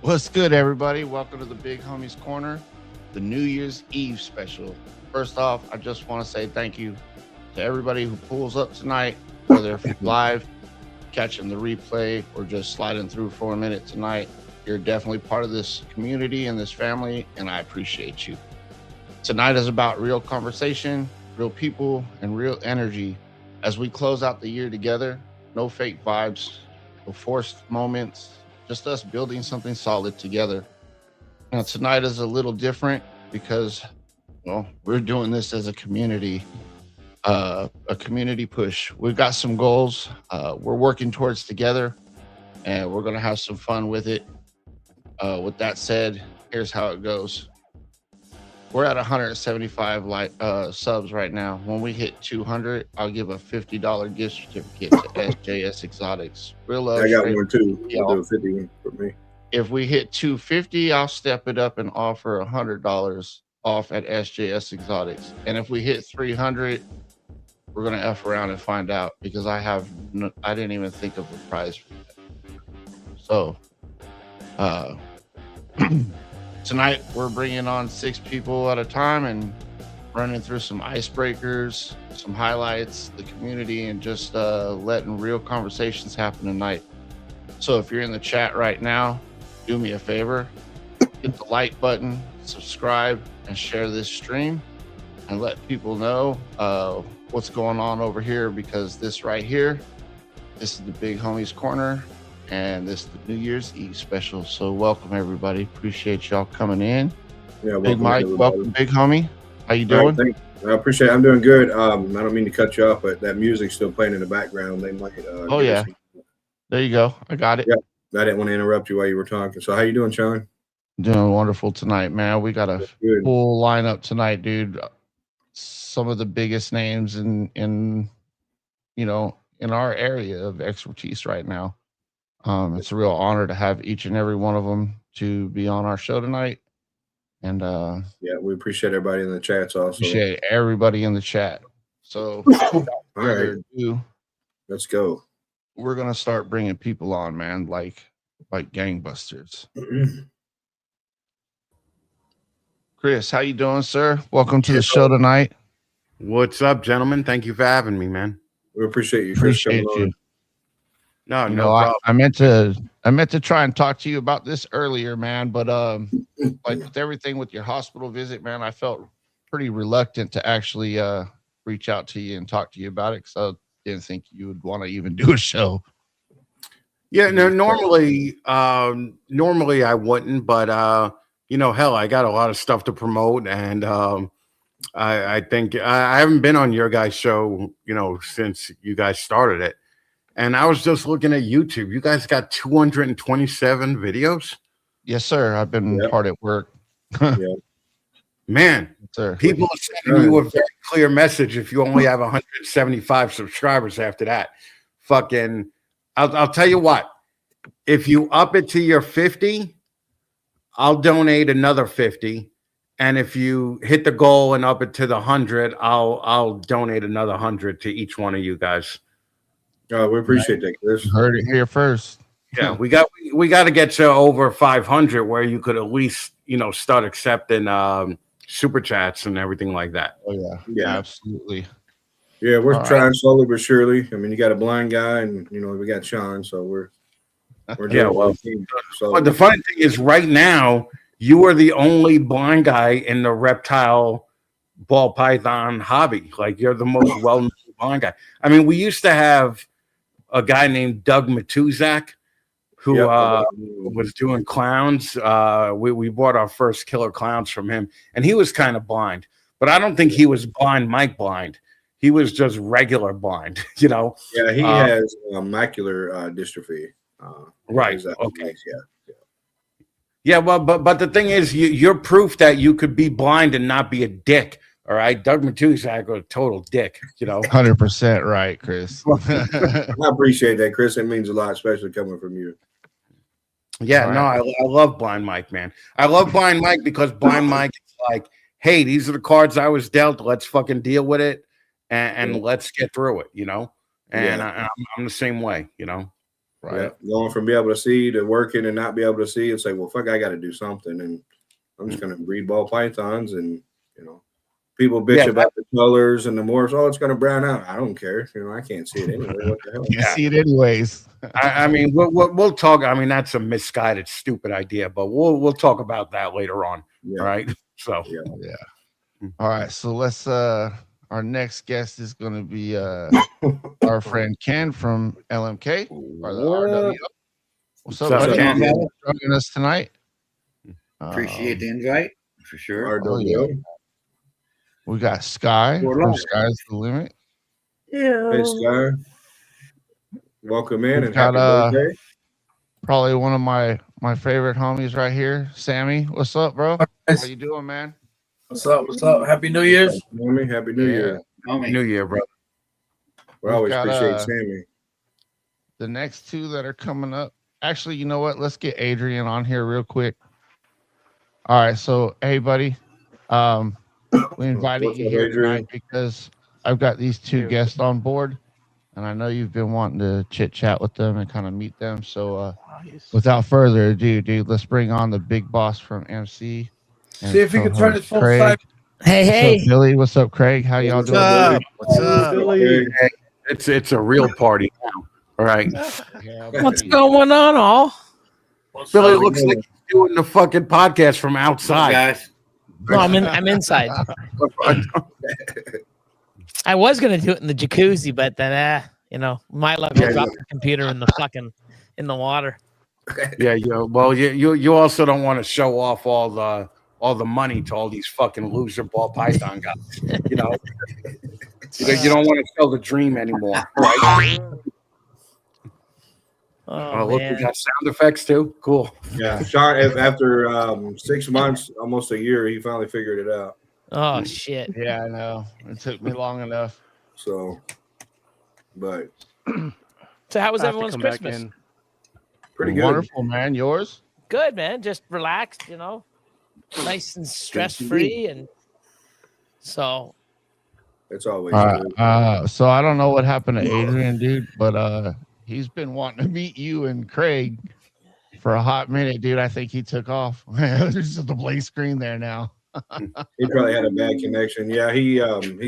What's good, everybody? Welcome to the Big Homies Corner, the New Year's Eve special. First off, I just want to say thank you to everybody who pulls up tonight, whether if you're live, catching the replay, or just sliding through for a minute tonight. You're definitely part of this community and this family, and I appreciate you. Tonight is about real conversation, real people, and real energy as we close out the year together. No fake vibes, no forced moments, just us building something solid together. Now, tonight is a little different because, well, we're doing this as a community push. We've got some goals we're working towards together, and we're going to have some fun with it. With that said, here's how it goes. We're at 175 subs right now. When we hit 200, I'll give a $50 gift certificate to SJS Exotics. Real love. I got one too. I'll do a 50 for me. If we hit 250, I'll step it up and offer $100 off at SJS Exotics. And if we hit 300, we're gonna F around and find out, because I didn't even think of a prize for that. So, tonight we're bringing on 6 people at a time and running through some icebreakers, some highlights, the community, and just letting real conversations happen tonight. So if you're in the chat right now, do me a favor, hit the like button, subscribe, and share this stream, and let people know what's going on over here, because this right here, this is the Big Homies Corner, and this is the New Year's Eve special. So welcome, everybody. Appreciate y'all coming in. Yeah, Big Mike, welcome, big homie. How you doing? Right, I appreciate it. I'm doing good. I don't mean to cut you off, but that music's still playing in the background. They might. Oh yeah, there you go. I got it. Yeah, I didn't want to interrupt you while you were talking. So how you doing, Sean? Doing wonderful tonight, man. We got a full lineup tonight, dude. Some of the biggest names in our area of expertise right now. It's a real honor to have each and every one of them to be on our show tonight. And yeah, we appreciate everybody in the chats also. Appreciate everybody in the chat. So all right, let's go. We're gonna start bringing people on, man, like gangbusters. Chris, how you doing, sir? Welcome to the show tonight. What's up, gentlemen? Thank you for having me, man. We appreciate you. Chris, appreciate you. No problem. I meant to try and talk to you about this earlier, man, but like with everything with your hospital visit, man, I felt pretty reluctant to actually reach out to you and talk to you about it, because I didn't think you would want to even do a show. Yeah, no, normally I wouldn't, but hell, I got a lot of stuff to promote, and I think I haven't been on your guys' show, since you guys started it. And I was just looking at YouTube. You guys got 227 videos? Yes, sir. I've been hard at work. Man, sir. People are sending you a very clear message if you only have 175 subscribers after that. Fucking, I'll tell you what. If you up it to your 50, I'll donate another 50. And if you hit the goal and up it to the 100, I'll donate another 100 to each one of you guys. We appreciate that, Chris. You heard it here first. Yeah, we got to get you over 500, where you could at least start accepting super chats and everything like that. Oh yeah, absolutely. Yeah, we're trying slowly but surely. I mean, you got a blind guy, and we got Sean, so we're doing well. But the funny thing is, right now you are the only blind guy in the reptile ball python hobby. Like, you're the most well-known blind guy. I mean, we used to have a guy named Doug Matuzak who was doing clowns. We bought our first killer clowns from him, and he was kind of blind, but I don't think he was blind Mike blind. He was just regular blind, Yeah, he has macular dystrophy. Right. Okay. Yeah. Well, but the thing is, you're proof that you could be blind and not be a dick. All right, Doug Matuzak was a total dick, 100% right, Chris. I appreciate that, Chris. It means a lot, especially coming from you. Yeah, I love Blind Mike, man. I love Blind Mike because Blind Mike is like, hey, these are the cards I was dealt. Let's fucking deal with it, and let's get through it, And I'm the same way, Right. Yeah, going from be able to see to working and not be able to see, it's like, well, fuck, I got to do something, and I'm just gonna breed ball pythons, and people bitch about the colors and the morphs. Oh, it's gonna brown out. I don't care. I can't see it anyway. What the hell? You see it anyways. I mean, we'll talk. I mean, that's a misguided, stupid idea, but we'll talk about that later on. Yeah. All right. So yeah. All right. So let's. Our next guest is going to be our friend Ken from LMK or the RWO. What's up, buddy? Ken? Joining us tonight. Appreciate the invite for sure. RWO. Yeah. We got Sky from Sky's the Limit. Yeah. Hey, Sky. Welcome in. We've and got happy birthday. probably one of my favorite homies right here, Sammy. What's up, bro? How you doing, man? What's up? What's up? Happy New Year's. Happy New Year. Happy New Year, bro. We always appreciate Sammy. The next two that are coming up. Actually, you know what? Let's get Adrian on here real quick. All right. So, hey, buddy. We invited you here tonight because I've got these two guests on board, and I know you've been wanting to chit chat with them and kind of meet them. So, without further ado, dude, let's bring on the big boss from MC. See if you can turn it full side. Hey. What's up, Billy? What's up, Craig? How y'all doing? What's up? Billy? It's a real party now. All right. What's going on, all? Billy looks like he's doing the fucking podcast from outside. Guys. No, I'm inside. I was gonna do it in the jacuzzi, but then my luck will drop the computer in the water. Yeah, well, you also don't want to show off all the money to all these fucking loser ball python guys. You don't want to sell the dream anymore, right? Oh, look, man. we got sound effects too. Cool. Yeah, Sean. After 6 months, almost a year, he finally figured it out. Oh shit. Yeah, I know. It took me long enough. So, but So how was everyone's Christmas? pretty good. Wonderful, man. Yours? Good, man. Just relaxed, nice and stress free, and so. It's always All good. right. So I don't know what happened to Adrian, dude, but he's been wanting to meet you and Craig for a hot minute, dude. I think he took off. There's just a blank screen there now. He probably had a bad connection. Yeah, he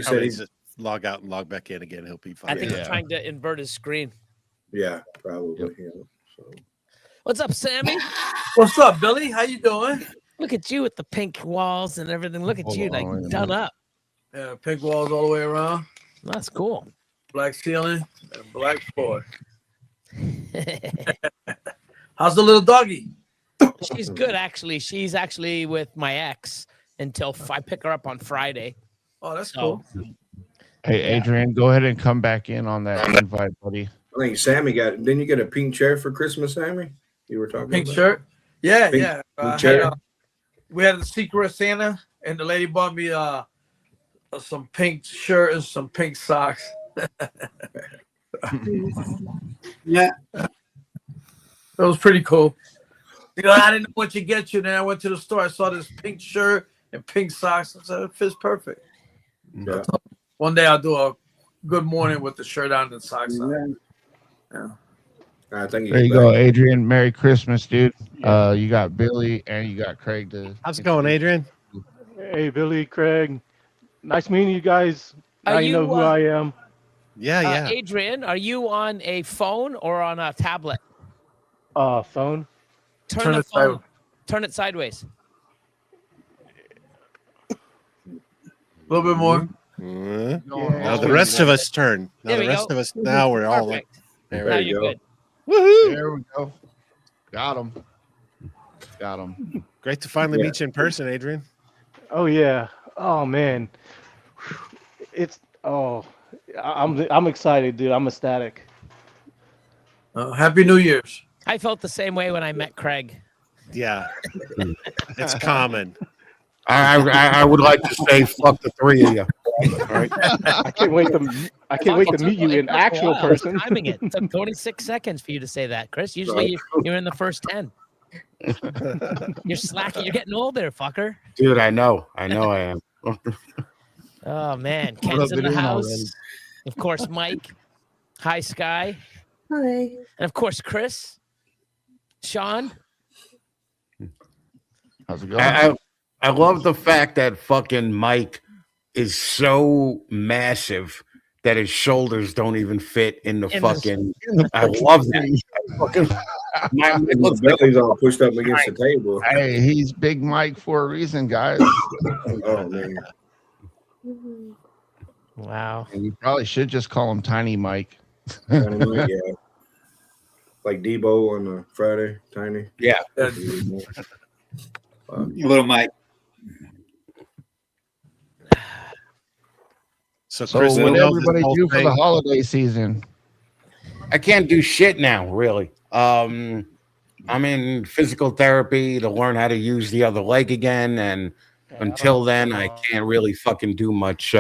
said he's just log out and log back in again. He'll be fine. I think he's trying to invert his screen. yeah, probably. Yeah, so. What's up, Sammy? What's up, Billy? How you doing? Look at you with the pink walls and everything. Look at you, like done up. Yeah, pink walls all the way around. That's cool. Black ceiling and black floor. How's the little doggy? She's good, actually. She's actually with my ex until I pick her up on Friday. Oh, that's cool. Hey, Adrian, go ahead and come back in on that invite, buddy. I think Sammy didn't you get a pink chair for Christmas, Sammy? You were talking Pink about shirt? Yeah, Pink- yeah. pink chair? We had a secret Santa, and the lady bought me some pink shirt and some pink socks. Yeah. It was pretty cool. I didn't know what to get you. Then I went to the store. I saw this pink shirt and pink socks. I said, it fits perfect. Yeah. One day I'll do a good morning with the shirt on and socks on. Yeah. I think There you go, Adrian. Merry Christmas, dude. You got Billy and you got Craig. How's it going, Adrian? Hey, Billy, Craig. Nice meeting you guys. Now Are you know you, who I am. Yeah. Adrian, are you on a phone or on a tablet? Phone. Turn the phone. Turn it sideways. A little bit more. Now the rest of us turn. Now the rest of us. Now we're all like. Perfect. Now you're good. Woohoo! There we go. Got him. Great to finally meet you in person, Adrian. Oh yeah. Oh man. I'm excited, dude. I'm ecstatic. Happy New Year's. I felt the same way when I met Craig. Yeah, it's common. I would like to say fuck the three of you. All right. I can't wait to meet you in actual person. Timing it. It took 26 seconds for you to say that, Chris. Usually you're in the first 10. You're slacking. You're getting old there, fucker. Dude, I know I am. Oh man, Ken's in the house. Of course, Mike. Hi, Sky. Hi. And of course, Chris, Sean. How's it going? I love the fact that fucking Mike is so massive that his shoulders don't even fit in the fucking. I love that. My belly's all pushed up against the table. Hey, he's Big Mike for a reason, guys. Oh man. Wow. And you probably should just call him Tiny Mike. Tiny Mike, yeah. Like Debo on a Friday, Tiny. Yeah. Little Mike. So, So Chris, what I did know everybody this whole do for the thing- holiday season? I can't do shit now, really. I'm in physical therapy to learn how to use the other leg again, and until then, I can't really fucking do much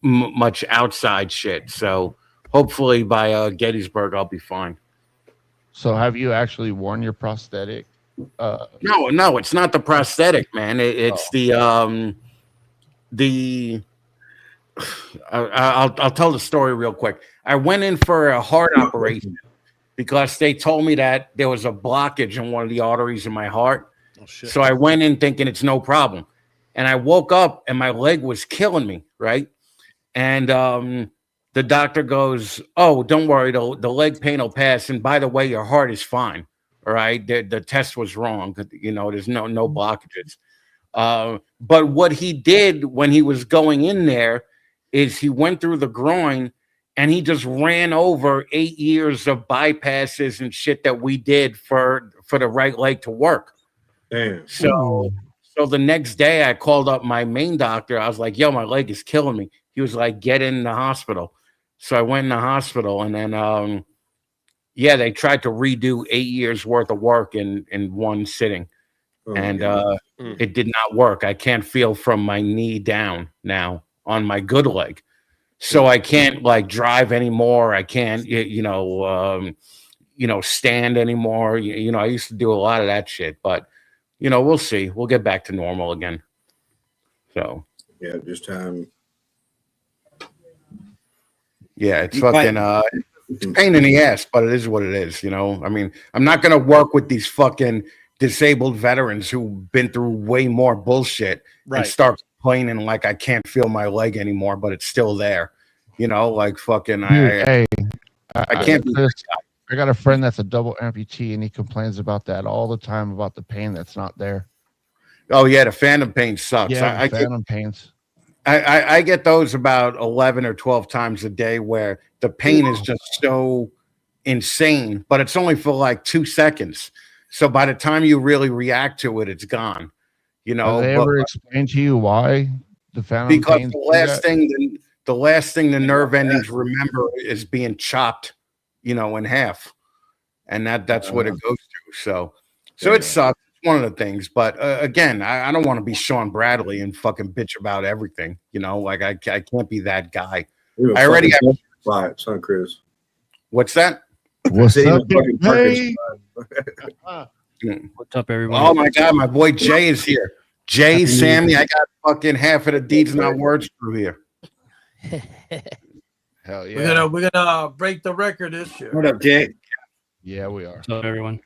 much outside shit. So hopefully by Gettysburg, I'll be fine. So have you actually worn your prosthetic? No, it's not the prosthetic, man. It's the I'll tell the story real quick. I went in for a heart operation because they told me that there was a blockage in one of the arteries in my heart. Oh, shit. So I went in thinking it's no problem. And I woke up and my leg was killing me, right? And the doctor goes, "Oh, don't worry, the leg pain will pass. And by the way, your heart is fine. All right. The test was wrong. You know, there's no blockages." But what he did when he was going in there is he went through the groin and he just ran over 8 years of bypasses and shit that we did for the right leg to work. Damn. So the next day I called up my main doctor. I was like, "Yo, my leg is killing me." He was like, "Get in the hospital." So I went in the hospital, and then they tried to redo 8 years worth of work in one sitting. And it did not work. I can't feel from my knee down now on my good leg. So I can't like drive anymore. I can't, stand anymore. I used to do a lot of that shit, but we'll see. We'll get back to normal again. So yeah, just time. Yeah, it's fucking it's a pain in the ass, but it is what it is, I mean, I'm not gonna work with these fucking disabled veterans who've been through way more bullshit and start complaining like I can't feel my leg anymore, but it's still there. Like fucking Dude, I can't be I got a friend that's a double amputee and he complains about that all the time about the pain that's not there. Oh yeah, the phantom pain sucks. Yeah, the phantom pains. I get those about 11 or 12 times a day where the pain is just so insane, but it's only for like 2 seconds. So by the time you really react to it, it's gone. Have they ever explained to you why the phantom because pains? the last thing the nerve endings remember is being chopped, in half, and that's what it goes to. So it sucks. One of the things, but again, I don't want to be Sean Bradley and fucking bitch about everything. Like I can't be that guy. I already have spot, son, Chris. What's that? What's up, hey? What's up, everyone? Oh my god, my boy Jay is here. Jay, Sammy, I got fucking half of the deeds not words through here. Hell yeah. We're gonna break the record this year. What up, Jay? Yeah, we are. What's up, everyone?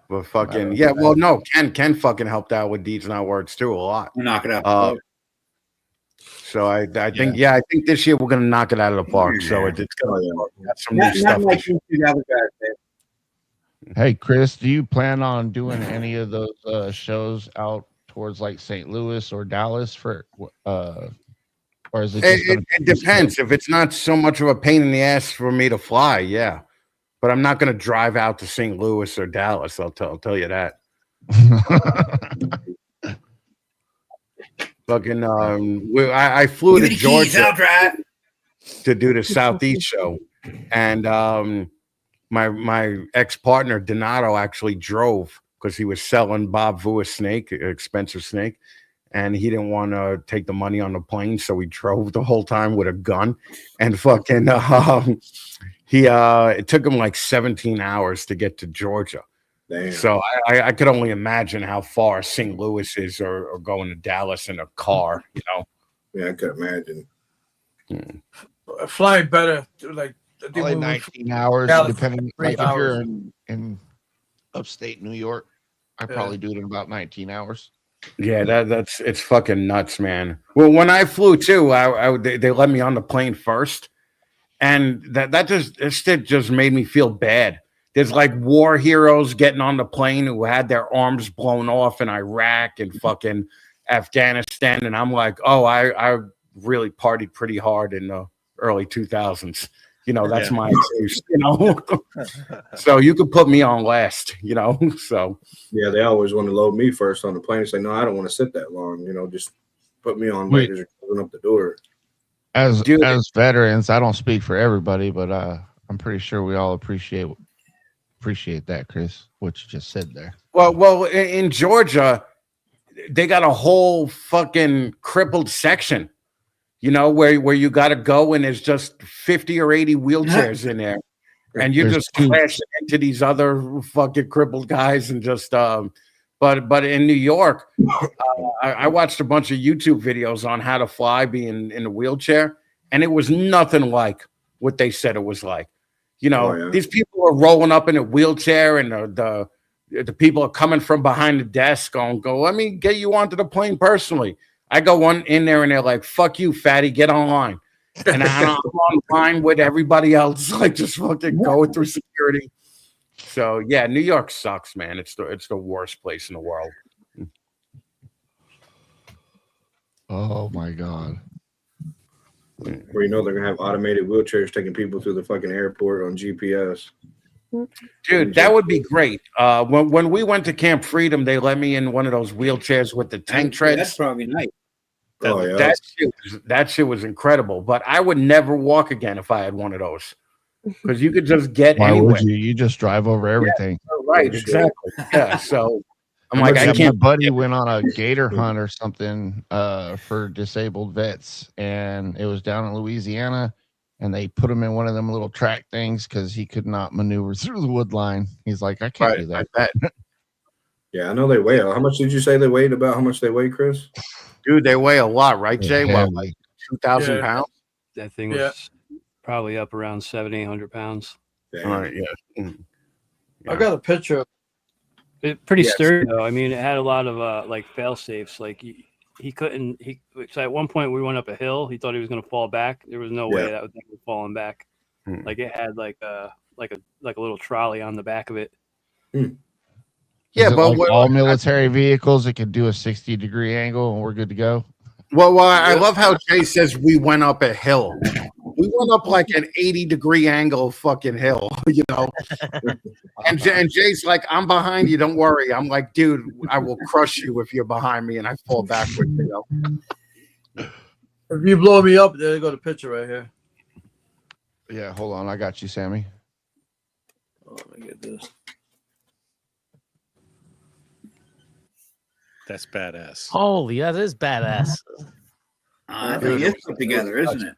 But fucking well, no, Ken fucking helped out with deeds not words too a lot. We'll knock it out. So I think I think this year we're gonna knock it out of the park. So it's gonna got some new stuff. Like the other guys. Hey Chris, do you plan on doing any of those shows out towards like St. Louis or Dallas for or is it just it depends. If it's not so much of a pain in the ass for me to fly, yeah. But I'm not going to drive out to St. Louis or Dallas. I'll tell you that. Fucking, I flew to Georgia to do the Southeast show, and my ex-partner Donato actually drove because he was selling Bob Vu a snake, an expensive snake, and he didn't want to take the money on the plane, so he drove the whole time with a gun, and fucking. It took him like 17 hours to get to Georgia. Damn. So I could only imagine how far St. Louis is or going to Dallas in a car, Yeah, I could imagine. Flying better, like Only 19 hours, depending. Like if you're in upstate New York, I probably do it in about 19 hours. Yeah, it's fucking nuts, man. Well, when I flew too, they let me on the plane first, and that shit just made me feel bad. There's like war heroes getting on the plane who had their arms blown off in Iraq and fucking Afghanistan, and I'm like, oh, I really partied pretty hard in the early 2000s. You know, that's my excuse, you know. So you could put me on last, you know. So yeah, they always want to load me first on the plane. Say, no, I don't want to sit that long. You know, just put me on late as you're closing up the door. As veterans, I don't speak for everybody, but I'm pretty sure we all appreciate that, Chris, what you just said there. Well, in Georgia, they got a whole fucking crippled section. You know, where you got to go and there's just 50 or 80 wheelchairs in there. And you're just crashing into these other fucking crippled guys and just, but in New York, I watched a bunch of YouTube videos on how to fly being in a wheelchair. And it was nothing like what they said it was like. You know, these people are rolling up in a wheelchair and the people are coming from behind the desk go, let me get you onto the plane personally. I go in there and they're like, fuck you, fatty, get online. And I'm online with everybody else, like just fucking going through security. So yeah, New York sucks, man. It's the worst place in the world. Oh my God. Where you know they're gonna have automated wheelchairs taking people through the fucking airport on GPS. Dude, that would be great. When we went to Camp Freedom, they let me in one of those wheelchairs with the tank treads. That's probably nice. That shit was incredible. But I would never walk again if I had one of those. Because you could just get anywhere. Would you? You just drive over everything. Yeah, right, exactly. Yeah. So I'm like, I can't. My buddy went on a gator hunt or something for disabled vets, and it was down in Louisiana. And they put him in one of them little track things because he could not maneuver through the wood line. He's like, I can't do that. Yeah, I know they weigh. How much did you say they weighed? About how much they weigh, Chris? Dude, they weigh a lot, right, Jay? What, like 2,000 pounds? That thing was probably up around 700-800 pounds. All right, yeah. I got a picture. Pretty sturdy though. I mean, it had a lot of like fail safes. Like he couldn't. So at one point we went up a hill. He thought he was going to fall back. There was no way that thing was falling back. Like it had like a little trolley on the back of it. Yeah, but like all military vehicles, it could do a 60-degree angle, and we're good to go. Well, I love how Jay says we went up a hill. We went up like an 80-degree angle fucking hill, you know. And Jay's like, I'm behind you, don't worry. I'm like, dude, I will crush you if you're behind me and I fall backward, you know. If you blow me up, there you go the picture right here. Yeah, hold on. I got you, Sammy. Oh, let me get this. That's badass. Holy, that is badass. I think it's put together, isn't it?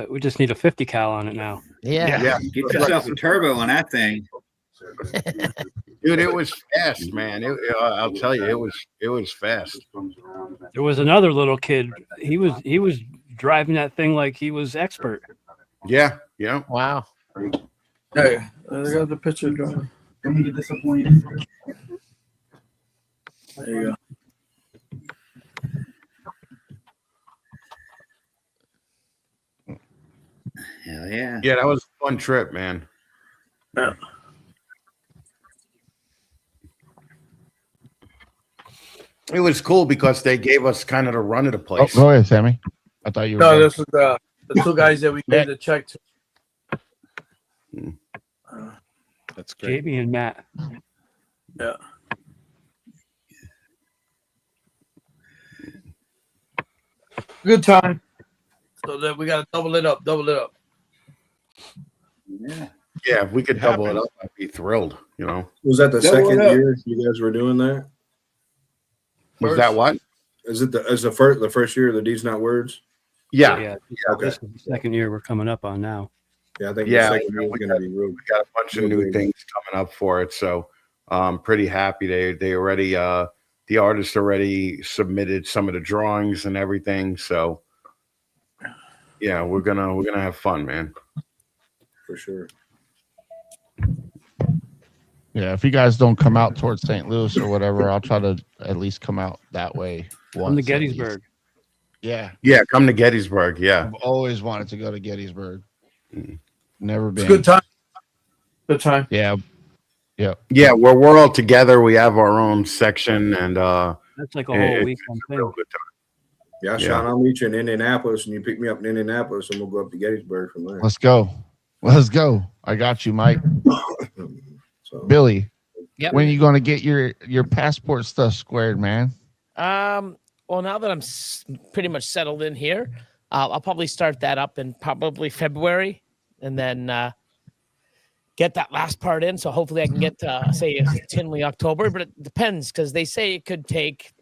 We just need a 50 cal on it now. Yeah. Get yourself a turbo on that thing. Dude, it was fast, man. I'll tell you, it was fast. There was another little kid. He was driving that thing like he was expert. Yeah. Wow. Hey, I got the picture. Don't get disappointed. There you go. Hell yeah. Yeah, that was a fun trip, man. Yeah. It was cool because they gave us kind of the run of the place. Oh, go ahead, Sammy. I thought you were. No, this was the two guys that we gave the check to. That's great. Jamie and Matt. Yeah. Good time. So that we got to double it up. Yeah. Yeah, if we could double it up, I'd be thrilled, you know. Was that the second year you guys were doing that? Was that what? Is it the first year of the Deeds Not Words? Yeah. Okay. This is the second year we're coming up on now. Yeah, I think the second year is going to be real. We got a bunch of new things coming up for it, so I'm pretty happy. They already the artist already submitted some of the drawings and everything, so yeah, we're gonna have fun, man. for sure. Yeah, if you guys don't come out towards St. Louis or whatever, I'll try to at least come out that way once. From the at Gettysburg. least. Yeah. Yeah, come to Gettysburg. Yeah. I've always wanted to go to Gettysburg. Never been. It's a good time. Good time. Yeah. Yeah. Yeah, we're all together. We have our own section, and That's like a whole weekend thing. real good time. Yeah, Sean, I'll meet you in Indianapolis, and you pick me up in Indianapolis, and we'll go up to Gettysburg from there. Let's go. Let's go. I got you, Mike. So, Billy, Yep. when are you going to get your passport stuff squared, man? Well, now that I'm pretty much settled in here, I'll probably start that up in probably February, and then get that last part in. So hopefully I can get say Tinley October, but it depends because they say it could take,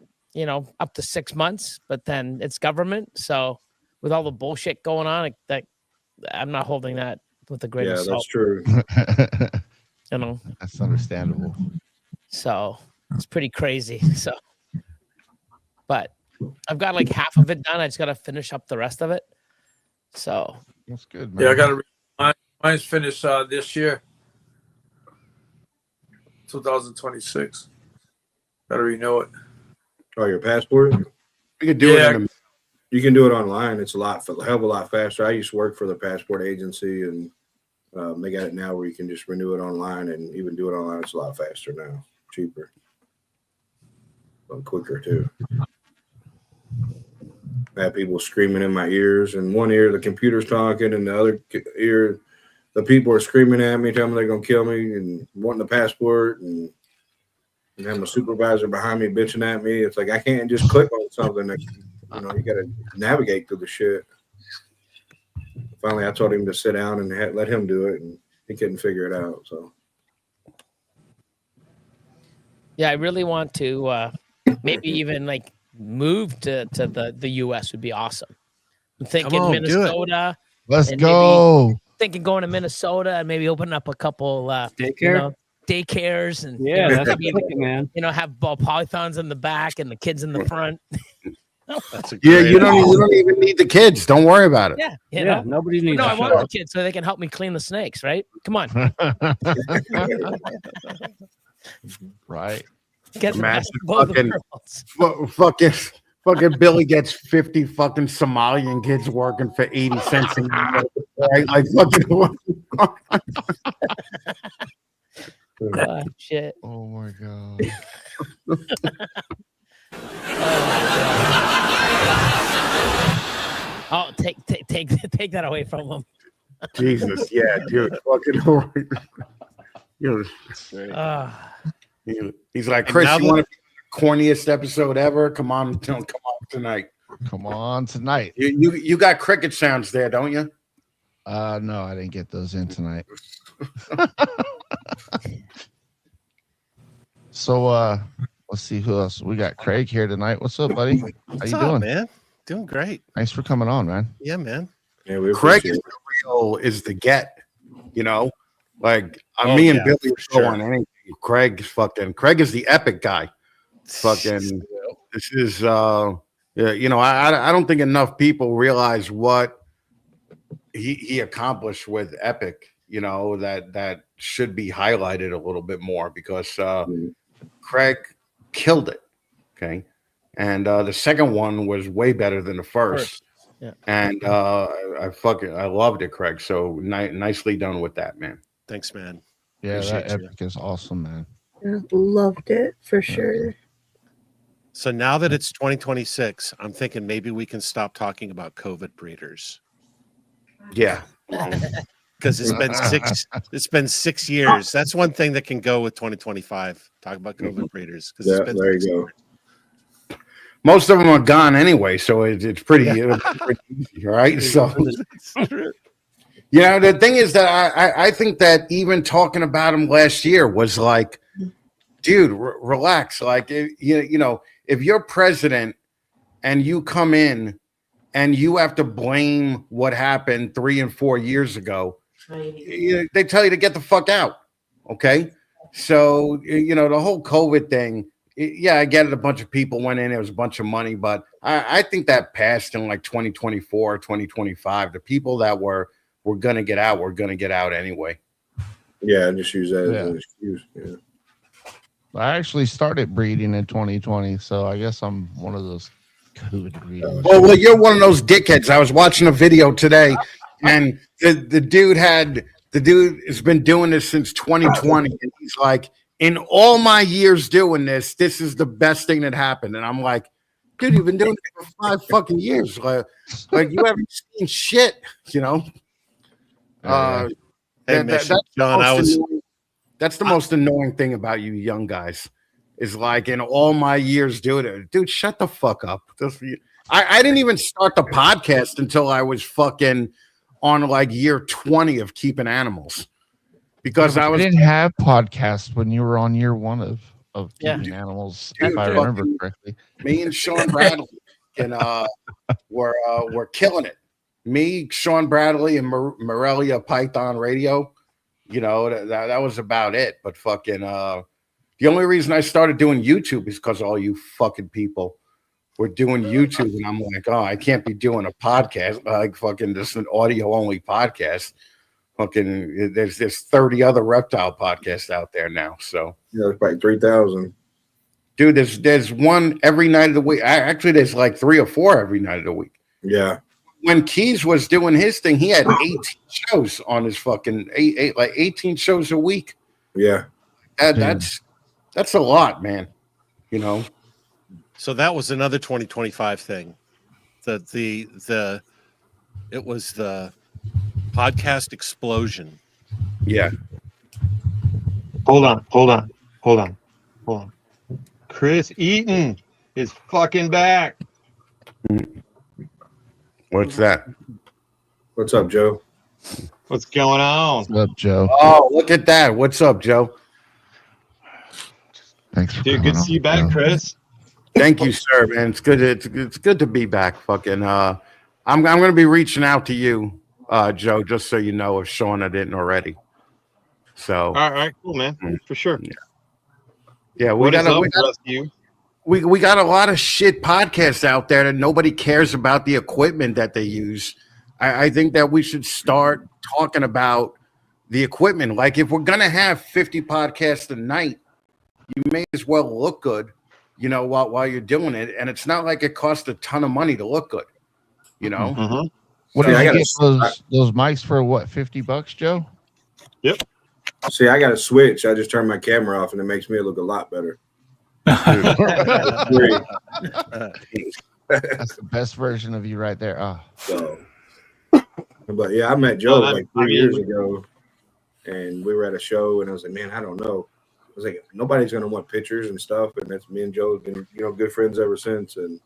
up to 6 months, but then it's government. So with all the bullshit going on, that I'm not holding that with a grain of salt. that's true. That's understandable. So it's pretty crazy. So, but I've got like half of it done. I just got to finish up the rest of it. So that's good, man. Yeah, I got to. Mine's finished this year, 2026. Got to renew it. Oh, your passport? You can do it. You can do it online. It's a hell of a lot faster. I used to work for the passport agency, and they got it now where you can just renew it online, and even do it online. It's a lot faster now, cheaper, and quicker too. I had people screaming in my ears, and one ear the computer's talking, and the other ear the people are screaming at me, telling me they're gonna kill me, and wanting the passport, and have my supervisor behind me bitching at me. It's like I can't just click on something. You got to navigate through the shit. Finally, I told him to sit down and let him do it, and he couldn't figure it out. So, yeah, I really want to maybe even like move to the U.S. would be awesome. I'm thinking Minnesota. Let's go. Thinking going to Minnesota and maybe opening up a couple daycares and that's a man. Have ball pythons in the back and the kids in the front. That's a you don't even need the kids. Don't worry about it. Yeah, nobody needs. No, I want the kids so they can help me clean the snakes. Right? Come on. Right. Get massive fucking Billy gets 50 fucking Somalian kids working for 80 cents an hour. Right? Like fucking. Shit. Oh my god. Oh, take that away from him. Jesus, yeah, dude, fucking. He's like, Chris, you want to be the corniest episode ever? Come on tonight. Come on tonight. You got cricket sounds there, don't you? No, I didn't get those in tonight. So let's see who else. We got Craig here tonight. What's up, buddy? How you doing, man? Doing great. Thanks for coming on, man. Yeah, man. Yeah, Craig is the get, like me and Billy go on anything. Craig is the epic guy. Fucking this is I don't think enough people realize what he accomplished with Epic, that should be highlighted a little bit more because Craig killed it. Okay. And the second one was way better than the first. Yeah. And I loved it, Craig. So nicely done with that, man. Thanks, man. Yeah, Appreciate that Epic is awesome, man. Yeah, loved it for sure. So now that it's 2026, I'm thinking maybe we can stop talking about COVID breeders. Yeah. Because it's been 6 years. That's one thing that can go with 2025. Talk about COVID breeders. Yeah, there you go. Most of them are gone anyway, so it's pretty easy, right? So, the thing is that I think that even talking about him last year was like, dude, relax. Like, if you're president and you come in and you have to blame what happened 3 and 4 years ago, they tell you to get the fuck out. Okay. So, the whole COVID thing, I get it. A bunch of people went in. It was a bunch of money, but I think that passed in like 2024, 2025. The people that were we're gonna get out. We're gonna get out anyway. Yeah, just use that as an excuse. Yeah. I actually started breeding in 2020, so I guess I'm one of those COVID breeders. Well, you're one of those dickheads. I was watching a video today, and the dude has been doing this since 2020, and he's like, in all my years doing this, this is the best thing that happened. And I'm like, dude, you've been doing it for 5 fucking years. Like you haven't seen shit, you know. Hey, John, that's the most annoying thing about you young guys is like in all my years doing it, dude, shut the fuck up. I didn't even start the podcast until I was fucking on like year 20 of keeping animals because I didn't have podcasts when you were on year 1 of keeping animals, if I remember correctly. Me and Sean Bradley and were killing it. Me, Sean Bradley, and Morelia Python Radio. You know, that was about it. But fucking the only reason I started doing YouTube is because all you fucking people were doing YouTube, and I'm like, oh, I can't be doing a podcast like fucking just an audio only podcast. Fucking, there's 30 other reptile podcasts out there now. So yeah, there's like 3,000. Dude, there's one every night of the week. Actually, there's like 3 or 4 every night of the week. Yeah. When Keys was doing his thing, he had 18 shows on his fucking 18 shows a week. Yeah. That's a lot, man. You know. So that was another 2025 thing. It was the podcast explosion. Yeah. Hold on. Chris Eaton is fucking back. What's that? What's up, Joe? What's going on? What's up, Joe? Oh, look at that. What's up, Joe? Thanks for Dude, good to see you back, Chris. Thank you, sir, man. It's good. It's good to be back. Fucking. I'm going to be reaching out to you, Joe, just so you know if Shauna didn't already. So. All right, cool, man. For sure. Yeah, we got a lot of shit podcasts out there that nobody cares about the equipment that they use. I think that we should start talking about the equipment. Like if we're gonna have 50 podcasts a night, you may as well look good, you know, while you're doing it. And it's not like it costs a ton of money to look good, you know. Mm-hmm. What did you get those mics for? What, $50, Joe? Yep. See, I got to switch. I just turned my camera off, and it makes me look a lot better. That's the best version of you right there. Oh. So, but yeah, I met Joe like 3 years ago, and we were at a show, and I was like, man, I don't know. I was like, nobody's gonna want pictures and stuff, and that's me and Joe have been, you know, good friends ever since. And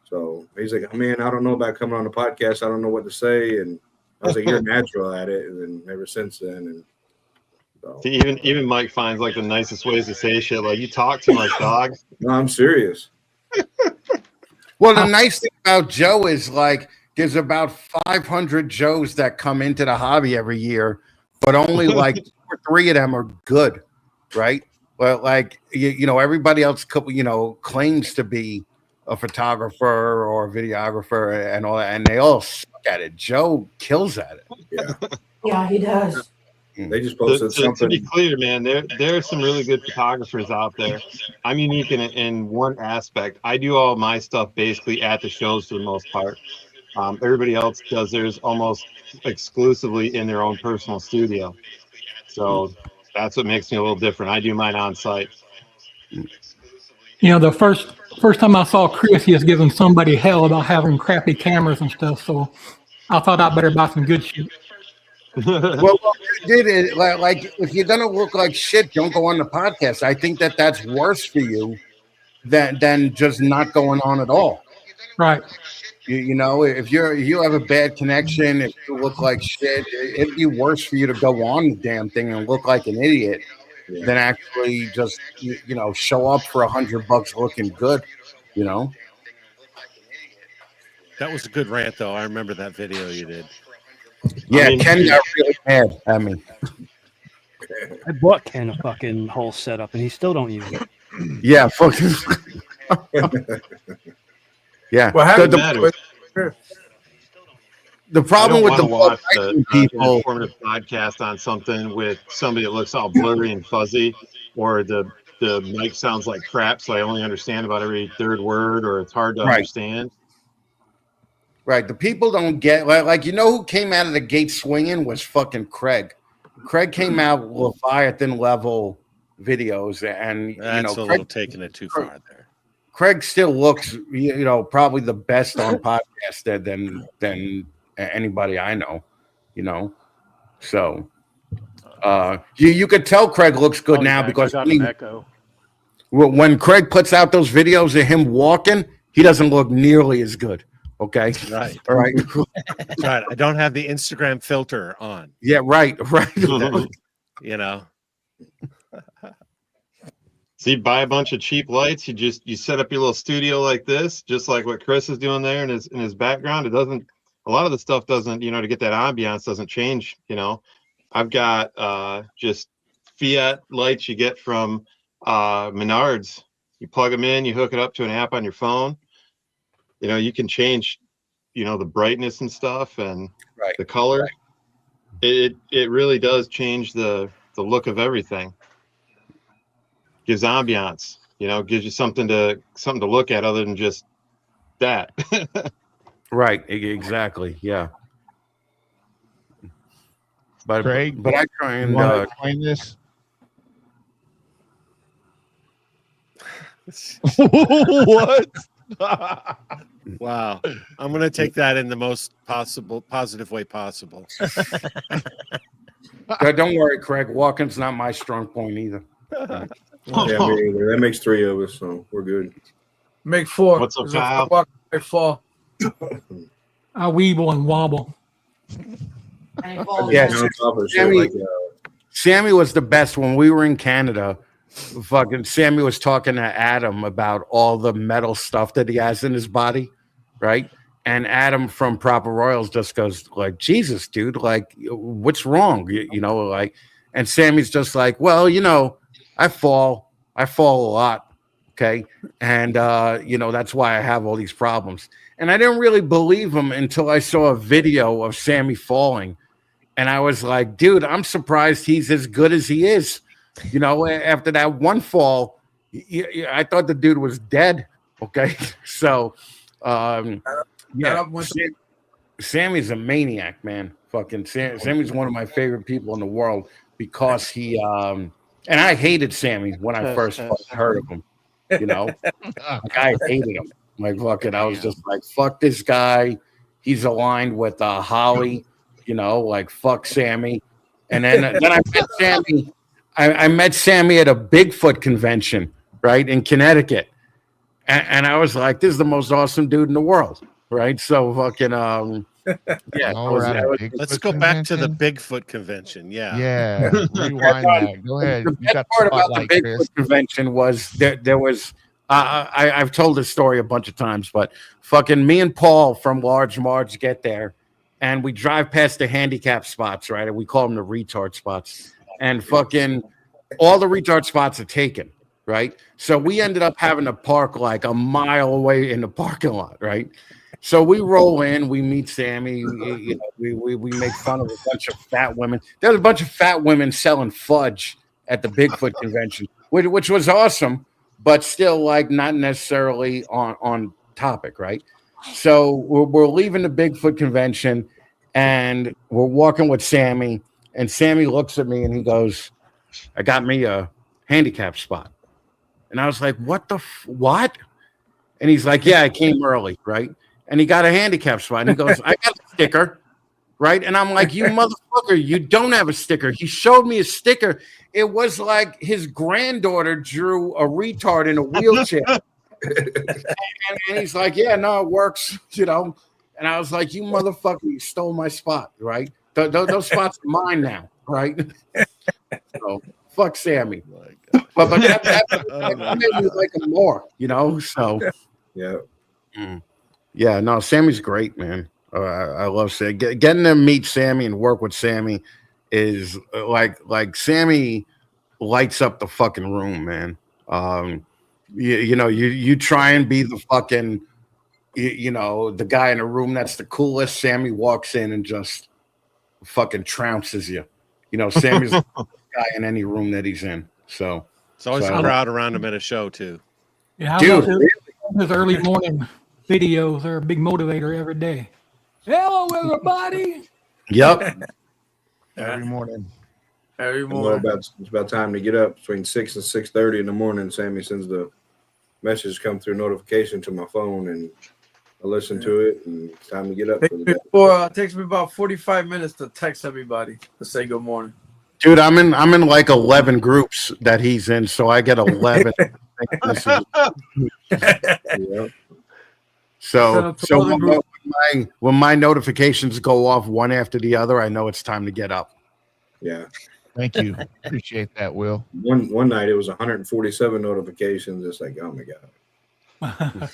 so he's like, man, I don't know about coming on the podcast. I don't know what to say, and I was like, you're natural at it, and then ever since then, and. So. Even Mike finds like the nicest ways to say shit. Like, you talk too much, dog. No, I'm serious. Well, the nice thing about Joe is like there's about 500 Joes that come into the hobby every year, but only like 2 or 3 of them are good, right? But like you know, everybody else, you know, claims to be a photographer or a videographer and all that, and they all suck at it. Joe kills at it. Yeah. Yeah, he does. They just posted something. To be clear, man, there are some really good photographers out there. I'm unique in one aspect. I do all my stuff basically at the shows for the most part. Everybody else does theirs almost exclusively in their own personal studio. So that's what makes me a little different. I do mine on site. You know, the first time I saw Chris, he was giving somebody hell about having crappy cameras and stuff. So I thought I'd better buy some good shit. Well, dude, like if you're gonna look like shit, don't go on the podcast. I think that's worse for you than just not going on at all. Right. You know, if you have a bad connection, if you look like shit, it'd be worse for you to go on the damn thing and look like an idiot than actually just you know show up for $100 looking good. You know. That was a good rant, though. I remember that video you did. Yeah, Ken got really mad at me. I bought Ken a fucking whole setup, and he still don't use it. Yeah, fucking. Yeah. Well, how did that? The problem with the watch people, informative podcast on something with somebody that looks all blurry and fuzzy, or the mic sounds like crap, so I only understand about every third word, or it's hard to understand. Right. The people don't get like you know who came out of the gate swinging was fucking Craig. Craig came out with Leviathan level videos, and That's a little taking it too far there. Craig still looks, probably the best on podcast than anybody I know, So you could tell Craig looks good now because when Craig puts out those videos of him walking, he doesn't look nearly as good. Okay. Right. All right. Right. I don't have the Instagram filter on. Yeah. Right. See, buy a bunch of cheap lights. You set up your little studio like this, just like what Chris is doing there in his background. It doesn't. A lot of the stuff doesn't. To get that ambiance doesn't change. I've got just Fiat lights you get from Menards. You plug them in. You hook it up to an app on your phone. You can change, the brightness and stuff and the color. It really does change the look of everything. Gives ambiance, gives you something to look at other than just that. Right. Exactly. Yeah. But Craig, but I try and explain this. What? Wow. I'm going to take that in the most positive way possible. Don't worry, Craig. Walking's not my strong point either. Yeah, me either. That makes 3 of us, so we're good. Make 4. What's up, Kyle? Make 4. I weeble and wobble. Yeah, Sammy was the best when we were in Canada. Fucking Sammy was talking to Adam about all the metal stuff that he has in his body, right? And Adam from Proper Royals just goes like, "Jesus, dude, like, what's wrong?" And Sammy's just like, "Well, I fall a lot, okay, and that's why I have all these problems." And I didn't really believe him until I saw a video of Sammy falling, and I was like, "Dude, I'm surprised he's as good as he is." After that one fall, I thought the dude was dead. Okay, so Sammy's a maniac, man. Fucking Sammy's one of my favorite people in the world because he and I hated Sammy when I first heard of him. I hated him. Like fucking, I was just like, fuck this guy. He's aligned with Holly. Like fuck Sammy. And then I met Sammy. I met Sammy at a Bigfoot convention, right, in Connecticut. And I was like, this is the most awesome dude in the world, right? So fucking, let's go back to the Bigfoot convention. Yeah. Rewind that. Go ahead. The best part about the Bigfoot convention was there was, I've told this story a bunch of times, but fucking me and Paul from Large Marge get there and we drive past the handicap spots, right? And we call them the retard spots. And fucking all the retard spots are taken, right? So we ended up having to park like a mile away in the parking lot, right? So we roll in, we meet Sammy, we make fun of a bunch of fat women. There was a bunch of fat women selling fudge at the Bigfoot convention, which was awesome, but still like not necessarily on topic, right? So we're leaving the Bigfoot convention and we're walking with Sammy. And Sammy looks at me and he goes, "I got me a handicap spot." And I was like, "What the what?" And he's like, "Yeah, I came early, right?" And he got a handicap spot. And he goes, "I got a sticker, right?" And I'm like, "You motherfucker, you don't have a sticker." He showed me a sticker. It was like his granddaughter drew a retard in a wheelchair. and he's like, "Yeah, no, it works, And I was like, "You motherfucker, you stole my spot, right? Those spots are mine now, right?" So fuck Sammy. But that made me like him more, So yeah, no, Sammy's great, man. I love Sammy. Getting to meet Sammy and work with Sammy is like Sammy lights up the fucking room, man. You try and be the fucking you know, the guy in the room that's the coolest, Sammy walks in and just fucking trounces you. You know, Sammy's the guy in any room that he's in. So it's always a crowd around him at a show too. Yeah, dude, his early morning videos are a big motivator every day. Hello, everybody. Yep. Every morning. Every Well, morning. it's about time to get up between 6 and 6:30 in the morning. Sammy sends the message come through notification to my phone, and I listen to it, and it's time to get up for the day. It takes me about 45 minutes to text everybody to say good morning. Dude, I'm in like 11 groups that he's in, so I get 11 messages. Yeah. So when my notifications go off one after the other, I know it's time to get up. Yeah. Thank you. Appreciate that, Will. One night it was 147 notifications. It's like, oh my god.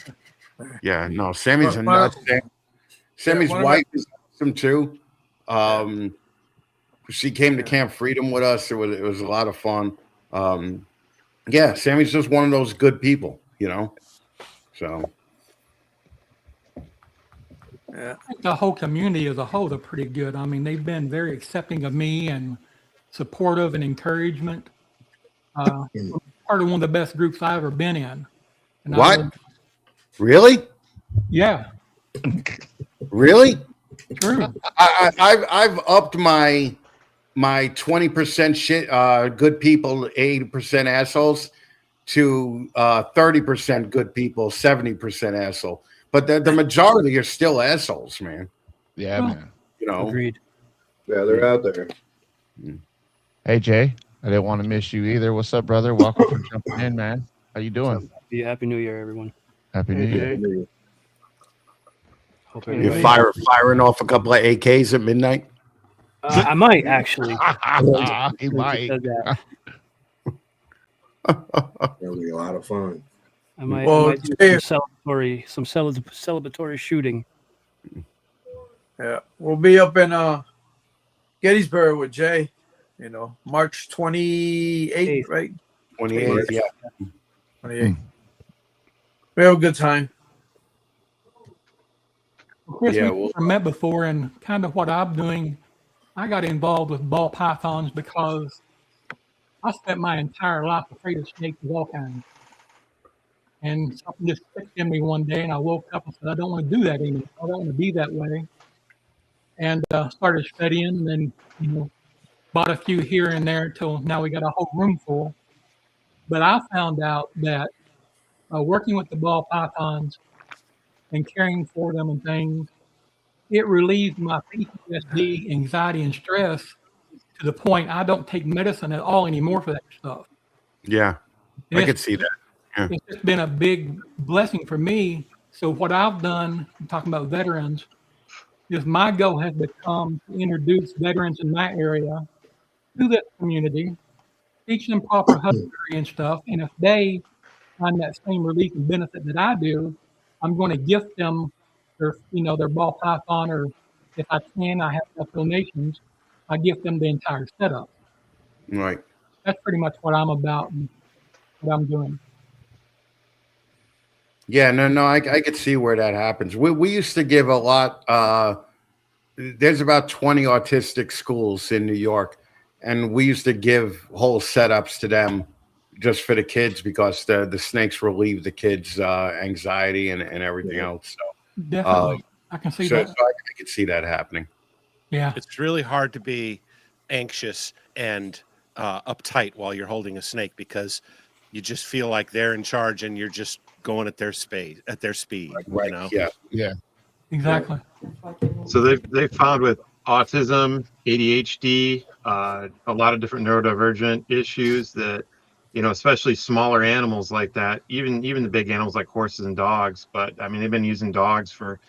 Yeah, no, Sammy's a nut. Sammy's wife is awesome too. She came to Camp Freedom with us. It was a lot of fun. Yeah, Sammy's just one of those good people, you know. So I think the whole community as a whole are pretty good. I mean, they've been very accepting of me and supportive and encouragement. Part of one of the best groups I've ever been in. And what? Really? Yeah. Really? True. I've upped my 20% shit good people, 80% assholes to 30% good people, 70% asshole. But the majority are still assholes, man. Yeah, man. You know. Agreed. Yeah, they're out there. Hey, Jay. I didn't want to miss you either. What's up, brother? Welcome for jumping in, man. How you doing? Happy New Year, everyone. Happy New Year. Hope You're firing off a couple of AKs at midnight? I might actually. He might. That'll be a lot of fun. I might do some celebratory shooting. Yeah, we'll be up in Gettysburg with Jay. You know, March 28th, right? 28th, yeah. 28th. We have a good time. Chris, we've never met before, and kind of what I'm doing, I got involved with ball pythons because I spent my entire life afraid of snakes of all kinds. And something just clicked in me one day, and I woke up and said, I don't want to do that anymore. I don't want to be that way. And started studying, and then, you know, bought a few here and there until now we got a whole room full. But I found out that working with the ball pythons and caring for them and things, it relieved my PTSD, anxiety, and stress to the point I don't take medicine at all anymore for that stuff. Yeah, I could see that. Yeah. It's just been a big blessing for me. So what I've done, I'm talking about veterans, is my goal has become to introduce veterans in my area to that community, teach them proper husbandry and stuff. And if they find that same relief and benefit that I do, I'm going to gift them their, you know, their ball python, or if I can, I have enough donations, I gift them the entire setup. Right. That's pretty much what I'm about and what I'm doing. Yeah, no, I could see where that happens. We used to give a lot. There's about 20 autistic schools in New York, and we used to give whole setups to them just for the kids because the snakes relieve the kids' anxiety and everything else. So definitely, I can see that. So I can see that happening. Yeah, it's really hard to be anxious and uptight while you're holding a snake because you just feel like they're in charge and you're just going at their speed. Right. You know? Yeah. Exactly. So they've found with autism, ADHD, a lot of different neurodivergent issues that, you know, especially smaller animals like that, even the big animals like horses and dogs. But I mean, they've been using dogs for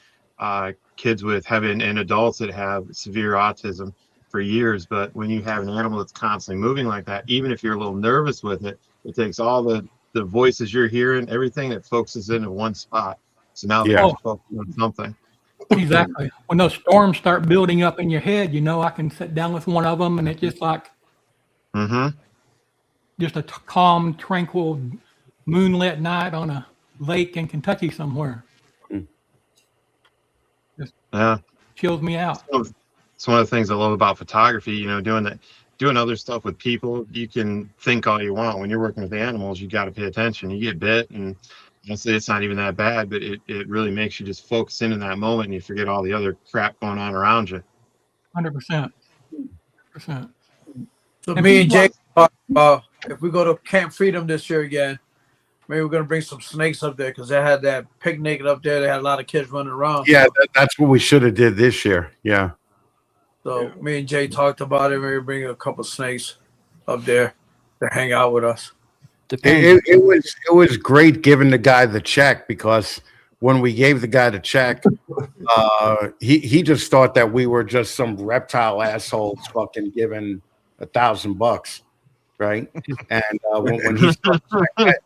kids with having and adults that have severe autism for years. But when you have an animal that's constantly moving like that, even if you're a little nervous with it, it takes all the voices you're hearing, everything that focuses into one spot. So now they have to focus on something. Exactly. When those storms start building up in your head, you know, I can sit down with one of them and it's just like just a calm, tranquil, moonlit night on a lake in Kentucky somewhere. Yeah. Chills me out. It's one of the things I love about photography. You know, doing other stuff with people. You can think all you want. When you're working with animals, you got to pay attention. You get bit, and honestly, it's not even that bad, but it really makes you just focus in that moment, and you forget all the other crap going on around you. 100%. So me and Jay talked about if we go to Camp Freedom this year again, maybe we're gonna bring some snakes up there because they had that picnic up there. They had a lot of kids running around. Yeah, that's what we should have did this year. Yeah. So me and Jay talked about it. Maybe bring a couple snakes up there to hang out with us. It was great giving the guy the check, because when we gave the guy the check, he just thought that we were just some reptile assholes fucking giving $1,000, right? And when he started, that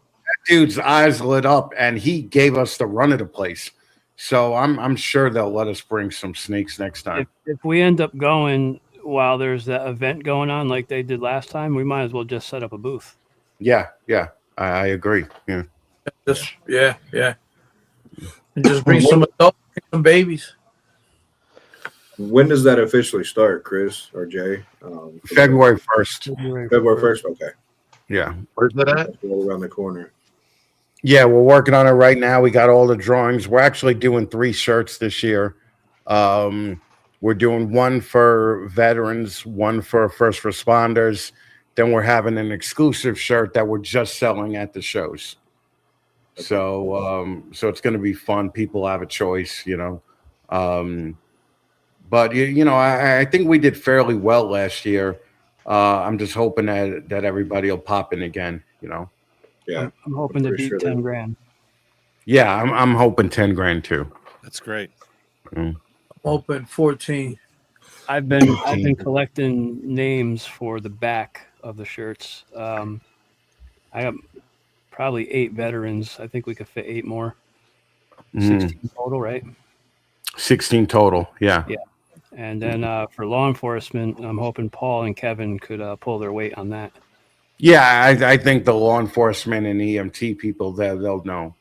dude's eyes lit up, and he gave us the run of the place. So I'm sure they'll let us bring some snakes next time. If we end up going while there's that event going on like they did last time, we might as well just set up a booth. Yeah, I agree. Yeah. Yeah. And just bring some adults, some babies. When does that officially start, Chris or Jay? February 1st. February 1st. Okay. Yeah. Where's that at? That's right around the corner. Yeah, we're working on it right now. We got all the drawings. We're actually doing 3 shirts this year. We're doing one for veterans, one for first responders. Then we're having an exclusive shirt that we're just selling at the shows. So it's going to be fun. People have a choice, you know. But I think we did fairly well last year. I'm just hoping that everybody will pop in again, you know. Yeah, I'm hoping to beat 10 grand. Yeah, I'm hoping 10 grand too. That's great. I'm hoping 14. I've been collecting names for the back of the shirts. I got probably 8 veterans. I think we could fit 8 more. 16 total, right? 16 total. Yeah. And then for law enforcement, I'm hoping Paul and Kevin could pull their weight on that. Yeah, I think the law enforcement and EMT people, they'll know.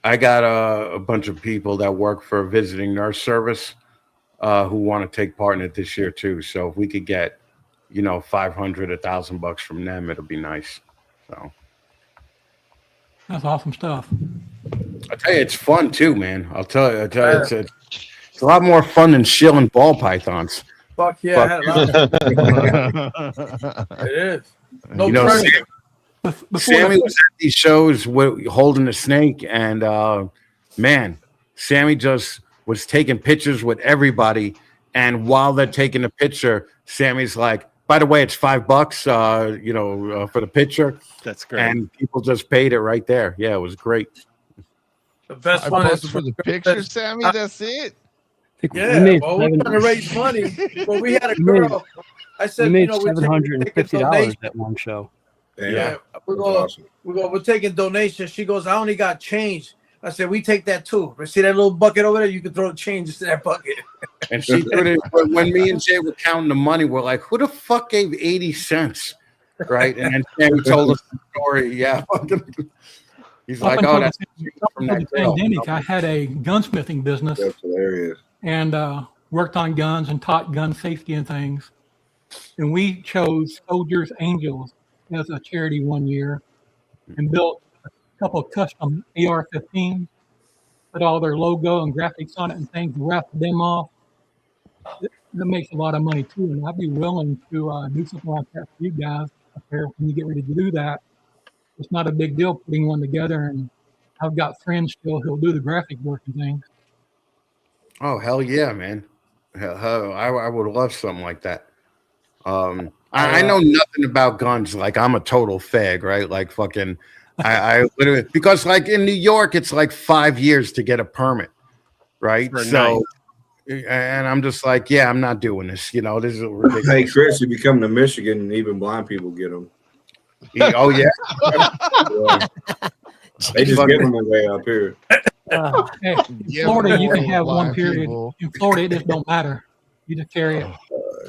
I got a bunch of people that work for visiting nurse service who want to take part in it this year too. So if we could get, $500, $1,000 from them, it'll be nice. So That's awesome stuff. I tell you, it's fun too, man. I'll tell you, it's a lot more fun than shilling ball pythons. Fuck yeah, I had a lot. It is. No pressure. Sammy was at these shows holding a snake, and man, Sammy just was taking pictures with everybody. And while they're taking the picture, Sammy's like, "By the way, it's $5, for the picture." That's great. And people just paid it right there. Yeah, it was great. The best $5 one is for the picture, Sammy. That's it. Yeah, well, we're trying to raise money. Well, we had a girl. I said, we made we're $750 at one show. Yeah, we're taking donations. She goes, I only got change. I said, we take that too. See that little bucket over there? You can throw change into that bucket. And she put it when me and Jay were counting the money. We're like, who the fuck gave 80 cents? Right? And then Sammy told us the story. Yeah. He's like, oh, that's from that girl. Pandemic, I had a gunsmithing business. That's hilarious. And worked on guns and taught gun safety and things. And we chose Soldiers Angels as a charity one year and built a couple of custom AR-15s, put all their logo and graphics on it and things, wrapped them off. That makes a lot of money too. And I'd be willing to do something like that for you guys up there when you get ready to do that. It's not a big deal putting one together. And I've got friends still who'll do the graphic work and things. Oh, hell yeah, man. Hell, I would love something like that. I know nothing about guns. Like, I'm a total fag, right? Like, fucking, I literally, because like in New York, it's like 5 years to get a permit, right? So, and I'm just like, yeah, I'm not doing this. This is ridiculous. Hey, Chris, if you come to Michigan, and even blind people get them. Oh, yeah. They just give them away up here. Hey, in Florida, you can have one period. In Florida, it just don't matter. You just carry it.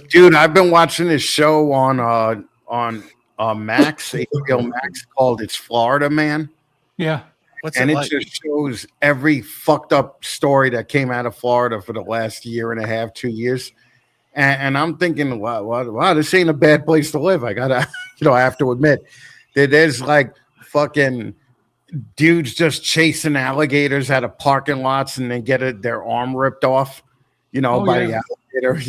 Dude, I've been watching this show on Max, HBO Max, called "It's Florida Man." Yeah. What's and it it like? just shows every fucked up story that came out of Florida for the last year and a half, 2 years. And I'm thinking, wow, this ain't a bad place to live. I gotta, I have to admit that there's like fucking dudes just chasing alligators out of parking lots and they get their arm ripped off, by the alligator.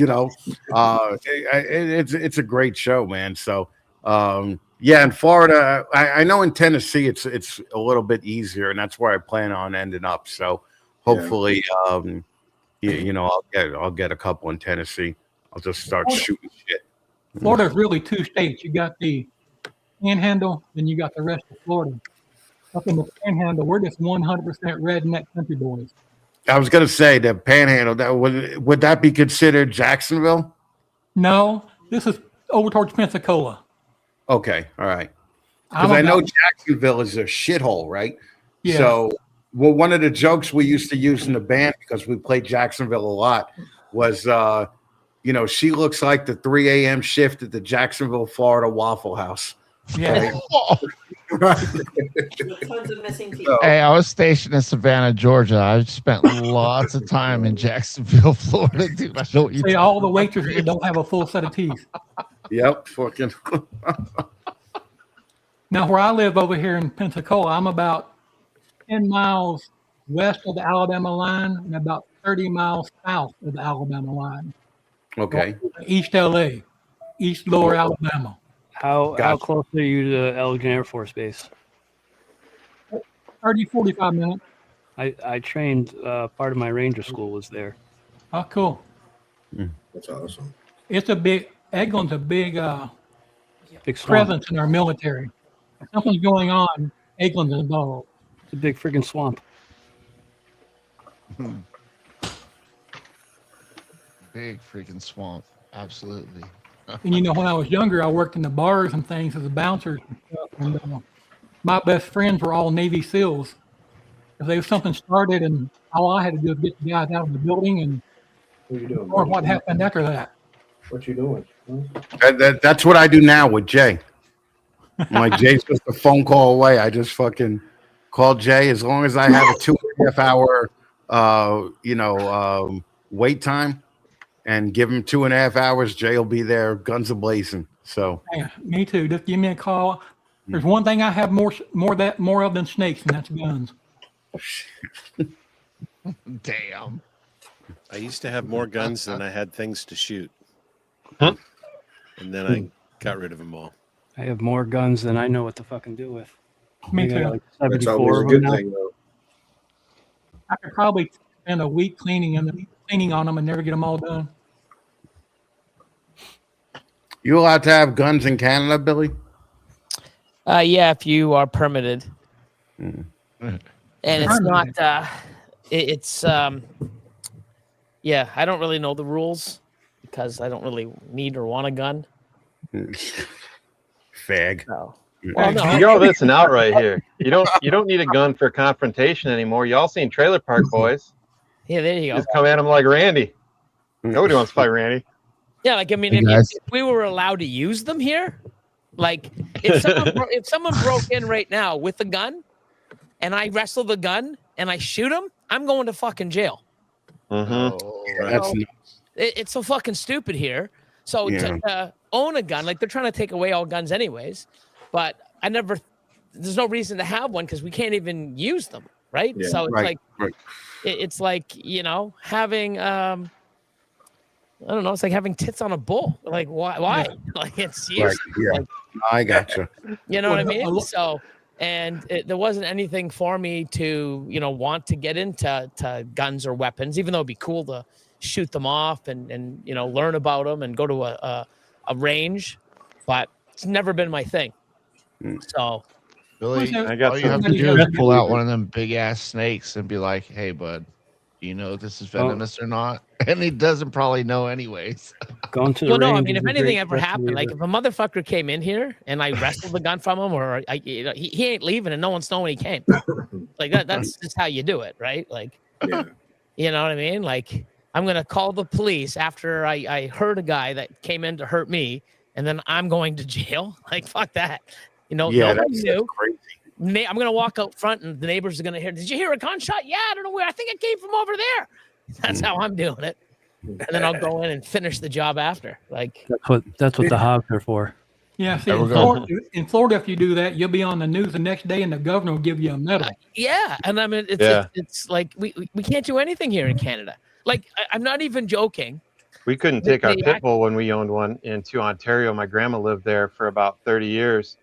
It's a great show, man. So in Florida, I know in Tennessee it's a little bit easier, and that's where I plan on ending up. So hopefully, I'll get a couple in Tennessee. I'll just start shooting shit. Florida's really two states. You got the Panhandle, then you got the rest of Florida. Up in the Panhandle, we're just 100% redneck country boys. I was gonna say the Panhandle. That would that be considered Jacksonville? No, this is over towards Pensacola. Okay, all right. Because I know Jacksonville is a shithole, right? Yeah. So, one of the jokes we used to use in the band because we played Jacksonville a lot was, she looks like the 3 a.m. shift at the Jacksonville, Florida Waffle House. Yeah. Right? Tons of missing people. Hey, I was stationed in Savannah, Georgia. I spent lots of time in Jacksonville, Florida, dude. I know what you all the waitresses don't have a full set of teeth. Yep, fucking. Now, where I live over here in Pensacola, I'm about 10 miles west of the Alabama line and about 30 miles south of the Alabama line. Okay. East LA, East Lower Alabama. How close are you to Elgin Air Force Base? 30, 45 minutes. I trained, part of my Ranger school was there. Oh, cool. That's awesome. It's Eglin's a big Big swamp. presence in our military. If something's going on, Eglin's involved. It's a big freaking swamp. Big freaking swamp. Absolutely. And when I was younger, I worked in the bars and things as a bouncer and stuff. And my best friends were all Navy SEALs. If there was something started, and all I had to do was get the guys out of the building, and What are you doing? or what happened after that. What you doing? That's what I do now with Jay. Jay's just a phone call away. I just fucking call Jay as long as I have a 2.5 hour, wait time, and give him 2.5 hours. Jay will be there, guns a blazing. So, Yeah, me too. Just give me a call. There's one thing I have more of than snakes, and that's guns. Damn. I used to have more guns than I had things to shoot. Huh? And then I got rid of them all. I have more guns than I know what to fucking do with. Me I got too. like That's 74 always a of good them now. thing, though. I could probably spend a week cleaning on them and never get them all done. you allowed to have guns in Canada, Billy? Yeah, if you are permitted. Mm. And it's not yeah, I don't really know the rules because I don't really need or want a gun. Fag. So, Well, y'all listen out right here. You don't need a gun for confrontation anymore. Y'all seen Trailer Park Boys? yeah, there you go. Just come at him like Randy. Nobody wants to fight Randy. Yeah, like I mean, Hey, if guys. we were allowed to use them here, like if someone broke in right now with a gun, and I wrestle the gun and I shoot him, I'm going to fucking jail. Mm-hmm. That's So, it's so fucking stupid here. So to own a gun, like they're trying to take away all guns anyways, but there's no reason to have one because we can't even use them, right? Yeah, so it's right, like right. it's like having I don't know, it's like having tits on a bull. Like why? Like it's Right, useless. yeah. Like, I gotcha. you know what I mean? So and there wasn't anything for me to want to get into guns or weapons, even though it'd be cool to shoot them off and learn about them and go to a range, but it's never been my thing. So Billy, I got all you have to some- do is pull out one of them big ass snakes and be like, "Hey, bud, do you know if this is venomous or not?" And he doesn't probably know anyways. Going to the well, no, I range mean, is if a anything great ever stress happened, like reliever. if a motherfucker came in here and I wrestled the gun from him, or he ain't leaving and no one's knowing he came. Like that's just how you do it, right? Like, Yeah. you know what I mean? Like, I'm gonna call the police after I hurt a guy that came in to hurt me, and then I'm going to jail. Like, fuck that. Yeah, nobody that's knew. crazy. I'm gonna walk out front, and the neighbors are gonna hear. Did you hear a gunshot? Yeah, I don't know where. I think it came from over there. That's how I'm doing it. And then I'll go in and finish the job after. Like That's what the hogs are for. Yeah, see, There we in go. Florida, if you do that, you'll be on the news the next day, and the governor will give you a medal. yeah, and I mean it's like we can't do anything here in Canada. Like I'm not even joking. We couldn't take our pit bull when we owned one into Ontario. My grandma lived there for about 30 years,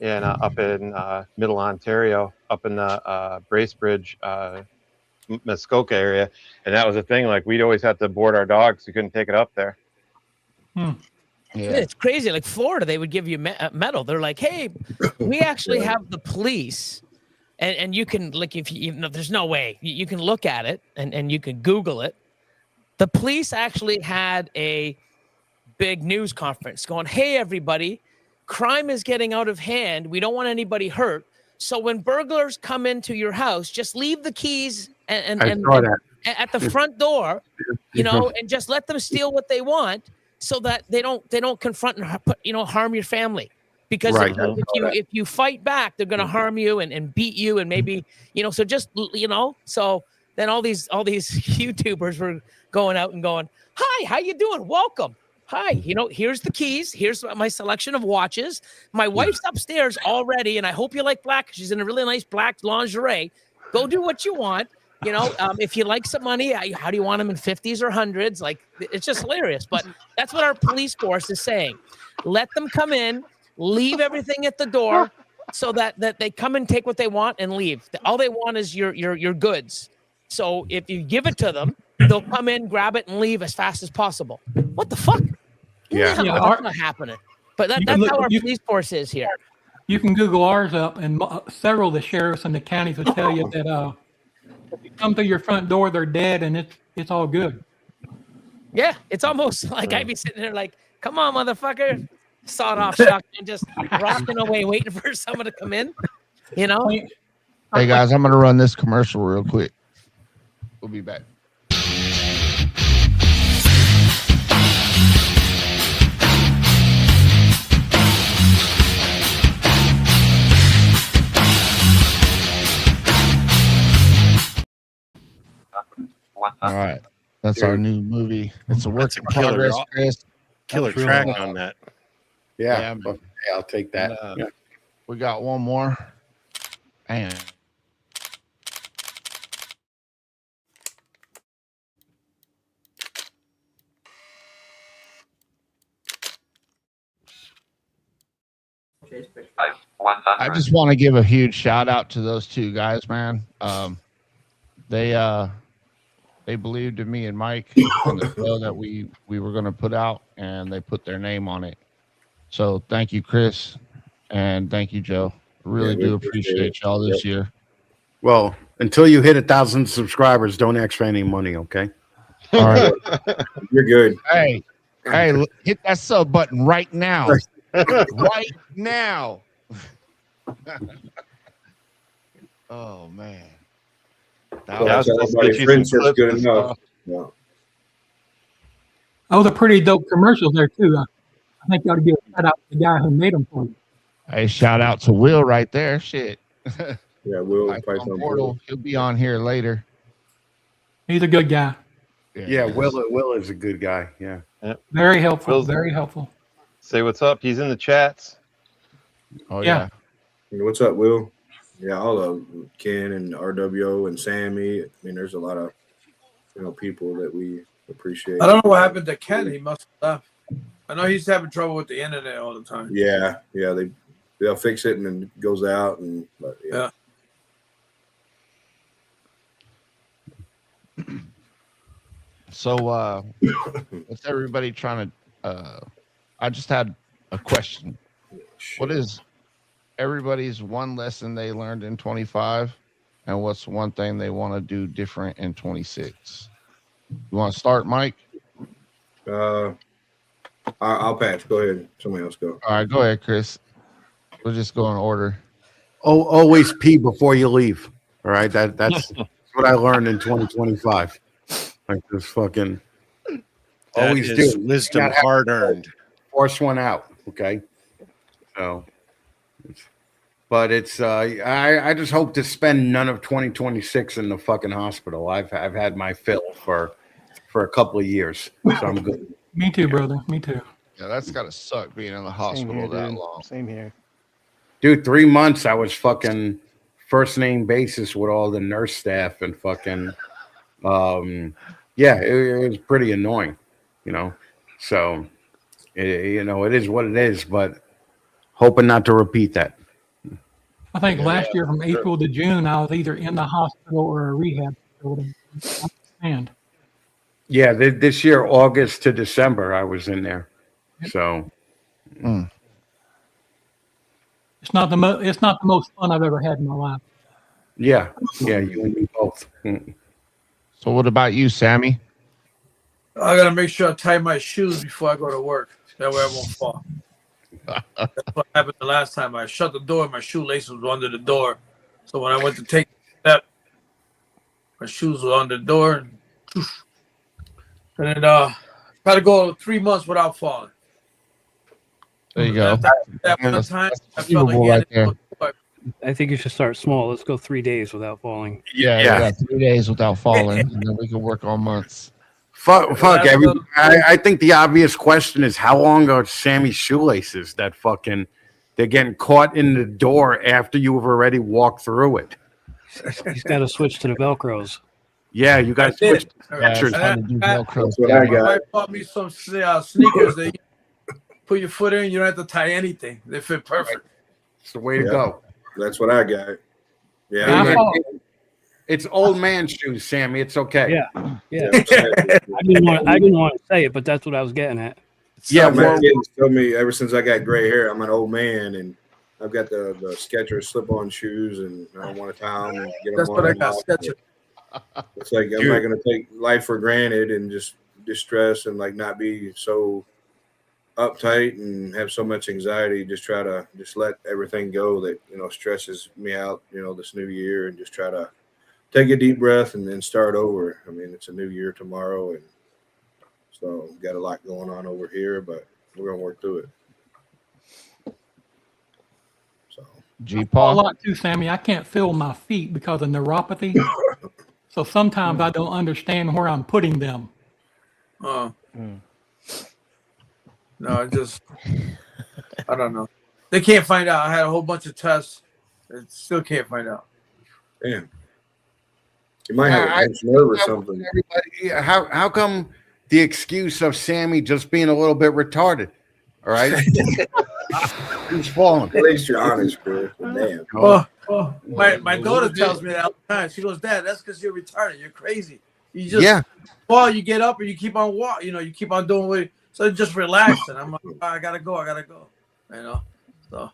and up in Middle Ontario, up in the Bracebridge, Muskoka area, and that was the thing. Like we'd always have to board our dogs. We couldn't take it up there. Hmm. Yeah, it's crazy. Like Florida, they would give you a medal. They're like, hey, we actually have the police, and you can like if you know, there's no way you can look at it and you can Google it. The police actually had a big news conference going, hey, everybody, crime is getting out of hand. We don't want anybody hurt. So when burglars come into your house, just leave the keys and at the front door, you know, and just let them steal what they want so that they don't confront and harm your family. Because if you fight back, they're going to harm you and beat you and maybe, so just, so then all these YouTubers were going out and going, hi, how you doing? Welcome. Hi, here's the keys. Here's my selection of watches. My wife's upstairs already, and I hope you like black. She's in a really nice black lingerie. Go do what you want. If you like some money, how do you want them in 50s or 100s? Like, it's just hilarious. But that's what our police force is saying. Let them come in, leave everything at the door so that they come and take what they want and leave. All they want is your goods. So if you give it to them, they'll come in, grab it, and leave as fast as possible. What the fuck? Yeah. That's not happening. But that's how our police force is here. You can Google ours up, and several of the sheriffs in the counties will tell you that if you come through your front door, they're dead, and it's all good. Yeah, it's almost like I'd be sitting there like, come on, motherfucker. Sawed off shotgun, just rocking away, waiting for someone to come in. Hey, guys, I'm going to run this commercial real quick. We'll be back. All right. That's our new movie. It's a work in progress, Chris. Killer track on that. Yeah, I'll take that. We got one more. And I just want to give a huge shout out to those two guys, man. They believed in me and Mike on the show that we were going to put out, and they put their name on it. So thank you, Chris, and thank you, Joe. I really do appreciate y'all this year. Well, until you hit 1,000 subscribers, don't ask for any money, okay? All right. You're good. Hey, hit that sub button right now. Right now. Oh, man. Good enough. Yeah. Those are pretty dope commercials there, too. I think you ought to give a shout out to the guy who made them for you. Hey, shout out to Will right there. Shit. Yeah, Will. Portal. He'll be on here later. He's a good guy. Yeah, Will is a good guy. Yeah. Very helpful. Very helpful. Say what's up. He's in the chats. Oh, yeah. What's up, Will? Yeah, all of Ken and RWO and Sammy. I mean, there's a lot of people that we appreciate. I don't know what happened to Ken. He must have left. I know he's having trouble with the internet all the time. Yeah. They'll fix it and then it goes out but yeah. So what's everybody trying to I just had a question. What is everybody's one lesson they learned in 25, and what's one thing they want to do different in 26? You want to start, Mike? I'll pass. Go ahead. Somebody else go. All right, go ahead, Chris. We'll just go in order. Oh, always pee before you leave. All right, that's what I learned in 2025. Like this fucking always do. Wisdom hard earned. Force one out. Okay. So But it's I just hope to spend none of 2026 in the fucking hospital. I've had my fill for a couple of years, so I'm good. Me too, brother. Me too. Yeah, that's gotta suck being in the Same hospital here, that dude. long. Same here. Dude, 3 months I was fucking first name basis with all the nurse staff and fucking yeah, it was pretty annoying, you know. So you know, it is what it is, but hoping not to repeat that. I think last year from April to June, I was either in the hospital or a rehab facility. I understand. Yeah, this year August to December I was in there. So It's not the most fun I've ever had in my life. yeah, you and me both. So what about you, Sammy? I gotta make sure I tie my shoes before I go to work. That way I won't fall. That's what happened the last time. I shut the door, my shoelaces were under the door. So when I went to take the step, my shoes were under the door, and then try to go 3 months without falling. There you go. That one That's time, I felt achievable like right there. I think you should start small. Let's go 3 days without falling. Yeah, 3 days without falling, and then we can work on months. Fuck I think the obvious question is how long are Sammy's shoelaces that fucking they're getting caught in the door after you have already walked through it. He's got to switch to the Velcros. Yeah, you got to switch to That's how to do Velcro. what I My got. wife bought me some sneakers that you put your foot in, you don't have to tie anything. They fit perfect. It's the way to go. That's what I got. Yeah, It's old man shoes, Sammy. It's okay. Yeah. I didn't want to say it, but that's what I was getting at. Yeah, my kids told me ever since I got gray hair, I'm an old man, and I've got the Skechers slip-on shoes, and I don't want to tie them. And get them That's on what I and got. off. Skechers. It's like I'm not going to take life for granted and just distress and like not be so uptight and have so much anxiety. Just try to just let everything go that stresses me out. This new year, and just try to take a deep breath and then start over. I mean, it's a new year tomorrow, and so got a lot going on over here, but we're gonna work through it. So a lot too, Sammy. I can't feel my feet because of neuropathy. So sometimes I don't understand where I'm putting them. No, I don't know. They can't find out. I had a whole bunch of tests. They still can't find out. Damn. You might have a pinched nerve or something. Everybody, how come the excuse of Sammy just being a little bit retarded? All right, he's falling. At least you're honest, Chris. Damn. My daughter tells me that all the time. She goes, "Dad, that's because you're retarded. You're crazy. You just fall, you get up, and you keep on walking. You keep on doing what. So just relax." And I'm like, I gotta go. So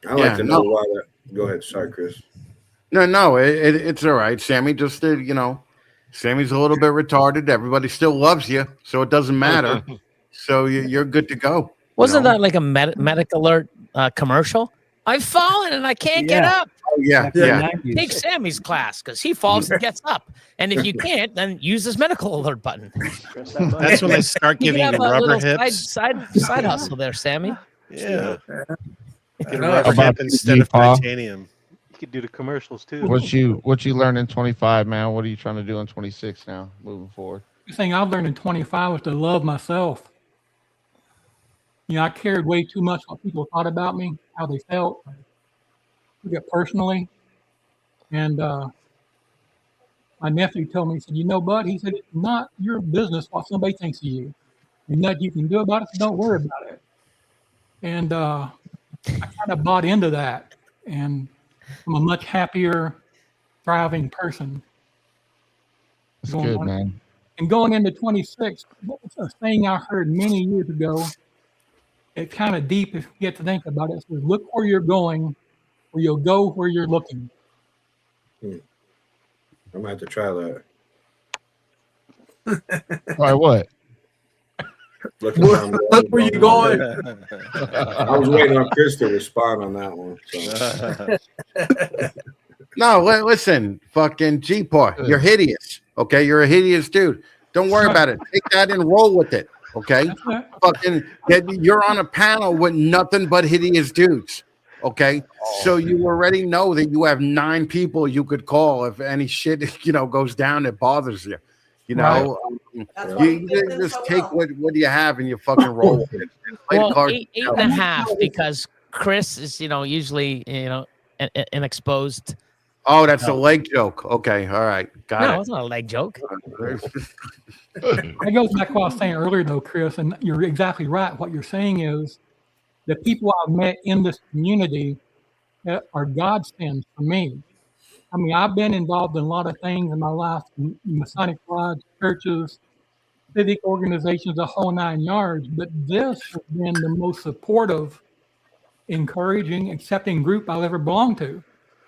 I like to know why that. Go ahead. Sorry, Chris. No, it's all right. Sammy just Sammy's a little bit retarded. Everybody still loves you, so it doesn't matter. So you're good to go. Wasn't that like a medic alert commercial? I've fallen and I can't get up. Oh, yeah. Take Sammy's class because he falls and gets up. And if you can't, then use this medical alert button. That's when they start giving you rubber hips. Side hustle there, Sammy. Yeah. Get a How rubber about hip instead of Paul? titanium. You could do the commercials too. What you learned in 25, man? What are you trying to do in 26 now, moving forward? The thing I've learned in 25 was to love myself. I cared way too much what people thought about me, how they felt. Took it personally. And my nephew told me, he said, bud, he said, it's not your business what somebody thinks of you. And nothing you can do about it, so don't worry about it. And I kind of bought into that. And I'm a much happier, thriving person. That's good, man. And going into 26, a thing I heard many years ago, it's kind of deep if you get to think about it. It says, look where you're going, or you'll go where you're looking. I'm going to have to try that. Try what? Look where you going? I was waiting on Chris to respond on that one. So. No, listen, fucking G-Paw, you're hideous. Okay, you're a hideous dude. Don't worry about it. Take that and roll with it. Okay, fucking, you're on a panel with nothing but hideous dudes. Okay, so you already know that you have 9 people you could call if any shit goes down that bothers you. You know, That's why you he fits in just so take well. what you have and you fucking roll with it. Play the Well, cards eight yourself. and a half because Chris is usually an exposed. Oh, that's a leg joke. Okay, all right, got No, it. it's not a leg joke. That goes back to what I was saying earlier, though, Chris, and you're exactly right. What you're saying is the people I've met in this community are godsends for me. I mean, I've been involved in a lot of things in my life, Masonic lodge, churches, civic organizations, the whole 9 yards, but this has been the most supportive, encouraging, accepting group I've ever belonged to.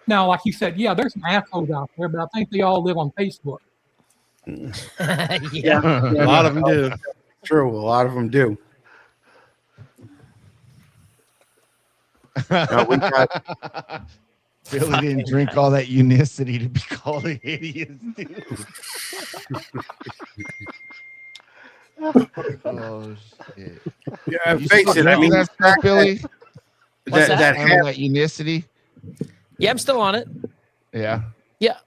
Now, like you said, yeah, there's some assholes out there, but I think they all live on Facebook. Yeah. A lot of them do. True, a lot of them do. We got Billy didn't drink all that unicity to be called an idiot, dude. Oh shit! Yeah, You face still it. I drinking mean, that stuff, Billy. What's that that? That unicity. Yeah, I'm still on it. Yeah. Yeah.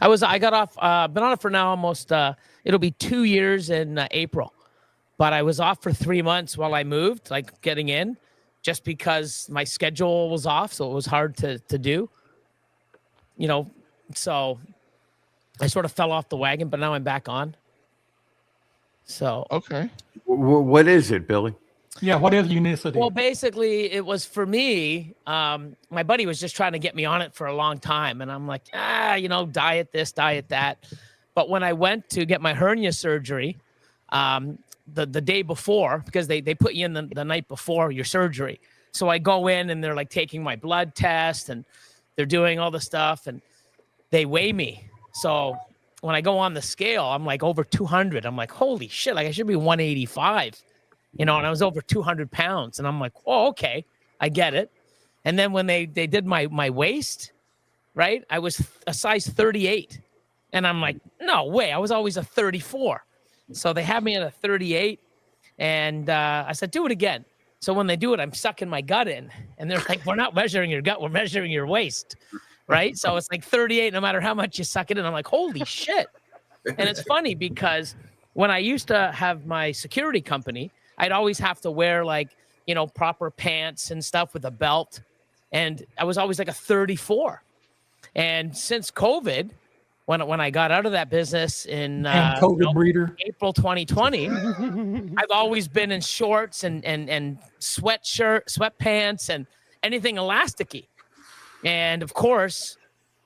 I got off, been on it for now almost, it'll be 2 years in April, but I was off for 3 months while I moved, like getting in, just because my schedule was off. So it was hard to do, so I sort of fell off the wagon, but now I'm back on. So, okay. What is it, Billy? Yeah, what is unicity? Well, basically, it was for me. My buddy was just trying to get me on it for a long time, and I'm like, diet this, diet that. But when I went to get my hernia surgery, the day before, because they put you in the night before your surgery, so I go in and they're like taking my blood test and they're doing all the stuff and they weigh me. So when I go on the scale, I'm like over 200. I'm like, holy shit, like I should be 185. And I was over 200 pounds. And I'm like, oh, okay, I get it. And then when they did my waist, right, I was a size 38. And I'm like, no way, I was always a 34. So they had me at a 38. And I said, do it again. So when they do it, I'm sucking my gut in. And they're like, we're not measuring your gut, we're measuring your waist, right? So it's like 38 no matter how much you suck it in. I'm like, holy shit. And it's funny because when I used to have my security company, I'd always have to wear proper pants and stuff with a belt. And I was always like a 34. And since COVID, when I got out of that business in COVID breeder. April 2020, I've always been in shorts and sweatpants and anything elasticy. And of course,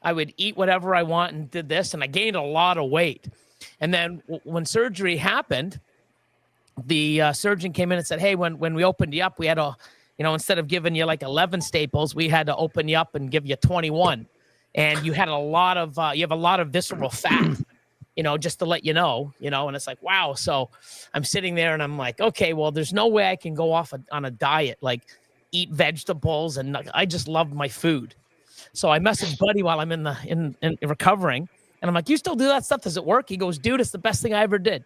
I would eat whatever I want and did this. And I gained a lot of weight. And then when surgery happened, the surgeon came in and said, hey, when we opened you up, we had instead of giving you like 11 staples, we had to open you up and give you 21. And you had you have a lot of visceral fat, just to let you know, and it's like, wow. So I'm sitting there and I'm like, okay, well, there's no way I can go off on a diet, like eat vegetables. And I just love my food. So I messaged Buddy while I'm in recovering. And I'm like, you still do that stuff? Does it work? He goes, dude, it's the best thing I ever did.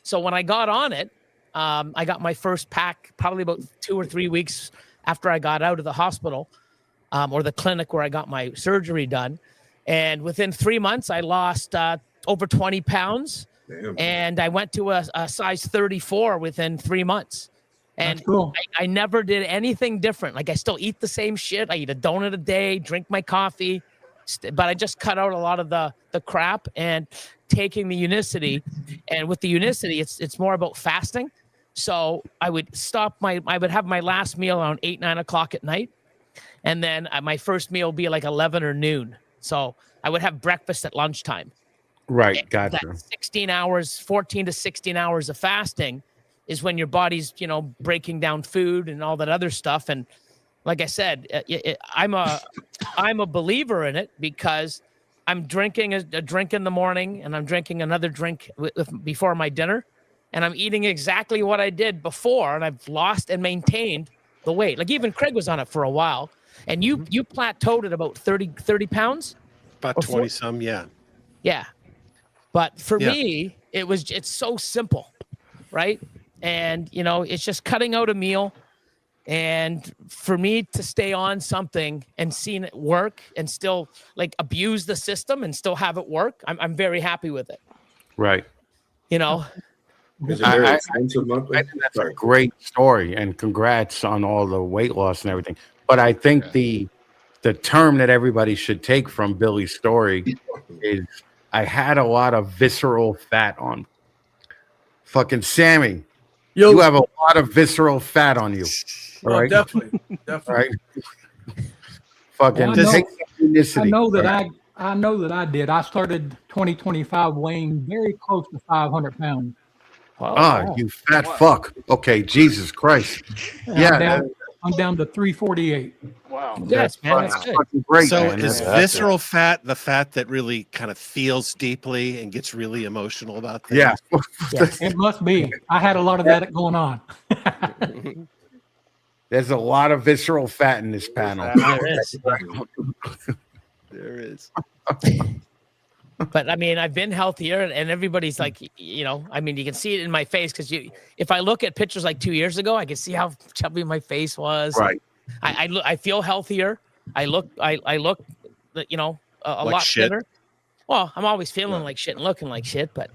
So when I got on it, I got my first pack probably about 2 or 3 weeks after I got out of the hospital or the clinic where I got my surgery done. And within 3 months, I lost over 20 pounds. Damn. And I went to a size 34 within 3 months. And That's cool. I never did anything different. Like I still eat the same shit. I eat a donut a day, drink my coffee, but I just cut out a lot of the crap and taking the unicity. And with the unicity, it's more about fasting. So I would I would have my last meal around 8, 9 o'clock at night. And then my first meal would be like 11 or noon. So I would have breakfast at lunchtime. Right, gotcha. That 16 hours, 14 to 16 hours of fasting is when your body's, breaking down food and all that other stuff. And like I said, I'm a believer in it because I'm drinking a drink in the morning and I'm drinking another drink before my dinner. And I'm eating exactly what I did before. And I've lost and maintained the weight. Like even Craig was on it for a while. And you plateaued at about 30 pounds? About 20 some, yeah. Yeah. But for me, it's so simple, right? And, it's just cutting out a meal, And for me to stay on something and seeing it work and still like abuse the system and still have it work, I'm very happy with it. Right. You know, Is it very expensive monthly? I think that's a great story, and congrats on all the weight loss and everything. But I think the term that everybody should take from Billy's story is, I had a lot of visceral fat on. Fucking Sammy, you have a lot of visceral fat on you. All right? Definitely. All right? Fucking Well, take I know that I know that I did. I started 2025 weighing very close to 500 pounds. You fat fuck. Okay, Jesus Christ. And I'm down to 348. Wow. Yes, man, that's good. Fucking great, So man. is visceral fat the fat that really kind of feels deeply and gets really emotional about things? Yeah. It must be. I had a lot of that going on. There's a lot of visceral fat in this panel. There is. There is. But I mean, I've been healthier, and everybody's like, you know, I mean, you can see it in my face because if I look at pictures like 2 years ago, I can see how chubby my face was. Right. I feel healthier. I look, you know, a Like lot shit? thinner. Well, I'm always feeling like shit and looking like shit, but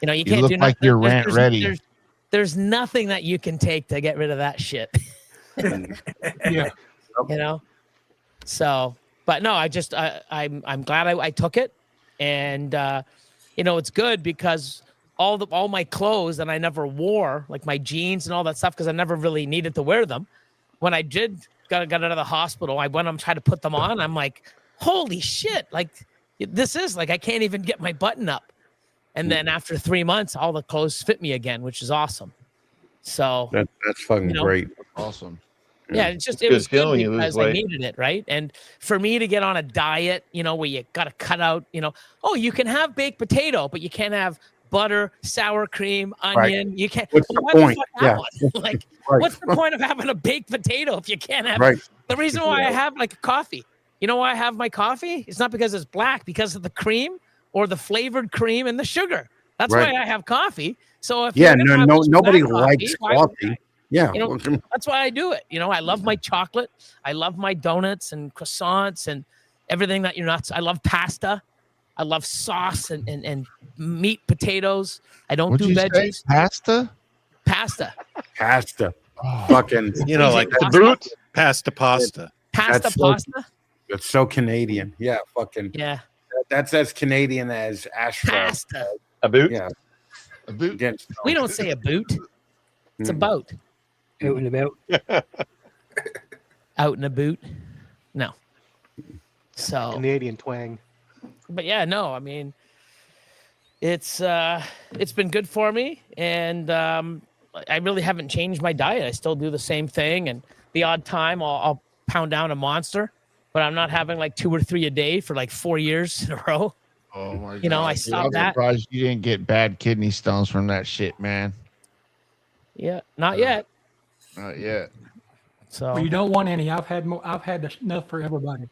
you know, you You can't look do like nothing. you're rant ready. There's nothing that you can take to get rid of that shit. Yeah. You know. So, but no, I'm glad I took it, and you know, it's good because all my clothes that I never wore, like my jeans and all that stuff, because I never really needed to wear them. When I got out of the hospital, I went and tried to put them on. I'm like, holy shit! Like this is like I can't even get my button up. And then after 3 months, all the clothes fit me again, which is awesome. So that's fucking great. Awesome. Yeah, it good was good feeling you lose because I weight. needed it, right? And for me to get on a diet, you know, where you got to cut out, you know, you can have baked potato, but you can't have butter, sour cream, onion. You can't. What's well, the why point? fuck that Yeah. one? Like, Right. what's the point of having a baked potato if you can't have? Right. The reason why I have like a coffee, you know, why I have my coffee? It's not because it's black, because of the cream or the flavored cream and the sugar. That's Right. why I have coffee. So if Yeah, you're gonna have this nobody black likes why would coffee. I? Yeah. You know, that's why I do it. You know, I love my chocolate. I love my donuts and croissants and everything that you're nuts. I love pasta. I love sauce and meat, potatoes. I don't What'd do you say? veggies. Pasta? Pasta. Fucking, You know, like The boot? pasta. Pasta, That's so- pasta. That's so Canadian. Yeah, fucking. Yeah. That's as Canadian as Astra. Pasta. A boot? Yeah. A boot? Against, We don't say a boot. It's a boat. Out and about. Out in a boot. No. So Canadian twang. but yeah, no, I mean, it's been good for me, and I really haven't changed my diet. I still do the same thing, and the odd time I'll pound down a monster, but I'm not having like 2 or 3 a day for like 4 years in a row. Oh my god. You know, I Dude, stopped I'm that. surprised you didn't get bad kidney stones from that shit, man. Yeah, not yet. Not yet. So Well, you don't want any. I've had enough for everybody.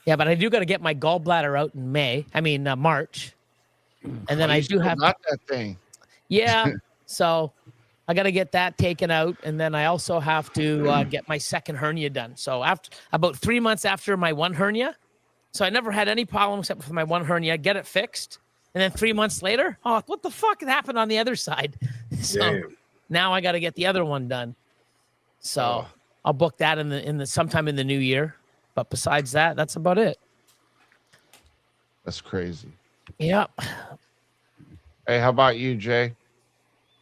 yeah, but I do got to get my gallbladder out in March, and then Oh, I you do still have got that thing. Yeah. So I got to get that taken out. And then I also have to get my second hernia done. So after about 3 months after my one hernia, so I never had any problem except for my one hernia, get it fixed. And then 3 months later, what the fuck happened on the other side? So Damn. now I got to get the other one done. So I'll book that in the sometime in the new year. But besides that, that's about it. That's crazy. Yep. Hey, how about you, Jay?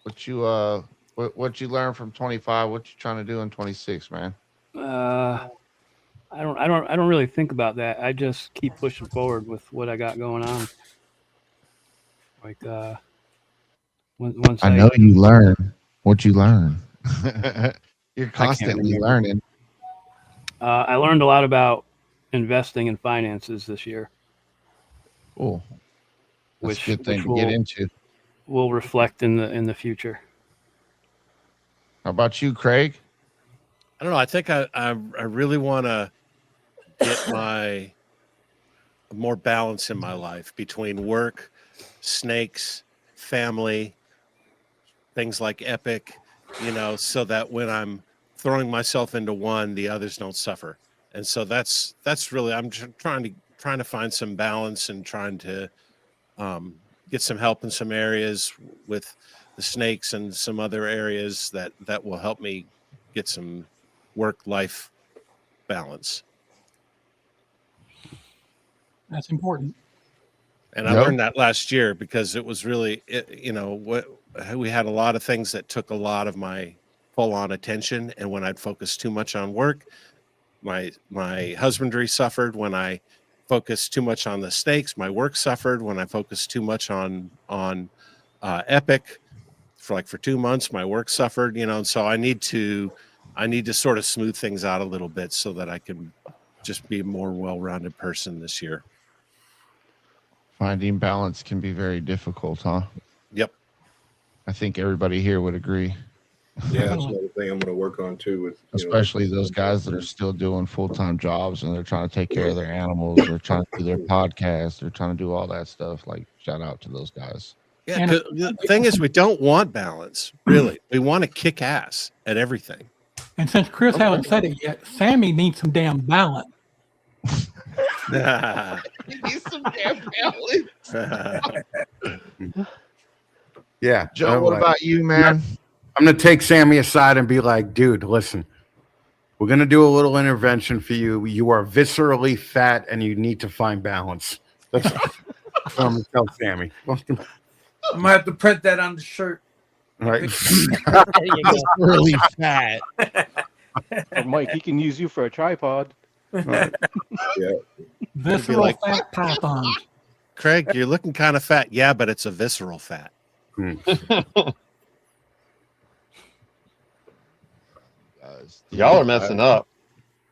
What you learned from 25? What you trying to do in 26, man? I don't really think about that. I just keep pushing forward with what I got going on. Like once I know you learn what you learn. You're constantly remember. learning. I learned a lot about investing in finances this year, Oh, that's which a good thing to will, get into. will reflect in the future. How about you, Craig? I don't know. I think I really want to get more balance in my life between work, snakes, family, things like Epic, so that when I'm throwing myself into one, the others don't suffer. And so that's really, I'm trying to find some balance and trying to get some help in some areas with the snakes and some other areas that will help me get some work-life balance. That's important. And I learned that last year because it was really, we had a lot of things that took a lot of my full-on attention. And when I'd focus too much on work, my husbandry suffered. When I focused too much on the snakes, my work suffered. When I focused too much on Epic for 2 months, my work suffered. And so I need to sort of smooth things out a little bit so that I can just be a more well-rounded person this year. Finding balance can be very difficult, huh? Yep. I think everybody here would agree. Yeah, that's another thing I'm going to work on too. With especially those guys that are still doing full-time jobs and they're trying to take care of their animals, they're trying to do their podcast, they're trying to do all that stuff. Like, shout out to those guys. Yeah, the thing is, we don't want balance, really. We want to kick ass at everything. And since Chris hasn't said it yet, Sammy needs some damn balance. Needs some damn balance. Yeah. Joe, what about you, man? I'm going to take Sammy aside and be like, dude, listen, we're going to do a little intervention for you. You are viscerally fat and you need to find balance. That's what I'm going to tell Sammy. I'm going to have to print that on the shirt. Right. Really fat. Mike, he can use you for a tripod. Right. Yeah. Visceral fat pythons. Craig, you're looking kind of fat. Yeah, but it's a visceral fat. Y'all are messing up.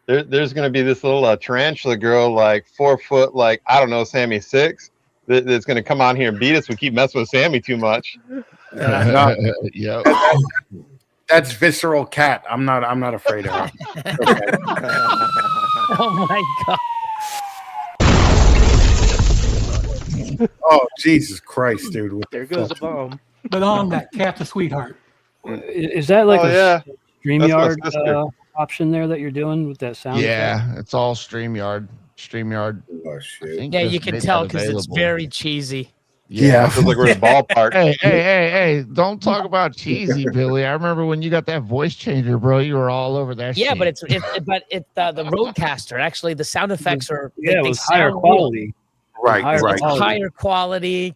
There's going to be this little tarantula girl, 4 foot, I don't know, Sammy 6, that's going to come on here and beat us. We keep messing with Sammy too much. Yeah. That's visceral cat. I'm not afraid of her. Oh my God. Oh, Jesus Christ, dude. What There goes a bomb. But on that, cat's a sweetheart. Is that like yeah. StreamYard option there that you're doing with that sound? Yeah, it's all StreamYard. Oh shit. Yeah, you can tell because it's very cheesy. Yeah. Feels like we're in a ballpark. Hey, don't talk about cheesy, Billy. I remember when you got that voice changer, bro, you were all over that shit. Yeah, but it's the Roadcaster. Actually, the sound effects are it was higher quality. Right. Higher quality.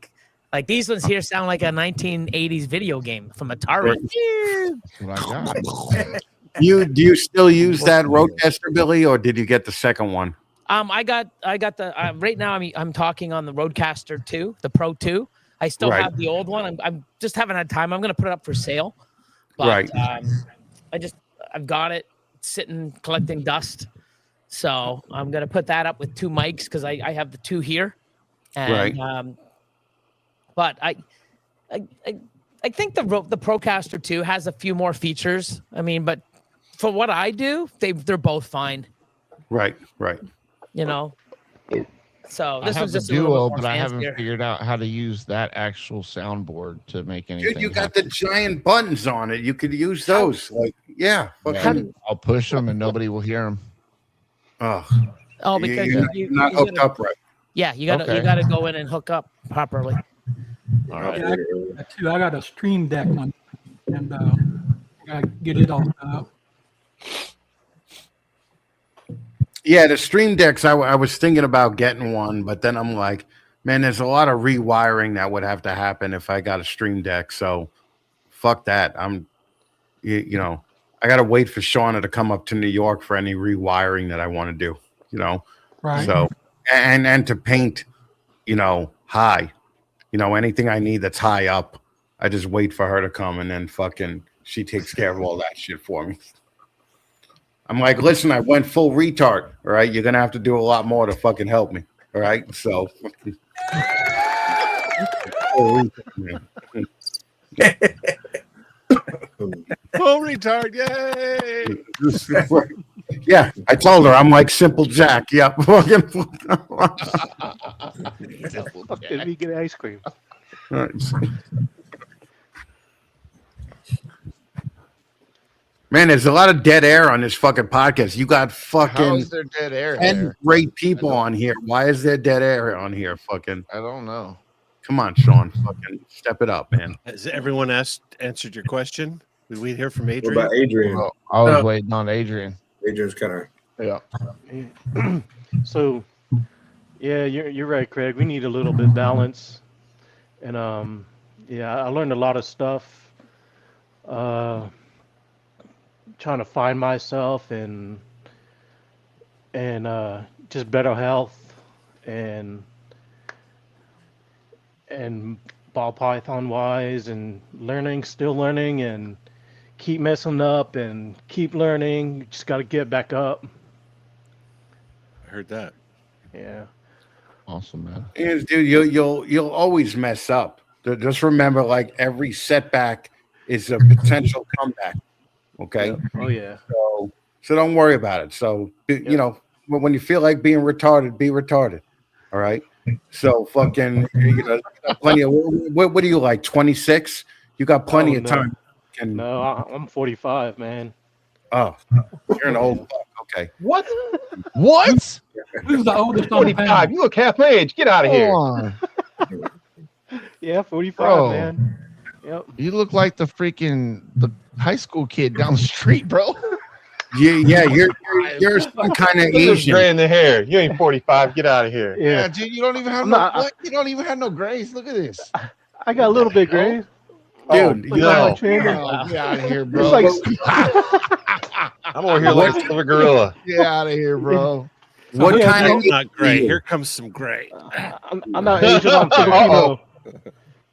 Like these ones here sound like a 1980s video game from Atari. That's what I got. Do you still use that Roadcaster, Billy, or did you get the second one? I got the right now. I'm talking on the Roadcaster 2, the Pro 2. I still have the old one. I'm just haven't had time. I'm gonna put it up for sale. But, I've got it sitting collecting dust. So I'm gonna put that up with 2 mics because I have the 2 here. And, but I think the Procaster 2 has a few more features. I mean, but for what I do, they're both fine. Right. So I this have was the just a little Duo, more but I fancier. haven't figured out how to use that actual soundboard to make anything. Dude, you got the giant buttons on it. You could use those. I'll push them and nobody will hear them. Oh, because you're not hooked up right. Yeah, you gotta go in and hook up properly. All right. Yeah, I got a Stream Deck one, and I gotta get it all up. Yeah, the Stream Decks, I was thinking about getting one, but then I'm like, man, there's a lot of rewiring that would have to happen if I got a Stream Deck. So fuck that. I got to wait for Shauna to come up to New York for any rewiring that I want to do, Right. So, and to paint, high, anything I need that's high up, I just wait for her to come and then she takes care of all that shit for me. I'm like, listen, I went full retard. All right. You're going to have to do a lot more to fucking help me. All right. So. Full retard. Yay. Yeah. I told her I'm like Simple Jack. Yep. Fuck did we get ice cream? Man, there's a lot of dead air on this fucking podcast. You got How fucking is there dead air 10 there? great people on here. Why is there dead air on here? Fucking, I don't know. come on, Sean. Fucking step it up, man. Has everyone answered your question? Did we hear from What Adrian? about Adrian? Well, I was waiting on Adrian. Adrian's kind of Yeah. So, yeah, you're right, Craig. We need a little bit balance, and yeah, I learned a lot of stuff. Trying to find myself and just better health and ball python wise and still learning and keep messing up and keep learning. Just got to get back up. I heard that. Yeah. Awesome, man. And dude, you'll always mess up. Just remember, like every setback is a potential comeback. Okay. Oh yeah. So don't worry about it. So you know, when you feel like being retarded, be retarded. All right. So fucking, you know, plenty of. What do you like? 26? You got plenty of time. No, I'm 45, man. Oh, you're an old fuck. Okay. What? What? Who's the oldest on the 45. panel? You look half my age. Get out of here. Yeah, 45, Bro. man. Yep. You look like the high school kid down the street, bro. Yeah, you're some kind of There's Asian. gray in the hair. You ain't 45. Get out of here. Yeah, dude, you don't even have you don't even have no grace. Look at this. I got a little bit gray. Dude, no. Get out of here, bro. I'm over here like a silver gorilla. Get out of here, bro. What Yeah, kind of Not gray. Here comes some gray. I'm not Asian. I'm Filipino.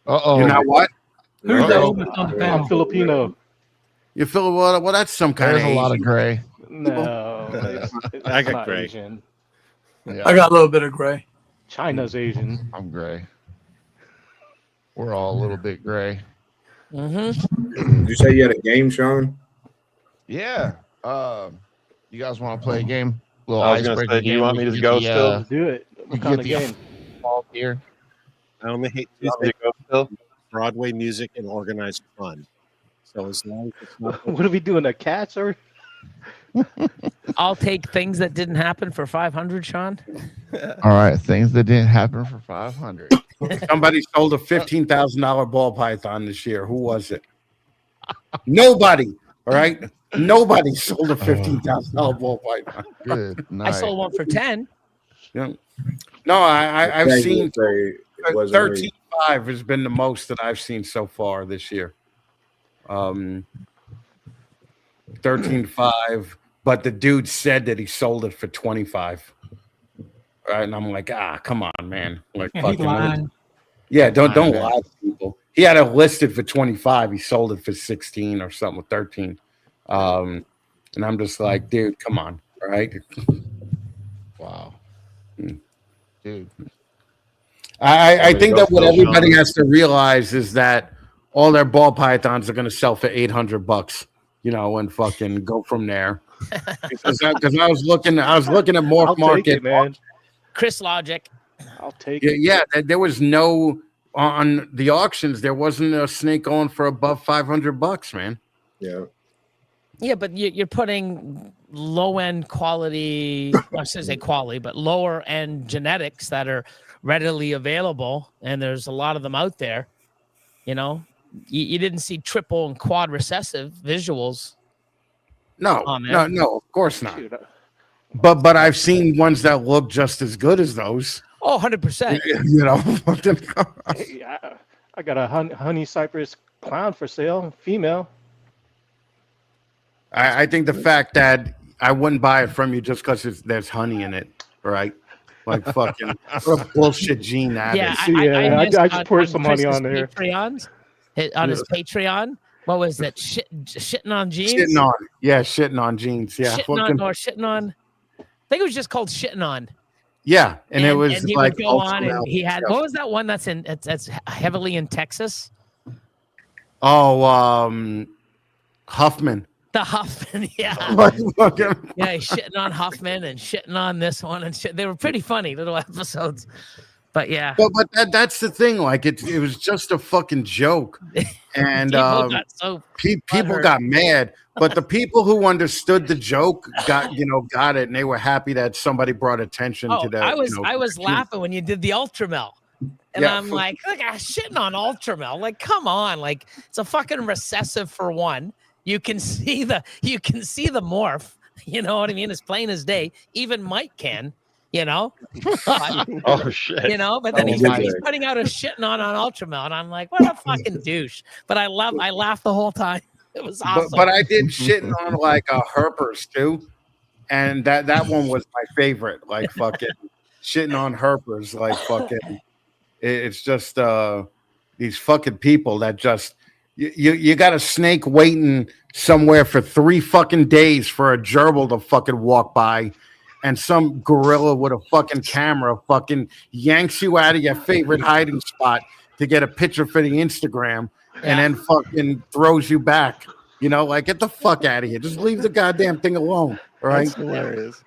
You're not what? Who's the oldest on the I'm panel? Filipino. You feel well? That's some kind There's of a lot of Asian. gray. No, it's I got not gray. Asian. Yeah, I got a little bit of gray. China's Asian. I'm gray. We're all a little bit gray. Mm-hmm. Did you say you had a game, Sean? Yeah. You guys want to play a game? Little I was gonna icebreaker say, do you game. want We me to can go get the, still? Do it. we What can kind get of the game? ball here. I only hate You want me to go still? Broadway music and organized fun. So as long as it's not What are we doing? A cats or? I'll take things that didn't happen for 500, Sean. All right, things that didn't happen for 500. Somebody sold a $15,000 ball python this year. Who was it? Nobody. All right. Nobody sold a $15,000 ball python. Good night. I sold one for 10. Yeah. No, I've Craig seen would say it wasn't me. 13.5 has been the most that I've seen so far this year. 13.5, but the dude said that he sold it for 25. Right, and I'm like, come on, man. Like, Yeah, he's lying. yeah, don't Lying, lie to people. He had it listed for 25. He sold it for 16 or something, 13. And I'm just like, dude, come on, all right? Wow. Hmm. Dude. I think that what everybody has to realize is that all their ball pythons are going to sell for $800, you know, and fucking go from there. Because I was looking at Morph I'll Market, take it, man. Chris Logic. I'll take it. yeah, there was no on the auctions. There wasn't a snake going for above $500, man. Yeah. Yeah, but you're putting low end quality, I should say quality, but lower end genetics that are readily available, and there's a lot of them out there. You know, you didn't see triple and quad recessive visuals. No, on there. no, of course not. Shoot, But I've seen ones that look just as good as those. Oh, 100%. You know, hey, I got a honey cypress clown for sale, female. I think the fact that I wouldn't buy it from you just because there's honey in it, right? Like fucking what a bullshit gene that Yeah, is. I just poured some money on there. Patreons, on his Patreon. What was that? Shitting on jeans? Shitting on jeans. Yeah. Shitting on. I think it was just called shitting on. Yeah, and it was and he like would go on, and he had what was that one that's heavily in Texas? Oh, Huffman. The Huffman, yeah. Yeah, he's shitting on Huffman and shitting on this one and shit. They were pretty funny little episodes. But yeah, but that's the thing. Like it was just a fucking joke, and people got so people butthurt. got mad. But the people who understood the joke got it, and they were happy that somebody brought attention to that. I was laughing when you did the Ultramel. And Yeah. I'm like, look, I'm shitting on Ultramel. Like, come on. Like, it's a fucking recessive for one. You can see the morph. You know what I mean? It's plain as day. Even Mike can, but, Oh shit. But then he's putting out a shitting on Ultramel. And I'm like, what a fucking douche. But I laughed the whole time. It was awesome. But I did shitting on like Herpers too. And that one was my favorite. Like fucking shitting on Herpers. Like fucking it's just these fucking people that just you got a snake waiting somewhere for 3 fucking days for a gerbil to fucking walk by, and some gorilla with a fucking camera fucking yanks you out of your favorite hiding spot to get a picture for the Instagram, and then fucking throws you back. Like, get the fuck out of here. Just leave the goddamn thing alone. All right. That's hilarious.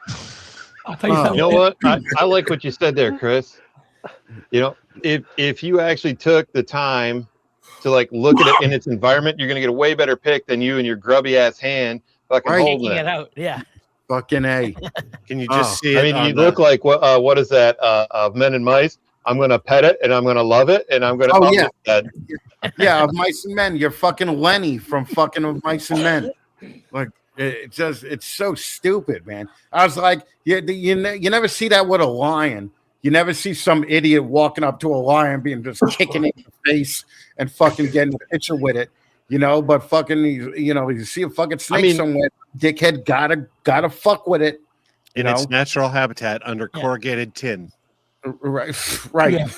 I'll tell you something. You know what? I like what you said there, Chris. If you actually took the time to like look at it in its environment, you're gonna get a way better pic than you and your grubby ass hand fucking holding it out. Yeah. Fucking A. Can you just see it? I mean, you look like what is that? Of Men and Mice. I'm gonna pet it and I'm gonna love it and I'm gonna. Oh yeah. Yeah, of Mice and Men. You're fucking Lenny from fucking Of Mice and Men. Like it's so stupid, man. I was like, you never see that with a lion. You never see some idiot walking up to a lion being just kicking it in the face and fucking getting a picture with it, but fucking, you see a fucking snake somewhere, dickhead gotta fuck with it. In its natural habitat under corrugated tin. Right. Yeah.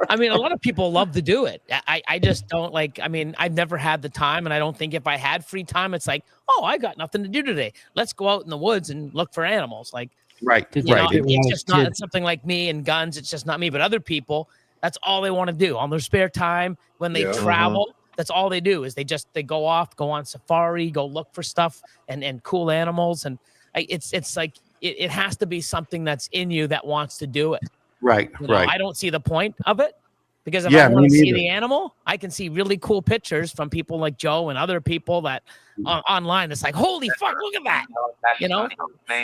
I mean, a lot of people love to do it. I just don't like, I've never had the time, and I don't think if I had free time, it's like, oh, I got nothing to do today. Let's go out in the woods and look for animals. Like, right. It's just not something like me and guns. It's just not me. But other people, that's all they want to do on their spare time when they travel. That's all they do is they go on safari, go look for stuff and cool animals. And it's like it has to be something that's in you that wants to do it. Right. Right. I don't see the point of it because if I want to see the animal, I can see really cool pictures from people like Joe and other people that online. It's like, holy fuck, look at that,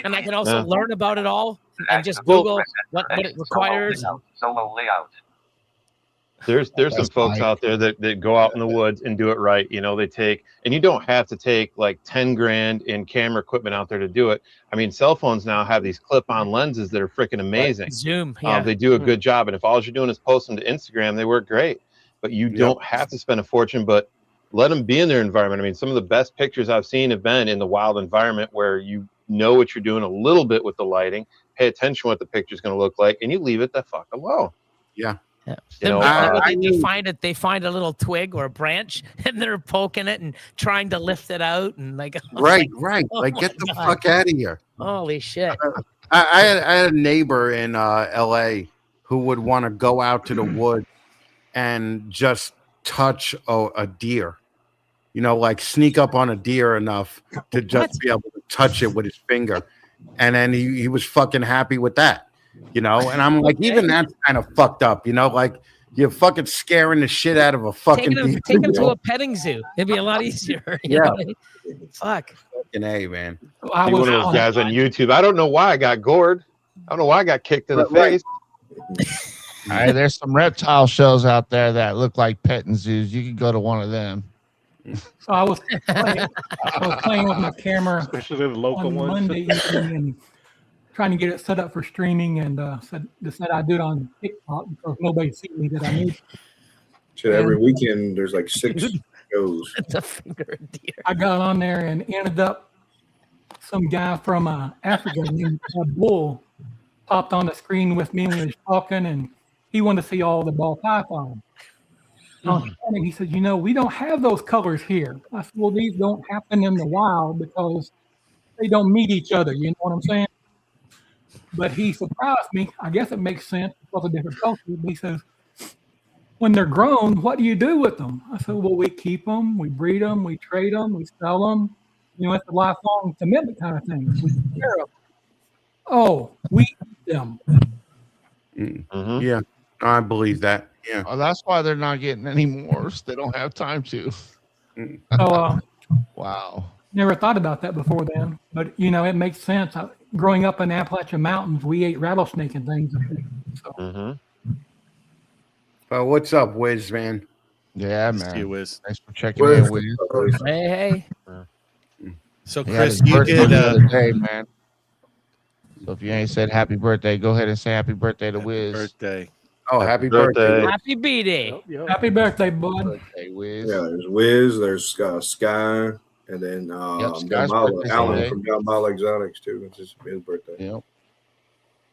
and I can also learn about it all and just Google what it requires. Solo layout. There's some folks out there that go out in the woods and do it right. They take, and you don't have to take like 10 grand in camera equipment out there to do it. I mean, cell phones now have these clip-on lenses that are freaking amazing. Zoom, they do a good job. And if all you're doing is posting to Instagram, they work great. But you don't have to spend a fortune, but let them be in their environment. I mean, some of the best pictures I've seen have been in the wild environment where you know what you're doing a little bit with the lighting, pay attention what the picture's going to look like, and you leave it the fuck alone. Yeah. Yeah. They find a little twig or a branch and they're poking it and trying to lift it out and like right. Like get the fuck out of here. Holy shit. I had a neighbor in LA who would want to go out to the woods and just touch a deer. Like sneak up on a deer enough to just be able to touch it with his finger. And then he was fucking happy with that. And I'm like, even that's kind of fucked up, like you're fucking scaring the shit out of a fucking take him to a petting zoo. It'd be a lot easier. Fuck. Fucking A, man. Be one of those guys on YouTube. I don't know why I got gored. I don't know why I got kicked in the face. All right, there's some reptile shows out there that look like petting zoos. You can go to one of them. So I was playing with my camera, especially the local on ones. Monday evening and trying to get it set up for streaming, and decided I'd do it on TikTok because nobody sees me that I need. Shit, every weekend there's like 6 shows. It's a finger of deer. I got on there and ended up some guy from Africa named Bull popped on the screen with me when we was talking, and he wanted to see all the ball python. He said, we don't have those colors here. I said, well, these don't happen in the wild because they don't meet each other. You know what I'm saying? But he surprised me. I guess it makes sense because of different cultures. But he says, when they're grown, what do you do with them? I said, well, we keep them, we breed them, we trade them, we sell them. It's a lifelong commitment kind of thing. We take care of them. Oh, we eat them. Yeah, I believe that. Yeah. Oh, that's why they're not getting any more. They don't have time to. So, Wow. never thought about that before then, but it makes sense. Growing up in the Appalachian Mountains, we ate rattlesnake and things. So. Well, what's up, Wiz, man? Yeah, Nice to man. see you, Wiz. Thanks for checking in, Wiz. Hey. So, He had his Chris, you birthday did the other day, man. So if you ain't said happy birthday, go ahead and say happy birthday to Wiz. birthday. Oh, happy birthday. Happy B-Day. Happy birthday, bud. Birthday, Wiz. Yeah, there's Wiz, there's Sky, and then Sky's Delmala, birthday's Alan today. from Delmala Exotics too. It's his birthday. Yep.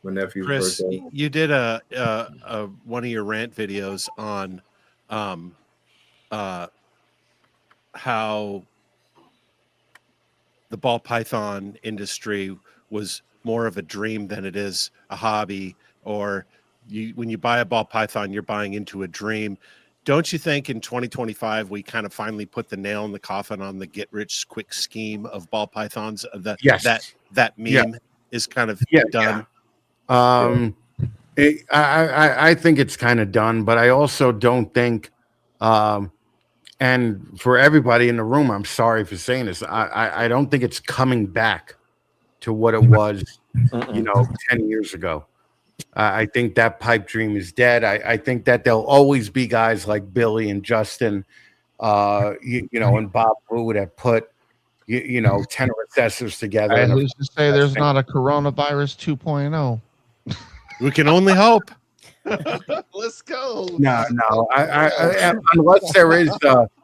My nephew's Chris, birthday. you did a one of your rant videos on how the ball python industry was more of a dream than it is a hobby, or when you buy a ball python, you're buying into a dream. Don't you think in 2025 we kind of finally put the nail in the coffin on the get rich quick scheme of ball pythons? That meme is kind of done. I think it's kind of done, but I also don't think, and for everybody in the room, I'm sorry for saying this. I don't think it's coming back to what it was, 10 years ago. I think that pipe dream is dead. I think that there'll always be guys like Billy and Justin, and Bob Wu that put, 10 recessors together. Hey, who's to say there's not a coronavirus 2.0? We can only hope. Let's go. No. I unless there is,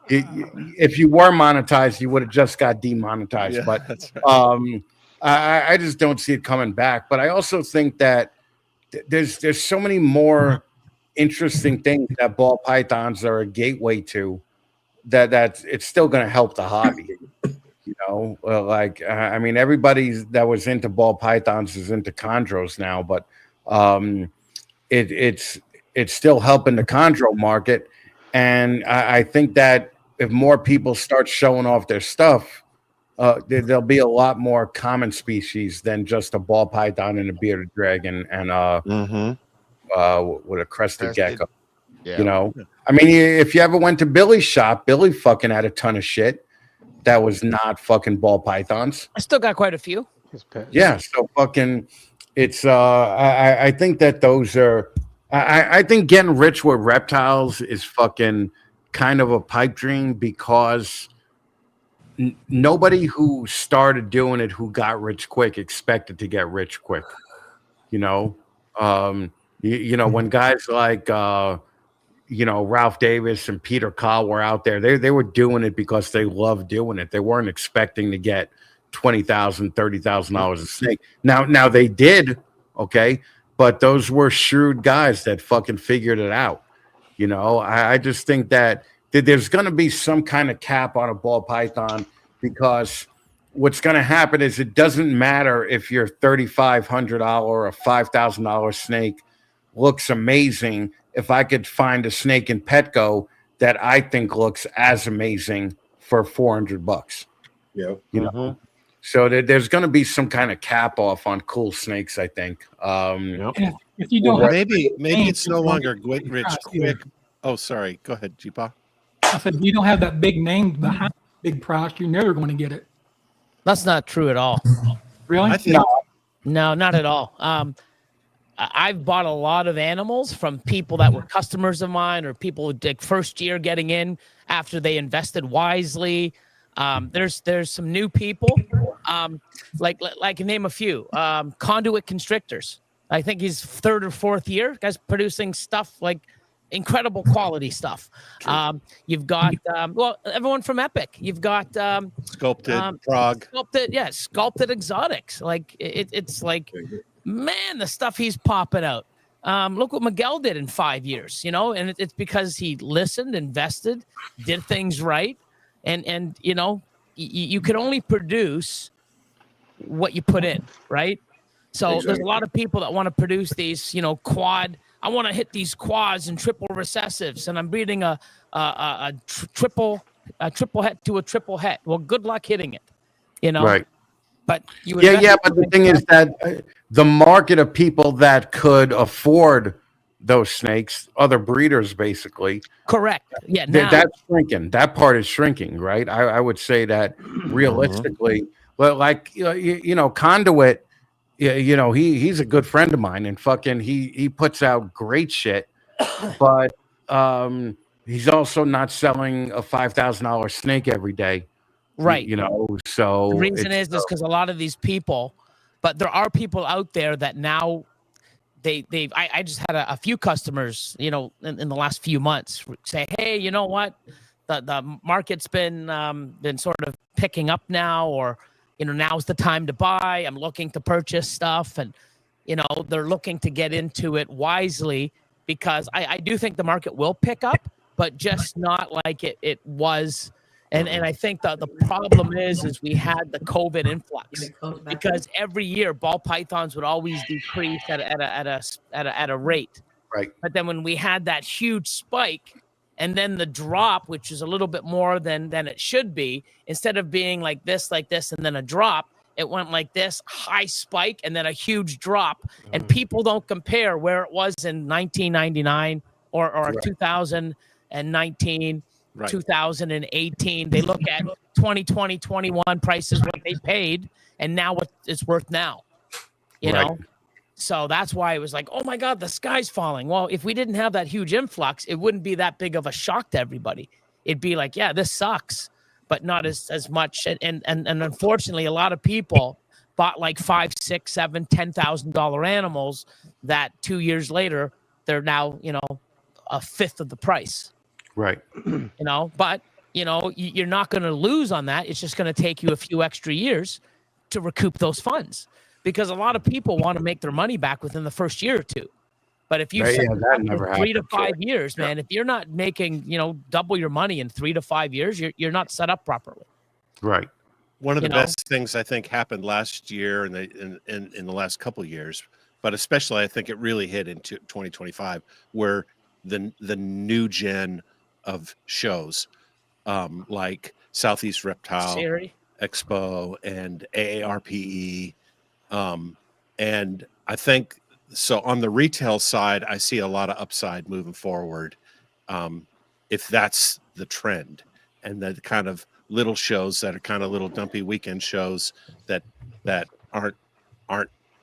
if you were monetized, you would have just got demonetized. Yeah, but that's right. I just don't see it coming back. But I also think that there's so many more interesting things that ball pythons are a gateway to that it's still going to help the hobby. Everybody that was into ball pythons is into chondros now, but it's still helping the chondro market. And I think that if more people start showing off their stuff, there'll be a lot more common species than just a ball python and a bearded dragon and with a crested gecko. Yeah. If you ever went to Billy's shop, Billy fucking had a ton of shit that was not fucking ball pythons. I still got quite a few. Yeah, so fucking it's I think that those are I think getting rich with reptiles is fucking kind of a pipe dream because nobody who started doing it who got rich quick expected to get rich quick. When guys like Ralph Davis and Peter Kahl were out there, they were doing it because they loved doing it. They weren't expecting to get $20,000, $30,000 a snake. Now they did, okay, but those were shrewd guys that fucking figured it out. I just think that there's going to be some kind of cap on a ball python because what's going to happen is it doesn't matter if your $3,500 or a $5,000 snake looks amazing. If I could find a snake in Petco that I think looks as amazing for $400. Yeah. So there's going to be some kind of cap off on cool snakes, I think. If you don't maybe it's no longer get rich quick. Oh, sorry. Go ahead, Jeepa. I said, if you don't have that big name behind big price, you're never going to get it. That's not true at all. Really? No, not at all. I've bought a lot of animals from people that were customers of mine or people like first year getting in after they invested wisely. There's some new people, like name a few. Conduit Constrictors. I think he's third or fourth year. Guy's producing stuff like incredible quality stuff. You've got everyone from Epic. You've got Sculpted Prague. Sculpted Exotics. Like it's like, man, the stuff he's popping out. Look what Miguel did in 5 years, and it's because he listened, invested, did things right. And you can only produce what you put in, right? So Exactly. There's a lot of people that want to produce these, quad. I want to hit these quads and triple recessives, and I'm breeding a triple het to a triple het. Well, good luck hitting it, Right. But you but the thing is that the market of people that could afford those snakes, other breeders, basically. Correct. Yeah. Now That's shrinking. That part is shrinking, right? I would say that realistically, well, like Conduit, he's a good friend of mine, and fucking he puts out great shit, but he's also not selling a $5,000 snake every day, right. So The reason is because a lot of these people, but there are people out there that now I just had a few customers, in the last few months say, hey, you know what, the market's been sort of picking up now, or now's the time to buy. I'm looking to purchase stuff, and they're looking to get into it wisely, because I do think the market will pick up, but just not like it was. And I think that the problem is we had the COVID influx, because every year ball pythons would always decrease at a rate. Right. But then when we had that huge spike, and then the drop, which is a little bit more than it should be, instead of being like this, and then a drop, it went like this, high spike, and then a huge drop. And people don't compare where it was in 1999 or Right. 2019. Right. 2018. They look at 2020, 21 prices, what they paid, and now what it's worth now. You know? So that's why it was like, oh my God, the sky's falling. Well, if we didn't have that huge influx, it wouldn't be that big of a shock to everybody. It'd be like, yeah, this sucks, but not as much. And unfortunately, a lot of people bought like $5,000, $6,000, $7,000, $10,000 animals that 2 years later, they're now, a fifth of the price. Right. But you're not going to lose on that. It's just going to take you a few extra years to recoup those funds, because a lot of people want to make their money back within the first year or two. But if you set that never 3 to 5 happens. years, man, if you're not making, double your money in 3 to 5 years, you're not set up properly. Right. One of the best things I think happened last year and in the last couple of years, but especially I think it really hit into 2025, were the new gen of shows, like Southeast Reptile Expo and AARPE, and I think so. On the retail side, I see a lot of upside moving forward, if that's the trend, and the kind of little shows that are kind of little dumpy weekend shows that aren't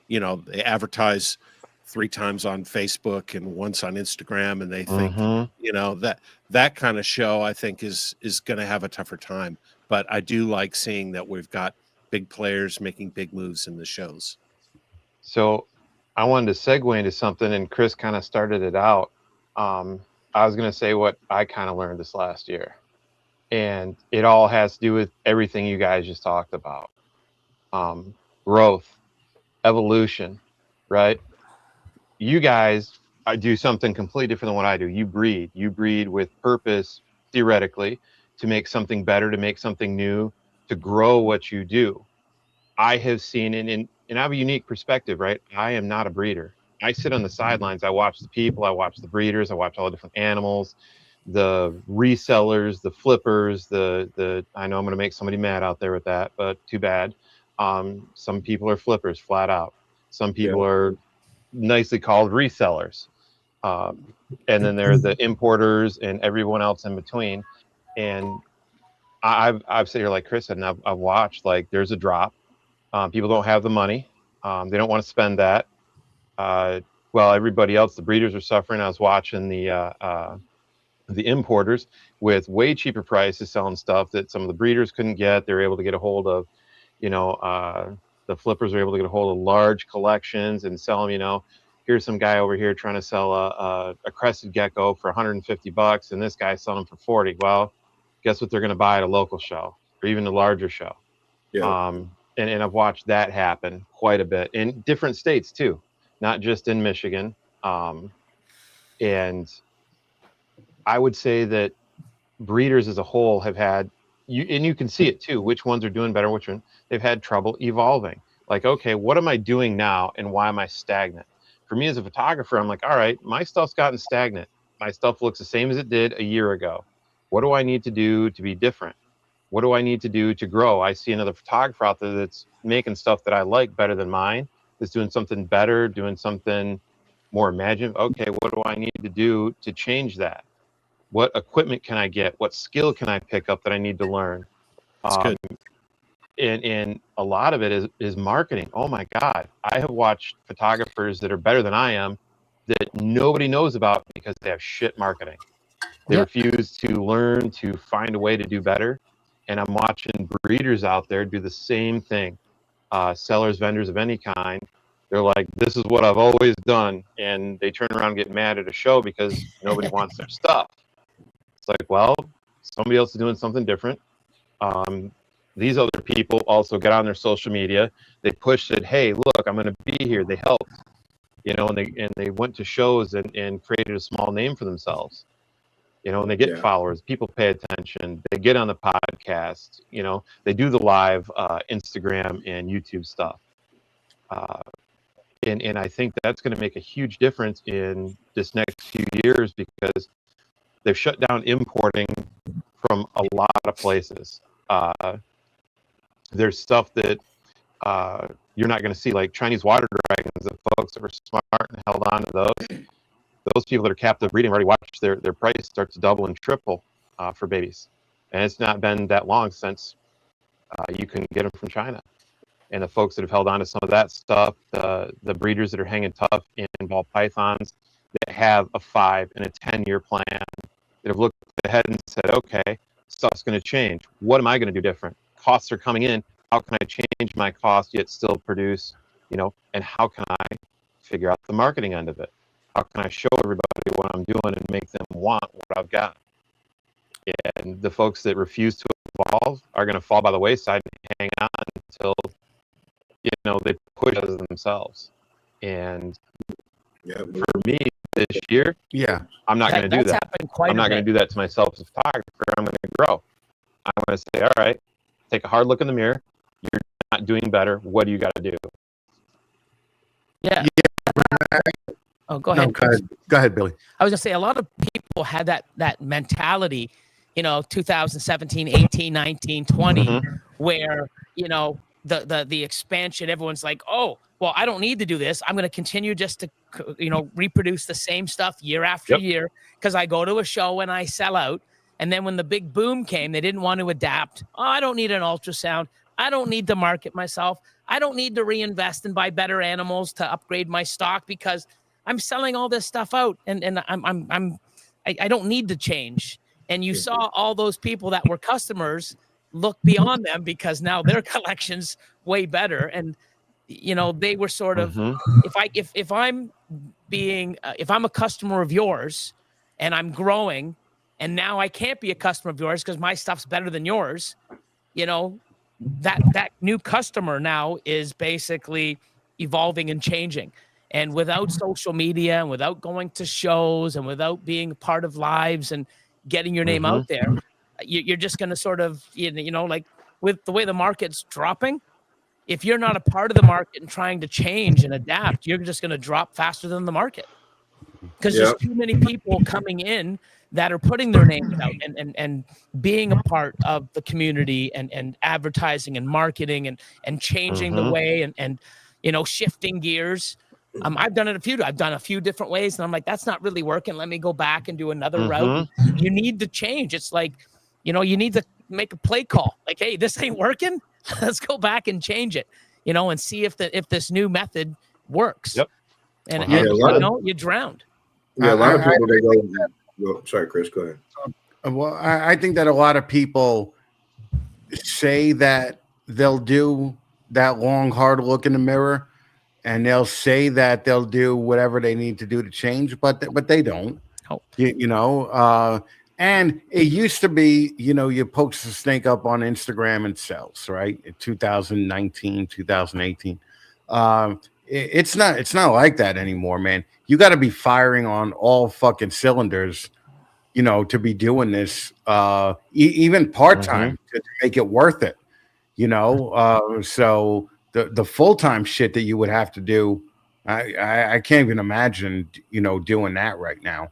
they advertise 3 times on Facebook and once on Instagram, and they think that kind of show I think is going to have a tougher time. But I do like seeing that we've got big players making big moves in the shows. So I wanted to segue into something, and Chris kind of started it out. I was going to say what I kind of learned this last year, and it all has to do with everything you guys just talked about. Growth, evolution, right? You guys do something completely different than what I do. You breed with purpose, theoretically, to make something better, to make something new, to grow what you do. I have seen, and I have a unique perspective, right? I am not a breeder. I sit on the sidelines. I watch the people, I watch the breeders, I watch all the different animals, the resellers, the flippers, the I know I'm going to make somebody mad out there with that, but too bad. Some people are flippers flat out. Some people are nicely called resellers. And then there's the importers and everyone else in between. And I've sat here like Chris said, and I've watched, like, there's a drop. People don't have the money. They don't want to spend that. Well, everybody else, the breeders are suffering. I was watching the importers with way cheaper prices selling stuff that some of the breeders couldn't get. They were able to get a hold of, the flippers are able to get a hold of large collections and sell them. Here's some guy over here trying to sell a crested gecko for $150, and this guy's selling them for 40. Well, guess what they're going to buy at a local show or even a larger show. And I've watched that happen quite a bit in different states too, not just in Michigan. And I would say that breeders as a whole have had, and you can see it too, which ones are doing better, which one they've had trouble evolving. Like, okay, what am I doing now and why am I stagnant? For me as a photographer, I'm like, all right, my stuff's gotten stagnant. My stuff looks the same as it did a year ago. What do I need to do to be different? What do I need to do to grow? I see another photographer out there that's making stuff that I like better than mine. that's doing something better, doing something more imaginative. Okay, what do I need to do to change that? What equipment can I get? What skill can I pick up that I need to learn? That's good. And a lot of it is marketing. Oh my God, I have watched photographers that are better than I am that nobody knows about because they have shit marketing. They refuse to learn to find a way to do better. And I'm watching breeders out there do the same thing. Sellers, vendors of any kind. They're like, this is what I've always done. And they turn around and get mad at a show because nobody wants their stuff. It's like, well, somebody else is doing something different. These other people also get on their social media. They push it. Hey, look, I'm going to be here. They helped, and they went to shows and created a small name for themselves, and they get followers. People pay attention. They get on the podcast. They do the live Instagram and YouTube stuff. And I think that's going to make a huge difference in this next few years because they've shut down importing from a lot of places. There's stuff that you're not going to see, like Chinese water dragons. The folks that were smart and held on to those people that are captive breeding already watched their price start to double and triple for babies. And it's not been that long since you can get them from China. And the folks that have held on to some of that stuff, the breeders that are hanging tough in ball pythons that have a 5 and a 10-year plan, that have looked ahead and said, okay, stuff's going to change. What am I going to do different? Costs are coming in. How can I change my cost yet still produce, and how can I figure out the marketing end of it? How can I show everybody what I'm doing and make them want what I've got? And the folks that refuse to evolve are going to fall by the wayside and hang on until, they push us themselves. And for me this year, I'm not going to do that. I'm not going to do that to myself as a photographer. I'm going to grow. I'm going to say, all right, take a hard look in the mirror. You're not doing better. What do you got to do? Yeah. Oh, go ahead. Go ahead, Billy. I was gonna say a lot of people had that mentality, 2017, 18, 19, 20, where the expansion. Everyone's like, oh, well, I don't need to do this. I'm gonna continue just to reproduce the same stuff year after year because I go to a show and I sell out. And then when the big boom came, they didn't want to adapt. Oh, I don't need an ultrasound. I don't need to market myself. I don't need to reinvest and buy better animals to upgrade my stock because I'm selling all this stuff out, and I don't need to change. And you saw all those people that were customers look beyond them because now their collection's way better. And they were sort of if I'm a customer of yours and I'm growing, and now I can't be a customer of yours because my stuff's better than yours, that new customer now is basically evolving and changing. And without social media and without going to shows and without being a part of lives and getting your name out there, you're just going to sort of, like with the way the market's dropping, if you're not a part of the market and trying to change and adapt, you're just going to drop faster than the market because there's too many people coming in that are putting their names out and being a part of the community and advertising and marketing and changing the way and shifting gears. I've done a few different ways, and I'm like, that's not really working. Let me go back and do another route. You need to change. It's like, you need to make a play call. Like, hey, this ain't working. Let's go back and change it, and see if this new method works. And you drowned. Yeah, a lot of people they go. Sorry, Chris, go ahead. Well, I think that a lot of people say that they'll do that long, hard look in the mirror. And they'll say that they'll do whatever they need to do to change, but they don't. And it used to be, you post the snake up on Instagram and sells, right? In 2019, 2018. It's not like that anymore, man. You got to be firing on all fucking cylinders, to be doing this, even part-time to make it worth it, so the full-time shit that you would have to do, I can't even imagine, doing that right now,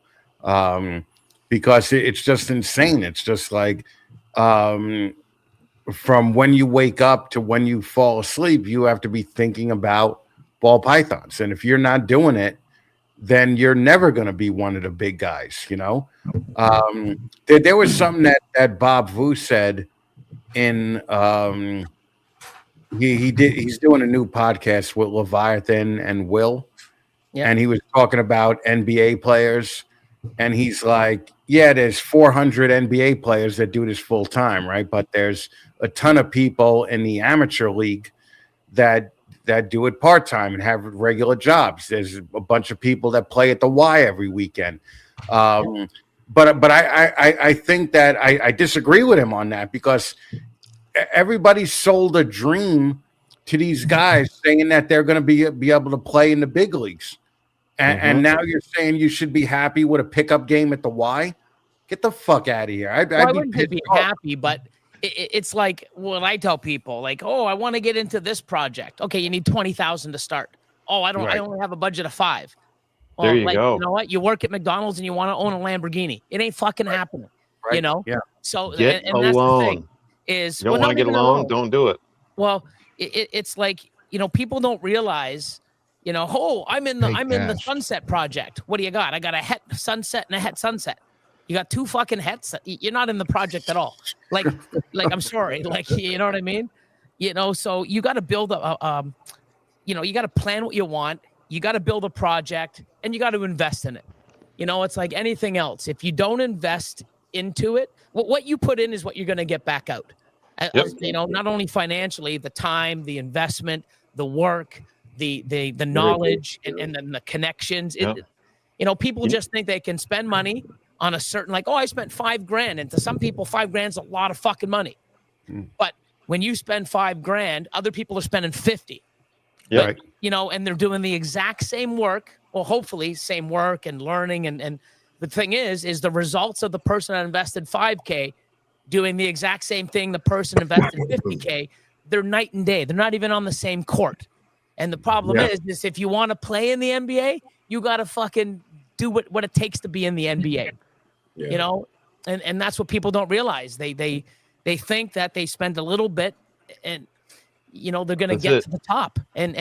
because it's just insane. It's just like from when you wake up to when you fall asleep, you have to be thinking about ball pythons. And if you're not doing it, then you're never going to be one of the big guys, you know? There was something that Bob Vu said in, he's doing a new podcast with Leviathan and Will. Yeah. And he was talking about NBA players. And he's like, yeah, there's 400 NBA players that do this full time, right? But there's a ton of people in the amateur league that do it part time and have regular jobs. There's a bunch of people that play at the Y every weekend. But I think that I disagree with him on that, because everybody sold a dream to these guys saying that they're going to be able to play in the big leagues. And now you're saying you should be happy with a pickup game at the Y? Get the fuck out of here. I wouldn't be happy, but it's like when I tell people, like, oh, I want to get into this project. Okay, you need 20,000 to start. Oh, I only have a budget of 5. Well, there you go. You know what? You work at McDonald's and you want to own a Lamborghini. It ain't fucking happening. Right. You know? Yeah. So get and a that's loan. the thing is you don't want to get a loan, don't do it. Well, it's like, you know, people don't realize, you know, oh, I'm in the Sunset Project. What do you got? I got a Het Sunset and a Het Sunset. You got 2 fucking Hets. You're not in the project at all. Like I'm sorry. Like, you know what I mean? You know, so you got to build you know, you got to plan what you want. You got to build a project and you got to invest in it. You know, it's like anything else. If you don't invest into it, what you put in is what you're going to get back out. You know, not only financially, the time, the investment, the work, the knowledge, and then the connections. You know, people just think they can spend money on a certain, like, oh, I spent $5,000. And to some people, $5,000 is a lot of fucking money. But when you spend $5,000, other people are spending 50. Yeah. But, you know, and they're doing the exact same work, or hopefully same work and learning. And the thing is the results of the person that invested $5,000 doing the exact same thing the person invested $50,000, they're night and day. They're not even on the same court. And the problem is if you want to play in the NBA, you got to fucking do what it takes to be in the NBA. You know, and that's what people don't realize. They think that they spend a little bit and, you know, they're going to get to the top. And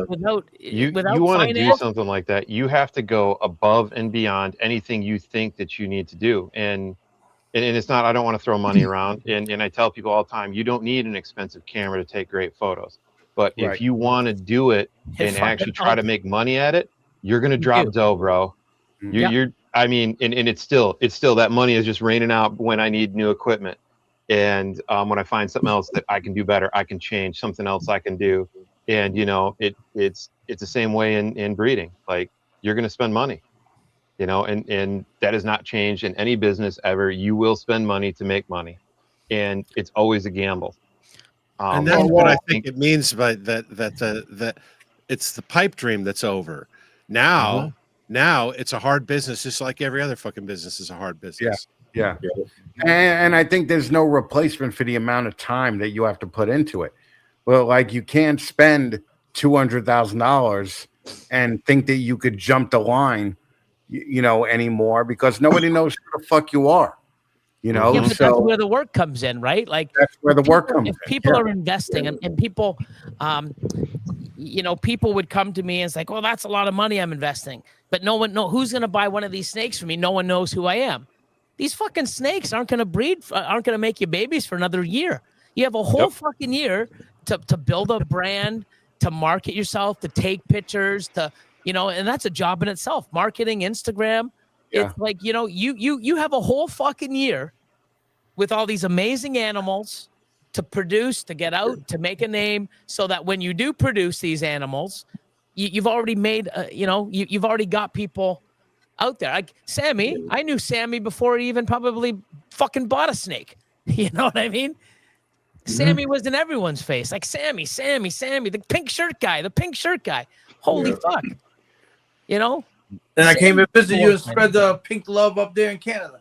without you want to do something like that, you have to go above and beyond anything you think that you need to do. And it's not, I don't want to throw money around. And I tell people all the time, you don't need an expensive camera to take great photos. But if you want to do it and actually try to make money at it, you're going to drop dough, bro. You're I mean, and it's still that money is just raining out when I need new equipment. And when I find something else that I can do better, I can change something else I can do. And, you know, it's the same way in breeding. Like, you're going to spend money, you know, and that has not changed in any business ever. You will spend money to make money, and it's always a gamble. And that's what I think it means by that it's the pipe dream that's over. Now it's a hard business, just like every other fucking business is a hard business. Yeah. And I think there's no replacement for the amount of time that you have to put into it. Well, like, you can't spend $200,000 and think that you could jump the line, you know, anymore, because nobody knows who the fuck you are. You know, but that's where the work comes in, right? Like, that's where the work comes in. If people are investing and people, you know, people would come to me and it's like, well, that's a lot of money I'm investing, but no one knows who's going to buy one of these snakes from me. No one knows who I am. These fucking snakes aren't going to breed, aren't going to make you babies for another year. You have a whole fucking year to build a brand, to market yourself, to take pictures, to, you know, and that's a job in itself. Marketing, Instagram. It's like, you know, you have a whole fucking year with all these amazing animals to produce, to get out, to make a name, so that when you do produce these animals, you've already made, you know, you've already got people out there. Like Sammy, I knew Sammy before he even probably fucking bought a snake. You know what I mean? Sammy was in everyone's face. Like, Sammy, the pink shirt guy. Holy fuck. You know? And I came and visit you and spread the pink love up there in Canada.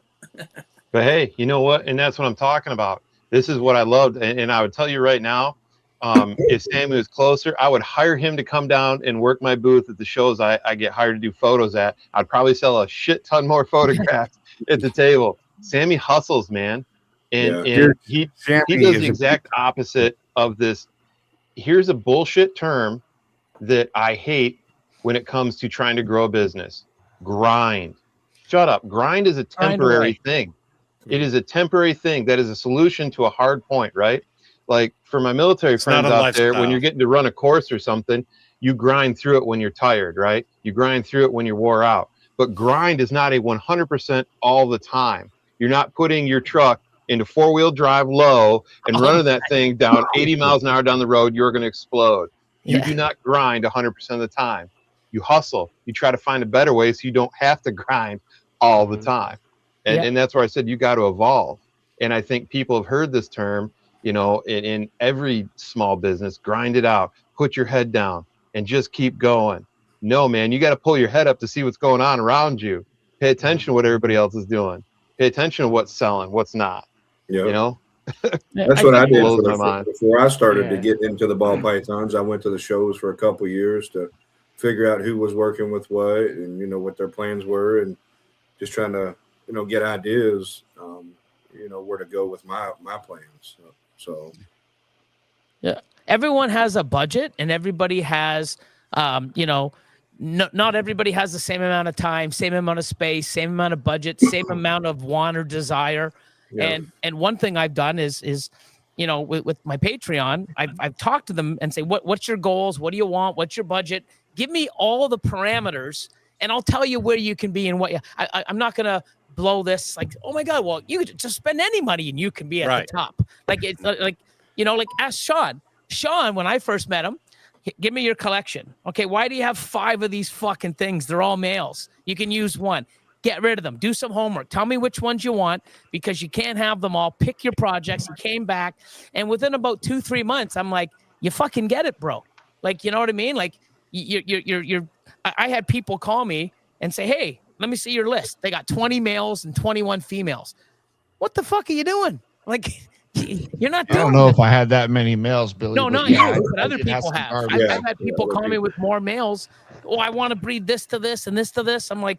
But hey, you know what? And that's what I'm talking about. This is what I loved. And I would tell you right now, if Sammy was closer, I would hire him to come down and work my booth at the shows I get hired to do photos at. I'd probably sell a shit ton more photographs at the table. Sammy hustles, man. And he does the exact opposite of this. Here's a bullshit term that I hate when it comes to trying to grow a business. Grind. Shut up. Grind is a temporary thing. It is a temporary thing. That is a solution to a hard point, right? Like for my military friends out there, when you're getting to run a course or something, you grind through it when you're tired, right? You grind through it when you're wore out. But grind is not a 100% all the time. You're not putting your truck into four-wheel drive low and running that thing down 80 miles an hour down the road. You're going to explode. You do not grind 100% of the time. You hustle. You try to find a better way so you don't have to grind all the time. And that's where I said you got to evolve. And I think people have heard this term, you know, in every small business, grind it out, put your head down and just keep going. No, man, you got to pull your head up to see what's going on around you. Pay attention to what everybody else is doing. Pay attention to what's selling, what's not. Yeah. You know? That's what I did blows my mind. before I started to get into the ball pythons. I went to the shows for a couple of years to figure out who was working with what and, you know, what their plans were and just trying to, you know, get ideas, you know, where to go with my plans. So, yeah, everyone has a budget and everybody has, you know, not everybody has the same amount of time, same amount of space, same amount of budget, same amount of want or desire. Yeah. And one thing I've done is, you know, with my Patreon, I've talked to them and say, what's your goals? What do you want? What's your budget? Give me all the parameters and I'll tell you where you can be and what I'm not going to blow this like, oh my God, well, you could just spend any money and you can be at the top. Like, it's like, you know, like ask Sean, when I first met him, give me your collection. Okay. Why do you have 5 of these fucking things? They're all males. You can use one. Get rid of them. Do some homework. Tell me which ones you want because you can't have them all. Pick your projects. He came back. And within about 2-3 months, I'm like, you fucking get it, bro. Like, you know what I mean? Like I had people call me and say, hey, let me see your list. They got 20 males and 21 females. What the fuck are you doing? Like, you're not doing I don't know if I had that many males, Billy. No, not you, but other people have. I've had people call me with more males. Oh, I want to breed this to this and this to this. I'm like,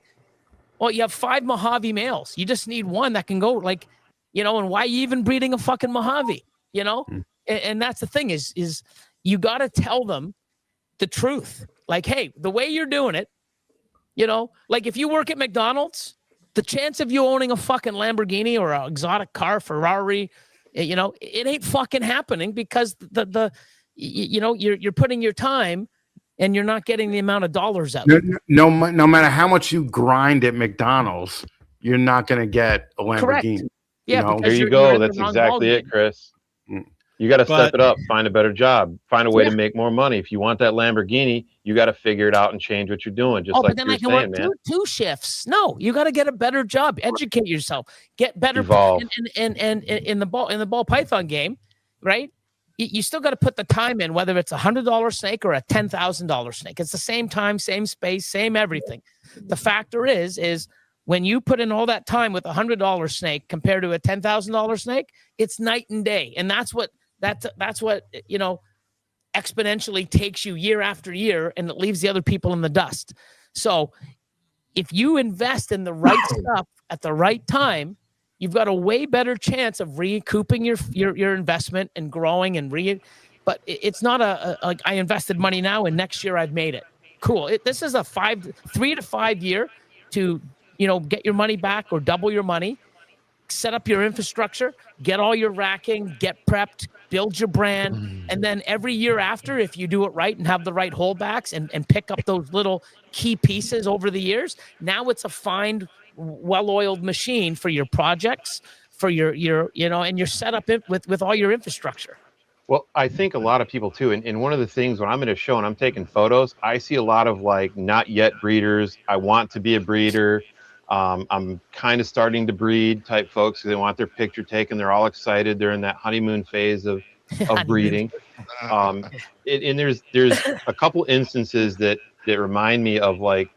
well, you have 5 Mojave males. You just need one that can go like, you know, and why are you even breeding a fucking Mojave? You know? And that's the thing is you got to tell them the truth. Like, hey, the way you're doing it, you know, like if you work at McDonald's, the chance of you owning a fucking Lamborghini or an exotic car, Ferrari, you know, it ain't fucking happening because you know, you're putting your time and you're not getting the amount of dollars out. No matter how much you grind at McDonald's, you're not going to get a Lamborghini. Correct. Yeah, you know? There you go. That's exactly it, Chris. You got to step it up, find a better job, find a way to make more money. If you want that Lamborghini, you got to figure it out and change what you're doing. Just like you're saying, man. Two shifts. No, you got to get a better job. Educate yourself. Get better. Evolve. And in the ball python game, right? You still got to put the time in, whether it's $100 snake or a $10,000 snake. It's the same time, same space, same everything. The factor is when you put in all that time with a $100 snake compared to a $10,000 snake, it's night and day. And that's what, you know, exponentially takes you year after year and it leaves the other people in the dust. So if you invest in the right stuff at the right time, you've got a way better chance of recouping your investment and growing and but it's not like I invested money now and next year I've made it. Cool. This is a 3 to 5 year to, you know, get your money back or double your money, set up your infrastructure, get all your racking, get prepped, build your brand. And then every year after, if you do it right and have the right holdbacks and pick up those little key pieces over the years, now it's a fine, well-oiled machine for your projects, for your you know, and you're set up with all your infrastructure. Well, I think a lot of people too, and one of the things when I'm at a show and I'm taking photos, I see a lot of like not yet breeders. I want to be a breeder. I'm kind of starting to breed type folks because they want their picture taken. They're all excited. They're in that honeymoon phase of breeding. And there's a couple instances that remind me of like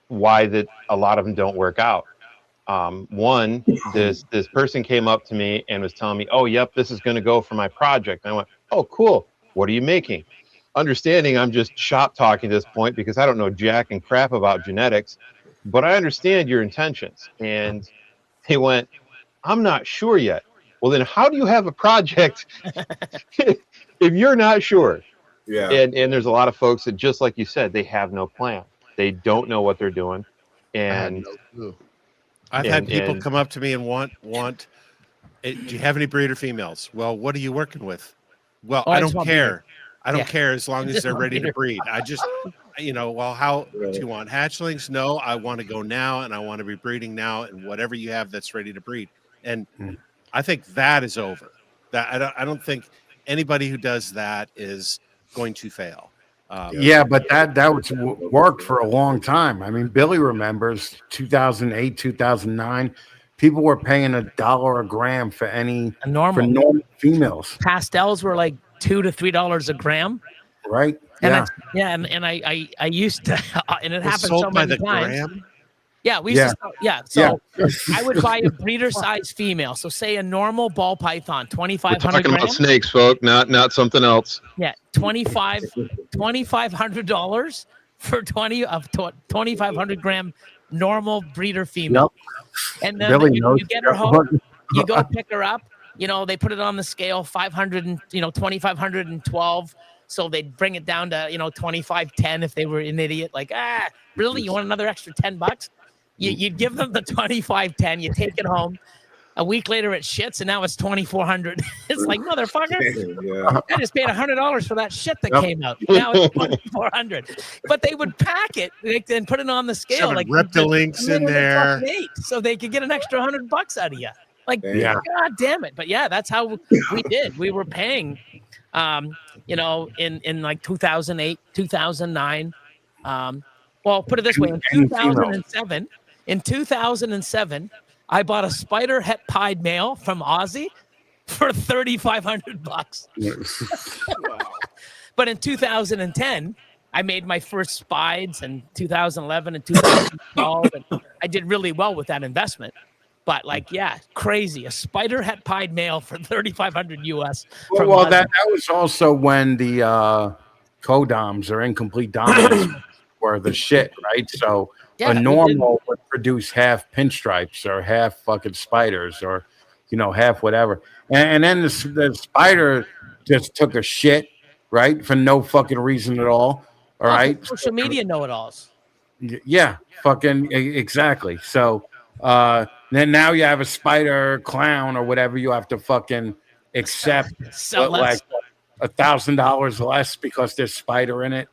why that a lot of them don't work out. One, this person came up to me and was telling me, oh, yep, this is going to go for my project. And I went, oh, cool. What are you making? Understanding I'm just shop talking at this point because I don't know jack and crap about genetics, but I understand your intentions. And they went, I'm not sure yet. Well, then how do you have a project if you're not sure? Yeah. And there's a lot of folks that, just like you said, they have no plan. They don't know what they're doing. And I've had people come up to me and want do you have any breeder females? Well, what are you working with? Well, I don't care. I don't care as long as they're ready to breed. I just, well, how do you want hatchlings? No, I want to go now, and I want to be breeding now, and whatever you have that's ready to breed. And I think that is over. That I don't think anybody who does that is going to fail. But that was worked for a long time. I mean, Billy remembers 2008, 2009. People were paying $1 a gram for normal females. Pastels were like $2 to $3 a gram. Right. And and I used to, and it happened so many times. Gram? Yeah, we used to. So I would buy a breeder size female. So say a normal ball python, 2,500 We're talking grams. about snakes, folk, not something else. Yeah, $2,500 for 2,500 gram normal breeder female. And then you get her home, you go pick her up. They put it on the scale, 500 and 2,512. So they'd bring it down to 2,510 if they were an idiot. Like, really? You want another extra $10? You'd give them the 2,510. You take it home. A week later, it shits, and now it's 2,400. It's like, motherfucker! I just paid $100 for that shit that came out. Now it's 2,400. But they would pack it and put it on the scale, like Reptilinks in there, so they could get an extra $100 out of you. Like, God damn it! But that's how we did. We were paying, in like 2008, 2009. Well, put it this way: in 2007, I bought a spider het pied male from Aussie for $3,500. But in 2010, I made my first spides in 2011 and 2012, and I did really well with that investment. But crazy. A spider het pied male for $3,500 US. Well, that was also when the codoms or incomplete dominance were the shit, right? So a normal would produce half pinstripes or half fucking spiders or half whatever, and then the spider just took a shit, right, for no fucking reason at all. All right, social media know-it-alls. Yeah, fucking exactly. So then now you have a spider clown or whatever you have to fucking accept like $1,000 less because there's spider in it.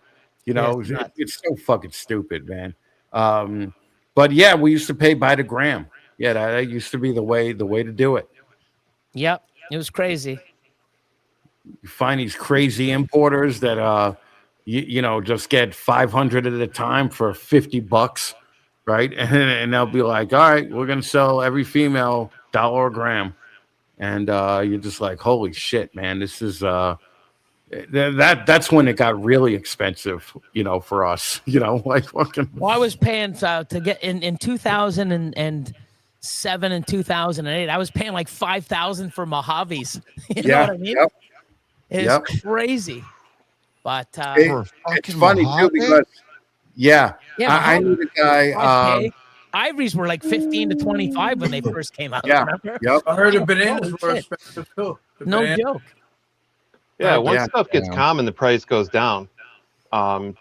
It's so fucking stupid, man. But we used to pay by the gram. Yeah, that used to be the way to do it. Yep, it was crazy. You find these crazy importers that just get 500 at a time for $50, right? And they'll be like, all right, we're gonna sell every female $1 a gram, and you're just like, holy shit, man, this is that's when it got really expensive, for us, like fucking. Well, I was paying to get in 2007 and 2008. I was paying like $5,000 for Mojaves. You know what I mean? It's crazy. But it's funny too because I knew the guy. Ivories were like 15 to 25 when they first came out. Yeah, remember? I heard the bananas were expensive too. No joke. Yeah, once stuff gets common, the price goes down.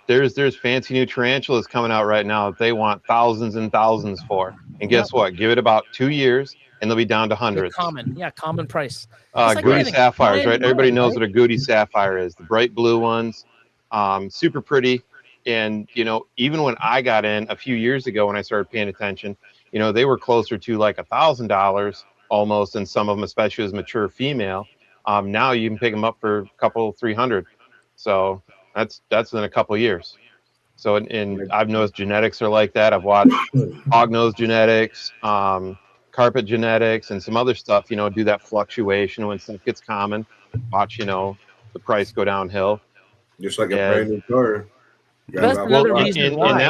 There's fancy new tarantulas coming out right now that they want thousands and thousands for. And guess what? Give it about 2 years, and they'll be down to hundreds. Common price. Goody sapphires, right? Everybody knows what a goody sapphire is. The bright blue ones, super pretty. And even when I got in a few years ago, when I started paying attention, they were closer to like $1,000 almost, and some of them, especially as mature female. Now you can pick them up for a couple, 300. So that's in a couple of years. So, and I've noticed genetics are like that. I've watched hognose genetics, carpet genetics, and some other stuff, do that fluctuation when stuff gets common. Watch, the price go downhill. Just like a brand new car. That's another reason why. And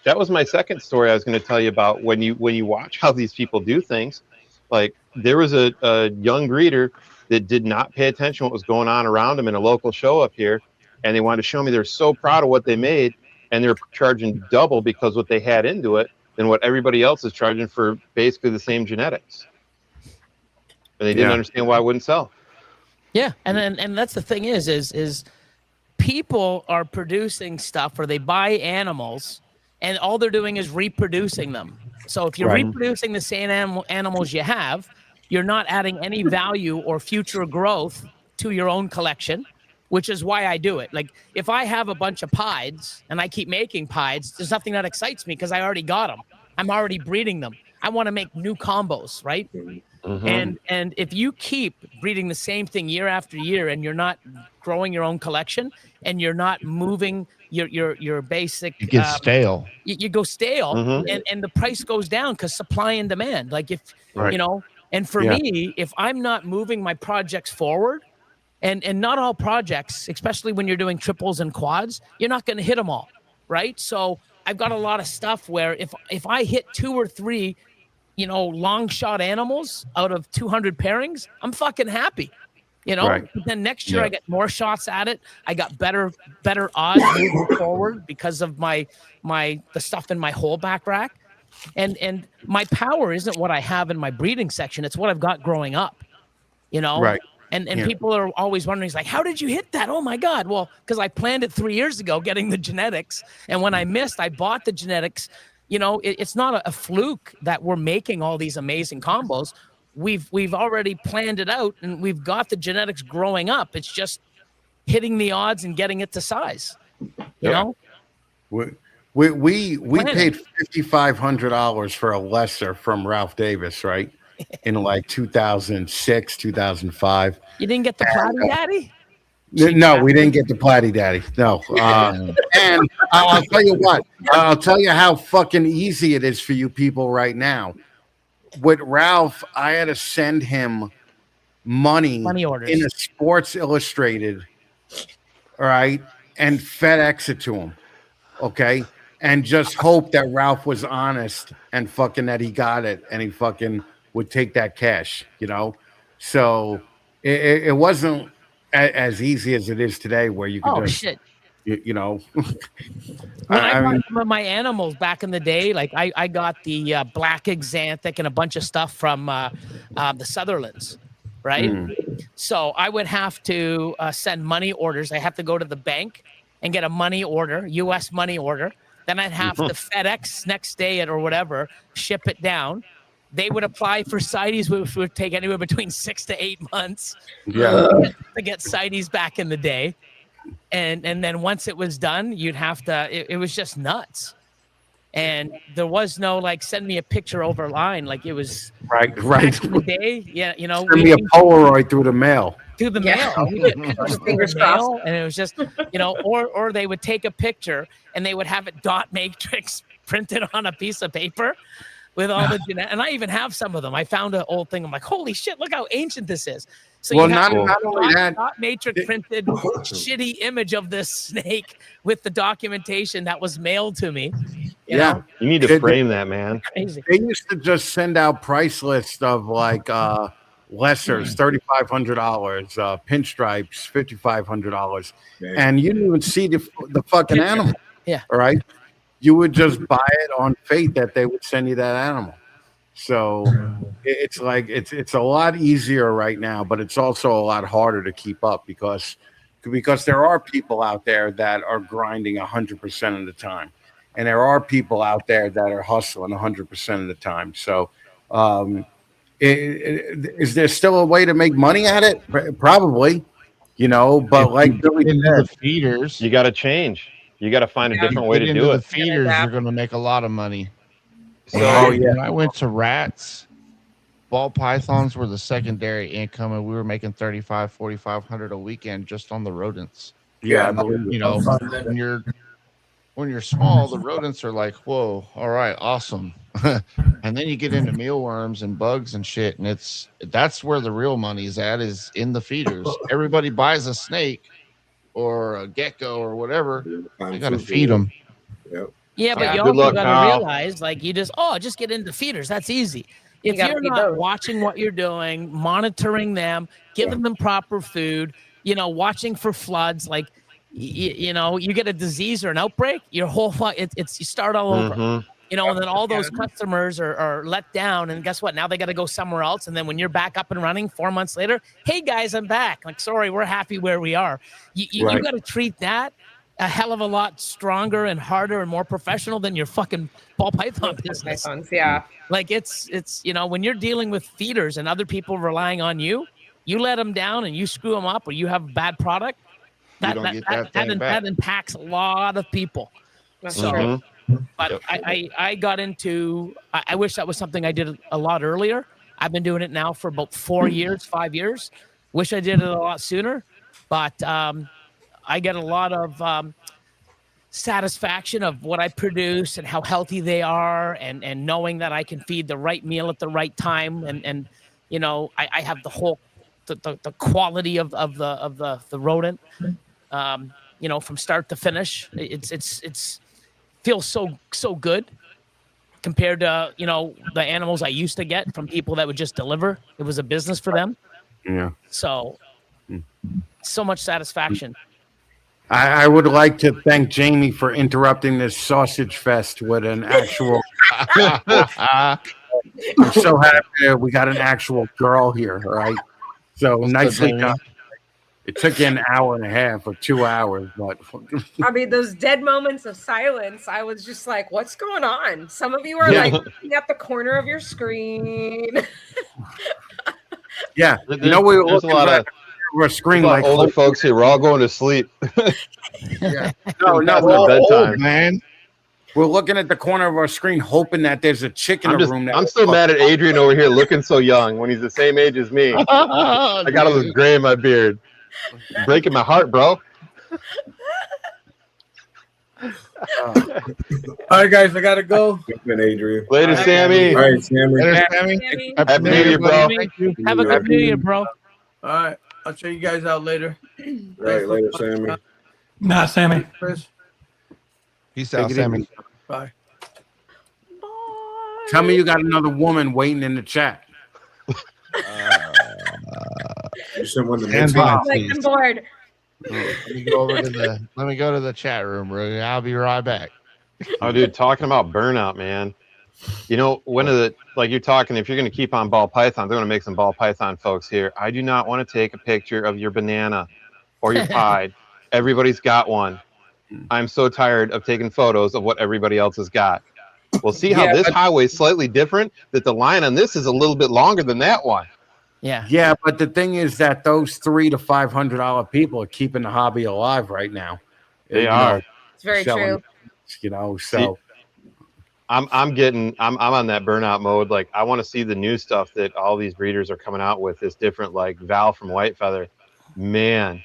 that was my second story I was going to tell you about. When you watch how these people do things, like there was a young breeder that did not pay attention to what was going on around them in a local show up here, and they wanted to show me they're so proud of what they made, and they're charging double because what they had into it than what everybody else is charging for basically the same genetics. And they didn't understand why it wouldn't sell. Yeah, and that's the thing is people are producing stuff or they buy animals and all they're doing is reproducing them. So if you're reproducing the same animals you have, you're not adding any value or future growth to your own collection, which is why I do it. Like if I have a bunch of pieds and I keep making pieds, there's nothing that excites me because I already got them. I'm already breeding them. I want to make new combos, right? And if you keep breeding the same thing year after year and you're not growing your own collection and you're not moving your basic, You get stale. You go stale, and the price goes down because supply and demand. Like if you know, and for me, if I'm not moving my projects forward, and not all projects, especially when you're doing triples and quads, you're not going to hit them all, right? So I've got a lot of stuff where if I hit 2 or 3, you know, long shot animals out of 200 pairings, I'm fucking happy. You know, but then next year I get more shots at it. I got better odds moving forward because of the stuff in my whole back rack. And my power isn't what I have in my breeding section. It's what I've got growing up, you know? And people are always wondering, it's like, how did you hit that? Oh my God. Well, because I planned it 3 years ago, getting the genetics. And when I missed, I bought the genetics. You know, it's not a fluke that we're making all these amazing combos. We've already planned it out and we've got the genetics growing up. It's just hitting the odds and getting it to size. You know? We paid $5,500 for a lesser from Ralph Davis, right? In like 2006, 2005. You didn't get the Platy Daddy? No, we didn't get the Platy Daddy. No. And I'll tell you what. I'll tell you how fucking easy it is for you people right now. With Ralph, I had to send him money orders in a Sports Illustrated, all right, and FedEx it to him, okay, and just hope that Ralph was honest and fucking that he got it and he fucking would take that cash, you know. So it wasn't as easy as it is today, where you can you know. When I got some of my animals back in the day, like I got the black Xanthic and a bunch of stuff from the Sutherlands, right? So I would have to send money orders. I have to go to the bank and get a money order, U.S. money order. Then I'd have to FedEx next day it or whatever, ship it down. They would apply for CITES, which would take anywhere between 6 to 8 months to get CITES back in the day. And then once it was done, you'd have to, it was just nuts. And there was no like, send me a picture over line. Like it was right. Back in the day, yeah, you know, send me a Polaroid through the mail. Through the mail. We get pictures through the mail, and it was just, you know, or they would take a picture and they would have it dot matrix printed on a piece of paper with all the and I even have some of them. I found an old thing. I'm like, holy shit, look how ancient this is. So well, you have not only that, dot matrix printed shitty image of this snake with the documentation that was mailed to me. You know? You need to frame that, man. Crazy. They used to just send out price lists of like lessers, $3,500, pinstripes, $5,500, and you didn't even see the fucking animal. Yeah. All right. You would just buy it on faith that they would send you that animal. So it's like it's a lot easier right now, but it's also a lot harder to keep up because there are people out there that are grinding 100% of the time, and there are people out there that are hustling 100% of the time. So is there still a way to make money at it? Probably, you know, but like Billy said, the feeders, you got to change. You got to find a different way to do it. The feeders, you're going to make a lot of money. So when I went to rats, ball pythons were the secondary income, and we were making $4,500 a weekend just on the rodents. Yeah, you know, when you're small, the rodents are like, whoa, all right, awesome. And then you get into mealworms and bugs and shit, and that's where the real money is at, is in the feeders. Everybody buys a snake or a gecko or whatever. They got to feed them. Yeah, but you also got to realize, like, you just get into feeders. That's easy. If you're not watching what you're doing, monitoring them, giving them proper food, you know, watching for floods, like, you know, you get a disease or an outbreak, your whole you start all over. You know, and then all those customers are let down, and guess what? Now they got to go somewhere else. And then when you're back up and running 4 months later, hey guys, I'm back. Like, sorry, we're happy where we are. You got to treat that a hell of a lot stronger and harder and more professional than your fucking ball python business. Yeah. Like it's you know, when you're dealing with feeders and other people relying on you, you let them down and you screw them up, or you have a bad product. That impacts a lot of people. That's so. true. But I got into, I wish that was something I did a lot earlier. I've been doing it now for about 4 years, 5 years. Wish I did it a lot sooner. But I get a lot of satisfaction of what I produce and how healthy they are, and knowing that I can feed the right meal at the right time. And you know, I have the whole, the quality of the rodent, you know, from start to finish. It's feels so good compared to, you know, the animals I used to get from people that would just deliver. It was a business for them. Yeah. So much satisfaction. I would like to thank Jamie for interrupting this sausage fest with an actual. I'm so happy we got an actual girl here. Right. So nicely done. It took you an hour and a half or 2 hours, but I mean, those dead moments of silence, I was just like, what's going on? Some of you are like looking at the corner of your screen. Yeah. You know, we were looking at a screen like older folks here. We're all going to sleep. Yeah. No, we're all old, man. We're looking at the corner of our screen, hoping that there's a chick in the room. I'm still mad at Adrian over here looking so young when he's the same age as me. I got all this gray in my beard. Breaking my heart, bro. All right, guys, I gotta go. Adrian. Later, Sammy. All right, Sammy. Later, Sammy. Happy New Year, bro. Thank you. Have a good New Year, bro. All right, I'll check you guys out later. All right, later, Sammy. Nah, Sammy. Chris. Peace out, Sammy. Bye. Tell me you got another woman waiting in the chat. I'm bored. Let me go to the chat room, Rudy. I'll be right back. Oh, dude, talking about burnout, man. You know, one of the, like you're talking, if you're going to keep on ball pythons, they're going to make some ball python folks here. I do not want to take a picture of your banana or your pie. Everybody's got one. I'm so tired of taking photos of what everybody else has got. We'll see how this highway is slightly different, that the line on this is a little bit longer than that one. Yeah, but the thing is that those $300 to $500 people are keeping the hobby alive right now. They are. It's very true. You know, so I'm on that burnout mode. Like, I want to see the new stuff that all these breeders are coming out with. This different, like Val from White Feather, man.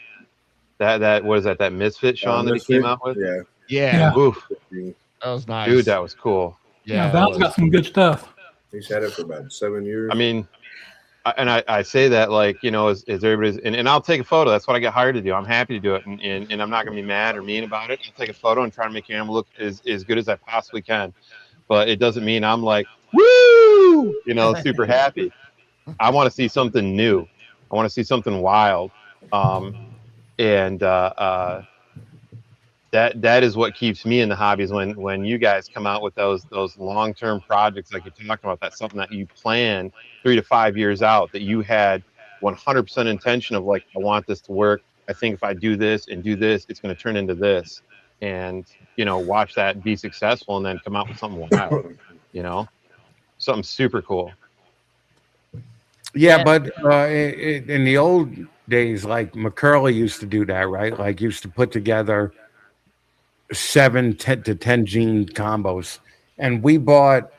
That what is that? That Misfit, Sean, that he came out with. Yeah. Oof. That was nice, dude. That was cool. Yeah, Val's got some good stuff. He's had it for about 7 years. I mean, I say that, like, you know, as everybody's, and I'll take a photo. That's what I get hired to do. I'm happy to do it, and I'm not gonna be mad or mean about it. I'll take a photo and try to make your animal look as good as I possibly can. But it doesn't mean I'm like, woo, you know, super happy. I want to see something new. I want to see something wild. That is what keeps me in the hobbies when you guys come out with those long-term projects like you're talking about. That's something that you plan 3 to 5 years out, that you had 100% intention of, like, I want this to work. I think if I do this and do this, it's going to turn into this, and, you know, watch that be successful and then come out with something wild, you know, something super cool. Yeah, but in the old days, like McCurley used to do that, right? Like, used to put together 7 to 10 gene combos, and we bought,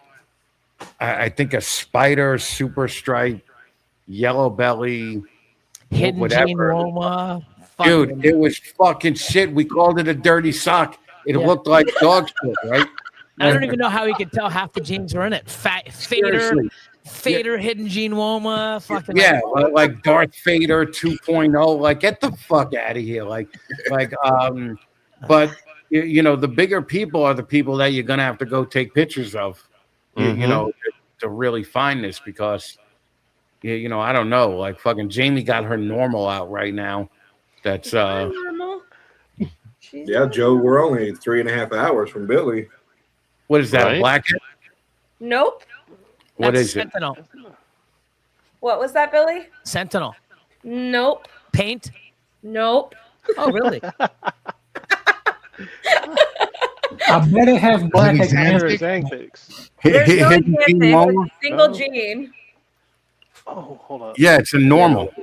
I think, a spider, super stripe, yellow belly, hidden whatever. gene Roma. Dude, it was fucking shit. We called it a dirty sock. It looked like dog shit, right? I don't even know how he could tell half the genes were in it. Fader, hidden gene Woma, fucking like Darth Vader 2.0. Like, get the fuck out of here. But you know, the bigger people are the people that you're gonna have to go take pictures of, you know, to really find this, because you know, I don't know. Like, fucking Jamie got her normal out right now. That's normal. Yeah, Joe, we're only 3.5 hours from Billy. What is that? Right. A blackhead? Nope. What That's is it? Sentinel. What was that, Billy? Sentinel. Nope. Paint. Nope. Oh, really? I bet it has black Xanthic? Xanthics. There's no Hidden gene Xanthic. molar? It's a single No. gene. Oh, hold up. Yeah, it's a normal.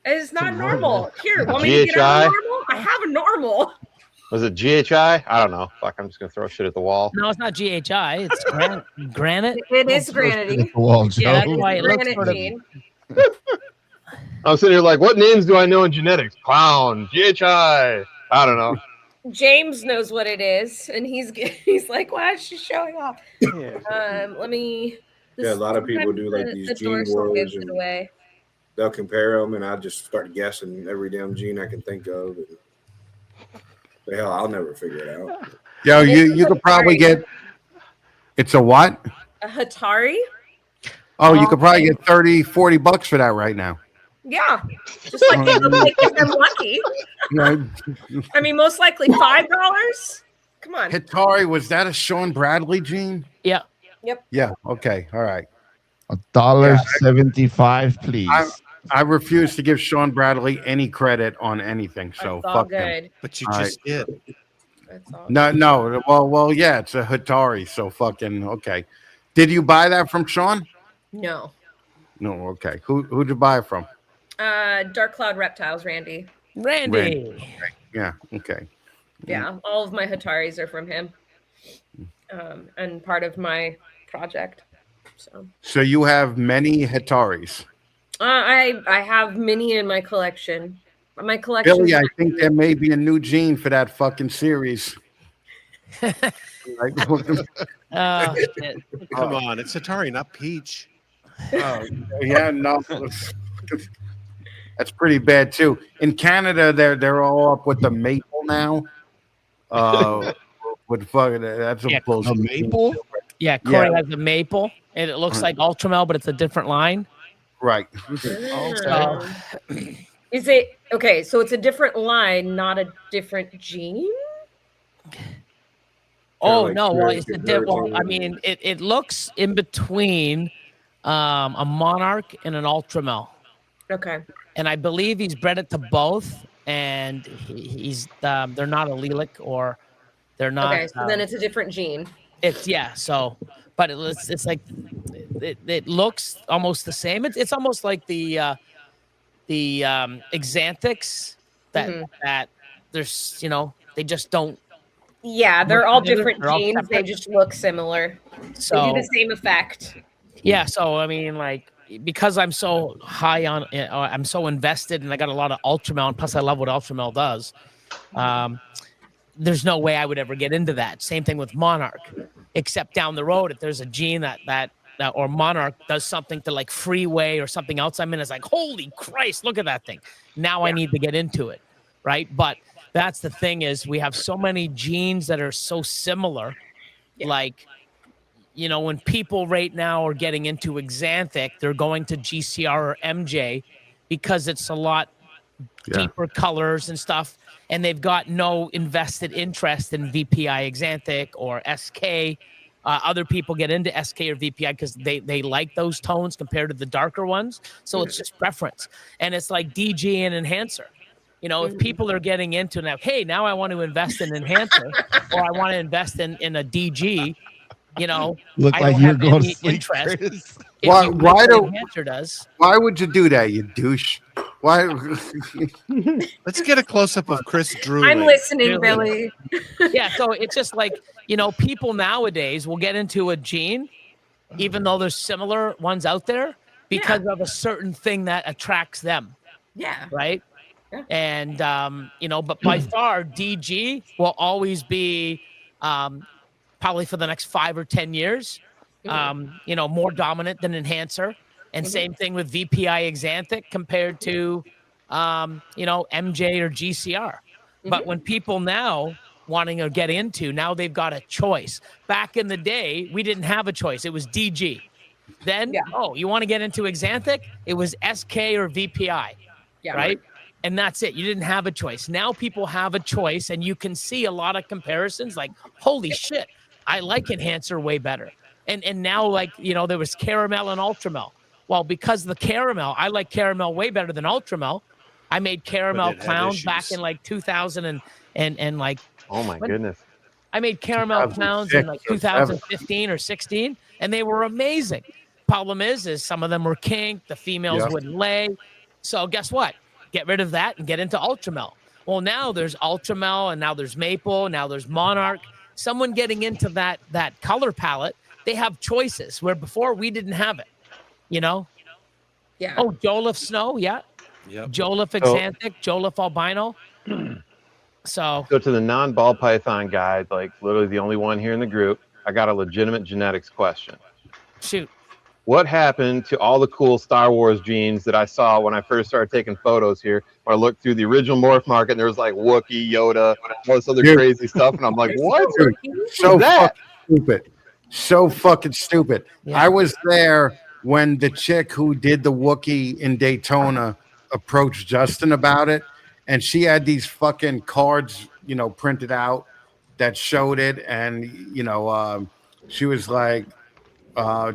It's not normal. Here, want me to get out GHI? of normal? I have a normal. Was it GHI? I don't know. Fuck, I'm just gonna throw shit at the wall. No, it's not GHI. It's granite. It is granity. Yeah, that's why it looks Granite sort of. gene. I'm sitting here like, what names do I know in genetics? Clown, GHI. I don't know. James knows what it is, and he's like, "Why is she showing off?" Yeah. Let me. Yeah, a lot of people do like these gene dorsal gives wars, it and away. they'll compare them, and I just start guessing every damn gene I can think of. And the hell, I'll never figure it out. Yo, you could probably get. It's a what? A Hatari? Oh, you could probably get $30-$40 for that right now. Yeah, just like if I'm lucky. Right. I mean, most likely $5. Come on. Hatari, was that a Sean Bradley gene? Yeah. Yep. Yeah. Okay. All right. $1.75, please. I refuse to give Sean Bradley any credit on anything. So That's all fuck good. him. But you All just did. That's all. No. Well, yeah, it's a Hatari. So fucking okay. Did you buy that from Sean? No. No. Okay. Who'd you buy it from? Dark Cloud Reptiles, Randy. Randy. Yeah. Okay. Yeah, all of my Hataris are from him, and part of my project. So you have many Hataris. I have many in my collection. My collection. Billy, I think there may be a new gene for that fucking series. Right? Shit. Come on, it's Atari, not Peach. Oh, yeah, no. That's pretty bad too. In Canada, they're all up with the maple now. With fucking that's a bullshit. Maple? Yeah, Corey has the maple, and it looks like Ultramel, but it's a different line. Right. So, is it okay? So it's a different line, not a different gene. Oh like no! Well, spirits it's a get well, I dirty. mean, it looks in between a Monarch and an Ultramel, Okay. and I believe he's bred it to both, and he's they're not allelic or they're not. Okay. So then it's a different gene. It's yeah. So, but it's like it looks almost the same. It's almost like the Xanthics that there's they just don't. Yeah, they're all different They're all genes. They separate. just look similar. They So do the same effect. yeah. So I mean, like because I'm so high on, I'm so invested, and I got a lot of Ultramel, and plus I love what Ultramel does. There's no way I would ever get into that. Same thing with Monarch, except down the road, if there's a gene that or Monarch does something to like Freeway or something else I'm in, it's like, holy Christ, look at that thing. Now I need to get into it, right? But that's the thing is we have so many genes that are so similar. Like, when people right now are getting into Xanthic, they're going to GCR or MJ because it's a lot deeper colors and stuff. And they've got no invested interest in VPI Xanthic or SK. Other people get into SK or VPI because they like those tones compared to the darker ones. So it's just preference. And it's like DG and Enhancer. If people are getting into now, hey, now I want to invest in Enhancer or I want to invest in a DG, Look I like don't you're have going any to sleep, interest. Chris. If Why- you why like what do- Enhancer does. Why would you do that, you douche? Why? Let's get a close up of Chris drooling. I'm listening, Billy. Yeah, so it's just like, people nowadays will get into a gene, even though there's similar ones out there, because of a certain thing that attracts them, Yeah. right? And, but by far, DG will always be probably for the next 5 or 10 years, more dominant than Enhancer. And same thing with VPI Xanthic compared to, MJ or GCR. But when people now wanting to get into, now they've got a choice. Back in the day, we didn't have a choice. It was DG. Then, you want to get into Xanthic? It was SK or VPI, right? And that's it. You didn't have a choice. Now people have a choice, and you can see a lot of comparisons like, holy shit, I like enhancer way better. And now, like, you know, there was caramel and ultramel. Well, because of the caramel, I like caramel way better than ultramel. I made caramel clowns back in like 2000 and like, Oh my goodness. I made caramel clowns in like 2015 or 16, and they were amazing. Problem is some of them were kink. The females wouldn't lay. So guess what? Get rid of that and get into ultramel. Well, now there's ultramel, and now there's maple, now there's monarch. Someone getting into that color palette, they have choices where before we didn't have it. You know? Yeah. Oh, Joliffe Snow, yeah. Yep. Joliffe Exanthic, Joliffe Albino. So to the non-ball python guys, like literally the only one here in the group, I got a legitimate genetics question. Shoot. What happened to all the cool Star Wars genes that I saw when I first started taking photos here? When I looked through the original morph market, and there was like Wookiee, Yoda, all this other crazy stuff, and I'm like, what? So fucking stupid. So fucking stupid. Yeah. I was there when the chick who did the Wookiee in Daytona approached Justin about it, and she had these fucking cards, you know, printed out that showed it, and you know, she was like,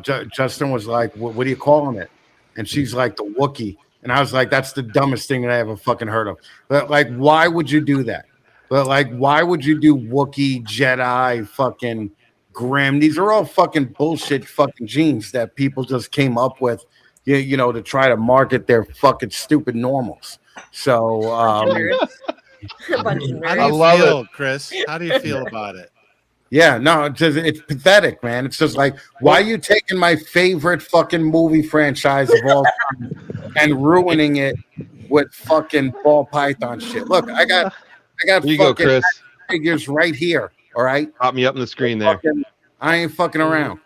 Justin was like, what are you calling it? And she's like, the Wookiee. And I was like, that's the dumbest thing that I ever fucking heard of. But like, why would you do that? But like, why would you do Wookiee, Jedi, fucking Grim? These are all fucking bullshit fucking genes that people just came up with, you know, to try to market their fucking stupid normals. So, I love it, Chris. How do you feel about it? yeah, no, it's pathetic, man. It's just like, why are you taking my favorite fucking movie franchise of all time and ruining it with fucking ball python shit? Look, I got Here you go, fucking Chris. figures right here. All right, Pop me up on the screen there. I ain't fucking around.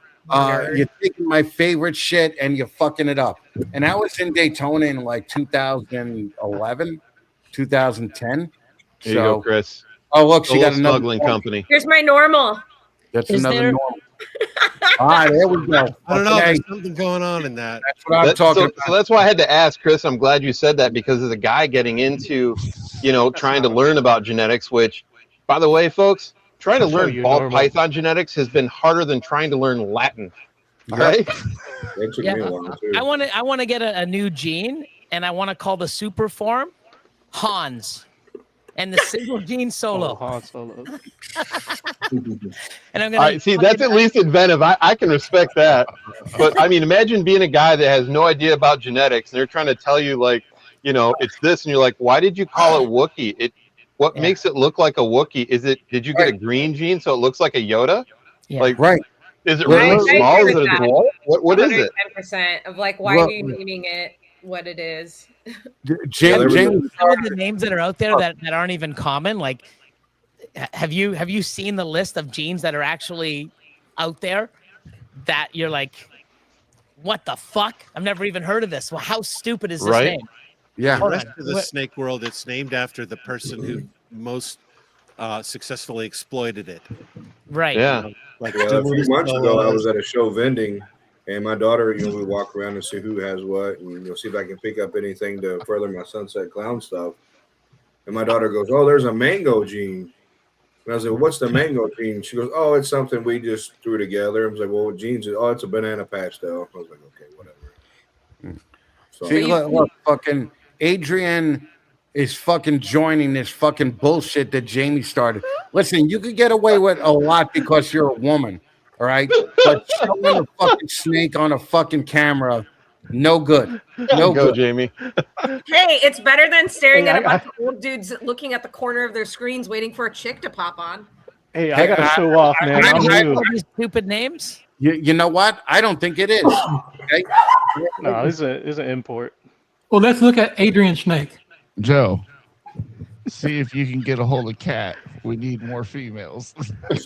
You're taking my favorite shit and you're fucking it up. And I was in Daytona in like 2011, 2010. Here you go, Chris. Oh, look, she got another smuggling company. Here's my normal. That's Is another there- normal. All right, there we go. I don't know. Okay. There's something going on in that. That's what I'm talking about. So that's why I had to ask, Chris. I'm glad you said that, because as a guy getting into, you know, trying to learn about genetics, which, by the way, folks, trying to learn ball python genetics has been harder than trying to learn Latin. All right? That took Yeah. me a while, too. I want to get a new gene, and I want to call the super form Hans, and the single gene Solo. Han Solo. And I'm All right, see, that's at least inventive. I can respect that. But I mean, imagine being a guy that has no idea about genetics, and they're trying to tell you, like, you know, it's this, and you're like, why did you call it Wookiee? What makes it look like a Wookiee? Did you get a green gene so it looks like a Yoda? Yeah. Like, right. Is it really I small? agree Is it with a that. dwarf? What is it? 110% of like, why Well- are you naming it what it is? James, some of the names that are out there that aren't even common, like, have you seen the list of genes that are actually out there that you're like, what the fuck? I've never even heard of this. Well, how stupid is this Right? name? yeah. The rest of the snake world, it's named after the person who most successfully exploited it. Right. Yeah. Like A few months ago, I Doors. was at a show vending, and my daughter, you know, we walk around and see who has what, and you'll see if I can pick up anything to further my Sunset Clown stuff. And my daughter goes, "Oh, there's a mango gene." And I was like, "What's the mango gene?" She goes, "Oh, it's something we just threw together." I was like, "Well, what genes? Oh, it's a banana pastel." I was like, "Okay, whatever." So, See, look, fucking Adrian is fucking joining this fucking bullshit that Jamie started. Listen, you could get away with a lot because you're a woman, all right? But showing a fucking snake on a fucking camera, no good. No Go, good. Jamie. Hey, it's better than staring Hey, at I a bunch of old dudes looking at the corner of their screens waiting for a chick to pop on. Hey, I gotta show off, man. I'm new. These stupid names. You know what? I don't think it is. Okay? No, this is an import. Well, let's look at Adrian Snake. Joe, see if you can get a hold of Kat. We need more females.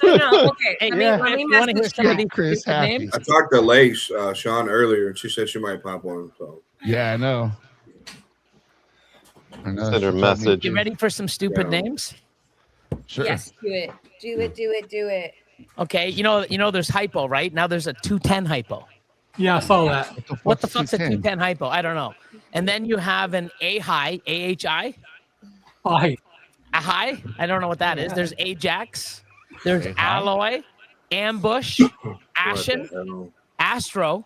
No, okay. Hey, let me you want to hear message some of Jack. these Chris stupid happy. names? I talked to Lace, Sean, earlier, and she said she might pop on. So Yeah, I know. I know. Send her She a told me message. You to. ready for some stupid Yeah. names? Sure. Yes, do it. Do it, do it, do it. Okay, you know there's hypo, right? Now there's a 210 hypo. Yeah, I saw that. What the fuck's a 210 hypo? I don't know. And then you have an A high, AHI. Oh, hey. A high? I don't know what that is. There's Ajax. There's A high? Alloy. Ambush, Ashen, Astro,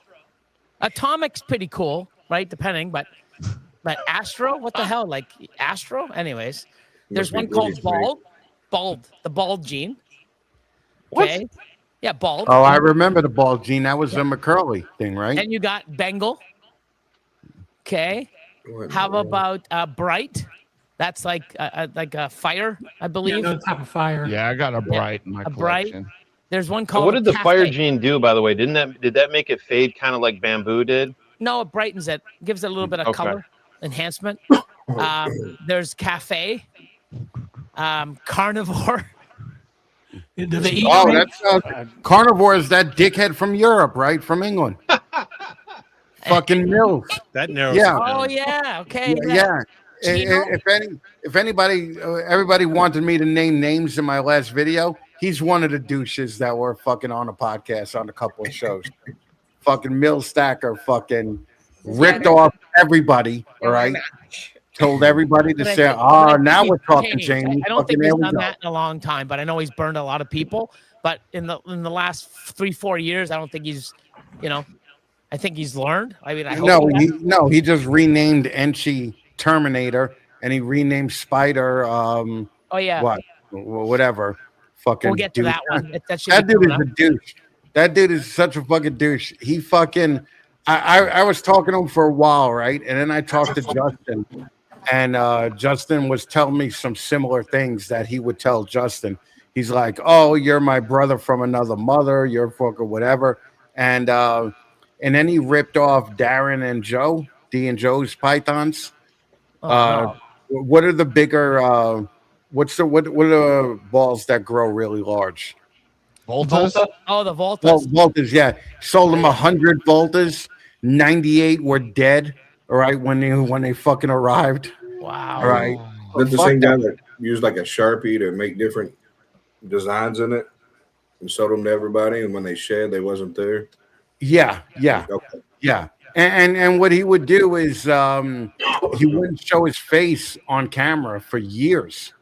Atomic's pretty cool, right? Depending, but Astro, what the hell? Like Astro? Anyways, there's one called Bald, the bald gene. Okay. Yeah, bald. Oh, I remember the bald gene. That was the McCurley thing, right? And you got Bengal. Okay. How about Bright? That's like a fire, I believe. Yeah, another type of fire. Yeah, I got a Bright in my collection. There's one So called. what did the Cafe. fire gene do, by the way? Did that make it fade kind of like bamboo did? No, it brightens it, gives it a little bit of color enhancement. There's Cafe, Carnivore. Do they eat Oh, meat? that's Carnivore is that dickhead from Europe, right? From England. Fucking Mills. That narrows. Yeah. Oh yeah. Okay. Yeah. If anybody, everybody wanted me to name names in my last video, he's one of the douches that were fucking on a podcast on a couple of shows. Fucking Mill Stacker fucking ripped off everybody. All right. Told everybody to say, now we're talking, Jamie. I don't think he's done that in a long time, but I know he's burned a lot of people. But in the last 3-4 years, I don't think he's, I think he's learned. I mean, I hope he just renamed Enchi Terminator and he renamed Spider. Whatever. Fucking. We'll get to that one. That dude is a douche. That dude is such a fucking douche. He fucking. I was talking to him for a while, right? And then I talked to Justin. And Justin was telling me some similar things that he would tell Justin. He's like, "Oh, you're my brother from another mother. You're fucking whatever." And then he ripped off Darren and Joe, D and Joe's pythons. What are the bigger? What are the balls that grow really large? Voltas. Oh, the Voltas. Voltas. Yeah, sold them 100 Voltas. 98 were dead. All right, when they fucking arrived. Wow. All right. That's the same guy that used like a Sharpie to make different designs in it and sold them to everybody. And when they shed, they wasn't there. Yeah. Okay. Yeah. And what he would do is he wouldn't show his face on camera for years.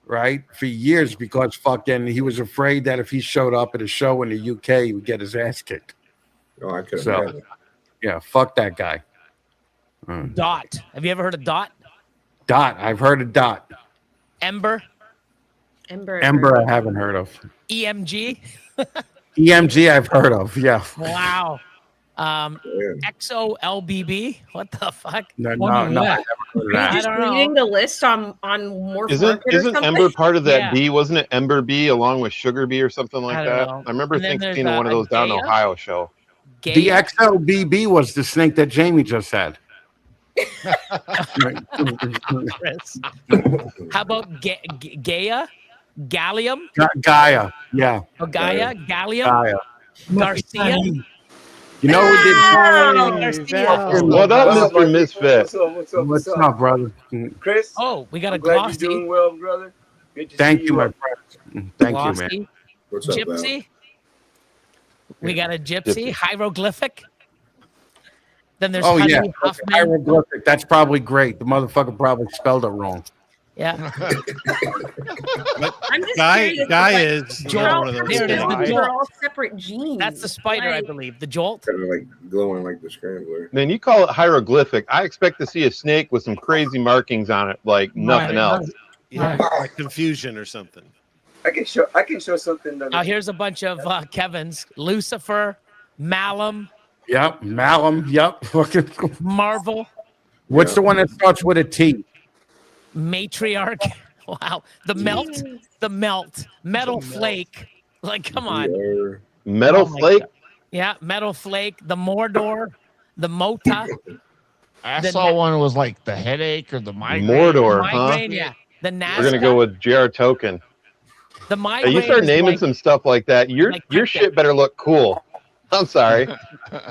Right? For years, because fucking he was afraid that if he showed up at a show in the UK, he would get his ass kicked. Oh, I could have. Yeah, fuck that guy. Dot. Have you ever heard of Dot? Dot. I've heard of Dot. Ember. Ember, I haven't heard of. EMG. EMG, I've heard of. Yeah. Wow. Exo LBB. What the fuck? No, I never heard of that. Just reading the list on more. Isn't Ember part of that bee? Wasn't it Ember Bee along with Sugar Bee or something like that? Know. I remember seeing one of those down in Gaia? Ohio show. Gaia? The XLBB was the snake that Jamie just had. Chris. How about Gaia? Gallium? Gaia. Yeah. Oh, Gaia? Gallium? Gaia. Garcia? You know who did Garcia. What up, Mr. Misfit? What's up, brother? Chris? Oh, we got a glad glossy. you're doing well, brother. Good to Thank see you, my up. friend. Thank Glossy. you, man. What's up, Gypsy? We got a gypsy, hieroglyphic. Then there's Honey Huffman. hieroglyphic. That's probably great. The motherfucker probably spelled it wrong. Yeah. I'm just Guy curious, is Joel, one of those there it is, things. the they're all separate genes. That's the spider, I Like, believe. The jolt. Kind of like glowing like the scrambler. Man, you call it hieroglyphic. I expect to see a snake with some crazy markings on it, like nothing else. Yeah, like confusion or something. I can show something. Now here's a bunch of Kevin's. Lucifer, Malum, Yep. Malum. Yep. Fucking. Marvel, What's the one that starts with a T? Matriarch. Wow. The melt, Metal Flake. Like, come on. Metal my Flake? God. Yeah, Metal Flake, the Mordor, the Mota. I saw one was like the headache or the migraine. Mordor, Migraine, huh? yeah. The Nazca. We're gonna go with JR Token. The Hey, migraine. you start is naming like- some stuff like that, your shit better look cool. I'm sorry.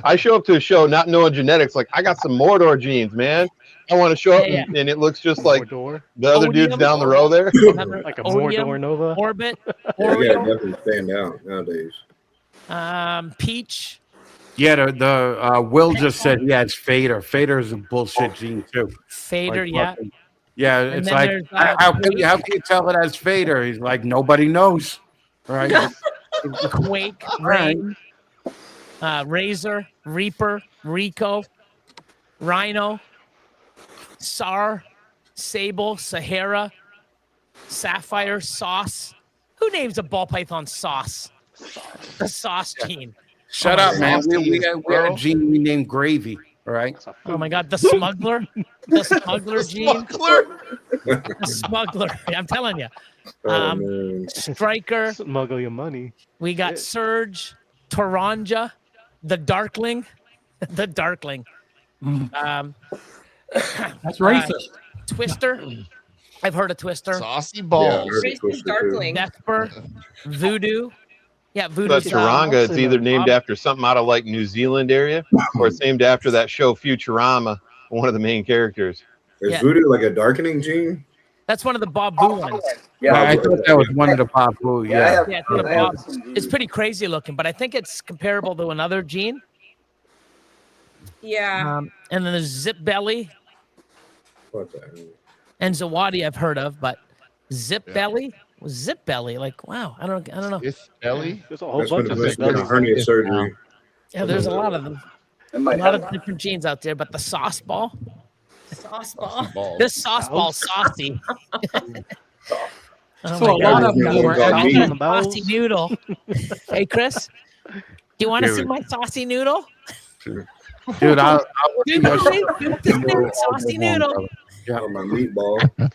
I show up to a show not knowing genetics, like I got some Mordor genes, man. I want to show up Yeah, and it looks just like Mordor. the other dudes Odium. down the row there. Like a Odium, Mordor Nova. Orbit, Yeah, you Oreo, gotta definitely stand out nowadays. Peach. Yeah, the Will just said he has Fader. Fader is a bullshit gene too. Fader, Like, yeah. fucking- Yeah, And it's then like there's, how can you tell it as Fader? He's like nobody knows, right? Quake, Rain, Razor, Reaper, Rico, Rhino, Sar, Sable, Sahara, Sapphire, Sauce. Who names a ball python Sauce? The Sauce gene. Shut up, man. We had a gene we named Gravy. All right. Oh my God, the Smuggler, the Smuggler gene. The Smuggler. I'm telling you. Striker. Smuggle your money. We got Surge, Toranja, the Darkling, the Darkling. That's racist. Twister. I've heard of Twister. Saucy balls. Racist Darkling. Vesper, Voodoo. Yeah, Voodoo. But Taranga, it's either named after something out of like New Zealand area, or it's named after that show Futurama, one of the main characters. Is Voodoo like a darkening gene? That's one of the Bob Boo ones. Yeah, I thought that was one of the Bob Boo. Yeah. Yeah, it's pretty crazy looking, but I think it's comparable to another gene. Yeah. And then there's Zip Belly What the hell? and Zawadi I've heard of, but Zip Belly was Zip Belly. Like, wow, I don't know. Zip Belly. There's a whole That's bunch when of it's been a hernia surgery. Yeah, there's a lot of them. A lot of different genes out there, but the sauce ball. Sauce ball. This sauce ball saucy. Oh So a lot of them were I got a balls. saucy noodle. Hey, Chris, do you want to see my saucy noodle? Dude, I'll Dude, saucy noodle. Yeah. Oh, my meatball.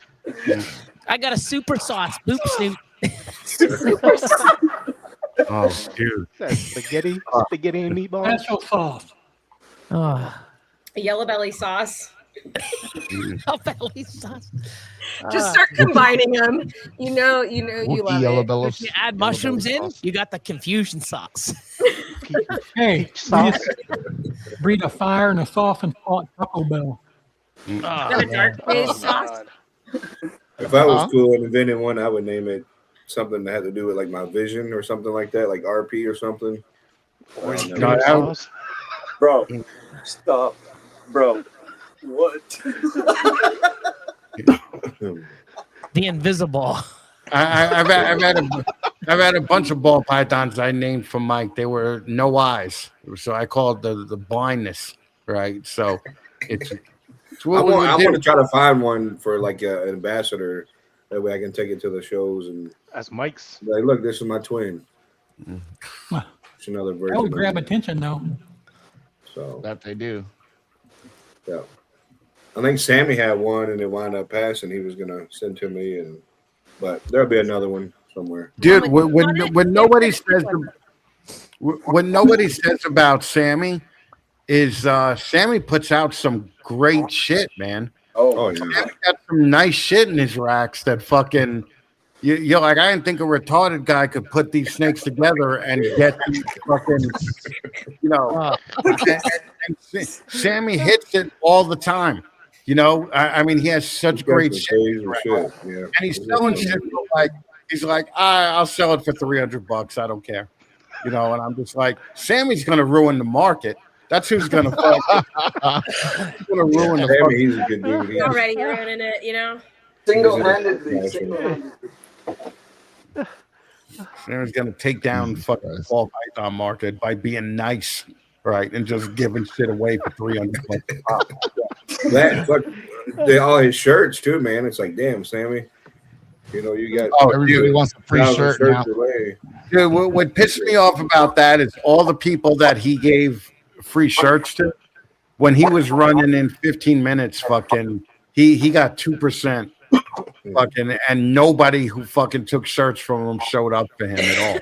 I got a super sauce. Boop snoot. Oh, dude. That's spaghetti and meatballs. Special sauce. Oh. Yellow belly sauce. Yellow belly sauce. Just start combining them. You know, you love Yellow it. belly. If you add mushrooms in, you got the confusion sauce. Hey, we just breathe a fire and a sauce and call it Taco Bell. Is that a dark days sauce? If I was cool and invented one, I would name it something that had to do with like my vision or something like that, like RP or something. Bro, stop. Bro, what? The invisible. I've had a bunch of ball pythons I named for Mike. They were no eyes, so I called the blindness, right? So it's I want to try to find one for like an ambassador. That way I can take it to the shows and as Mike's. Like, look, this is my twin. It's another version. That would grab attention, though. So that they do. Yeah, I think Sammy had one, and it wound up passing. He was gonna send to me, but there'll be another one somewhere. Dude, when nobody says about Sammy is Sammy puts out some great shit, man. Oh yeah. Sammy got some nice shit in his racks that fucking you're like, I didn't think a retarded guy could put these snakes together and get these fucking, you know. And Sammy hits it all the time. You know, I mean, he has such great shit. Yeah. And he's selling shit for like, he's like, I'll sell it for $300. I don't care. You know, and I'm just like, Sammy's gonna ruin the market. That's who's gonna fuck. He's gonna ruin the market. He's a good dude. He's already ruining it, you know. Single-handedly. Sammy's gonna take down fucking ball python market by being nice, right, and just giving shit away for $300. That fuck, all his shirts too, man. It's like, damn, Sammy. You know, you got everybody wants a free shirt now. Dude, what pissed me off about that is all the people that he gave free shirts to. When he was running in 15 minutes, fucking, he got 2%, fucking, and nobody who fucking took shirts from him showed up for him at all,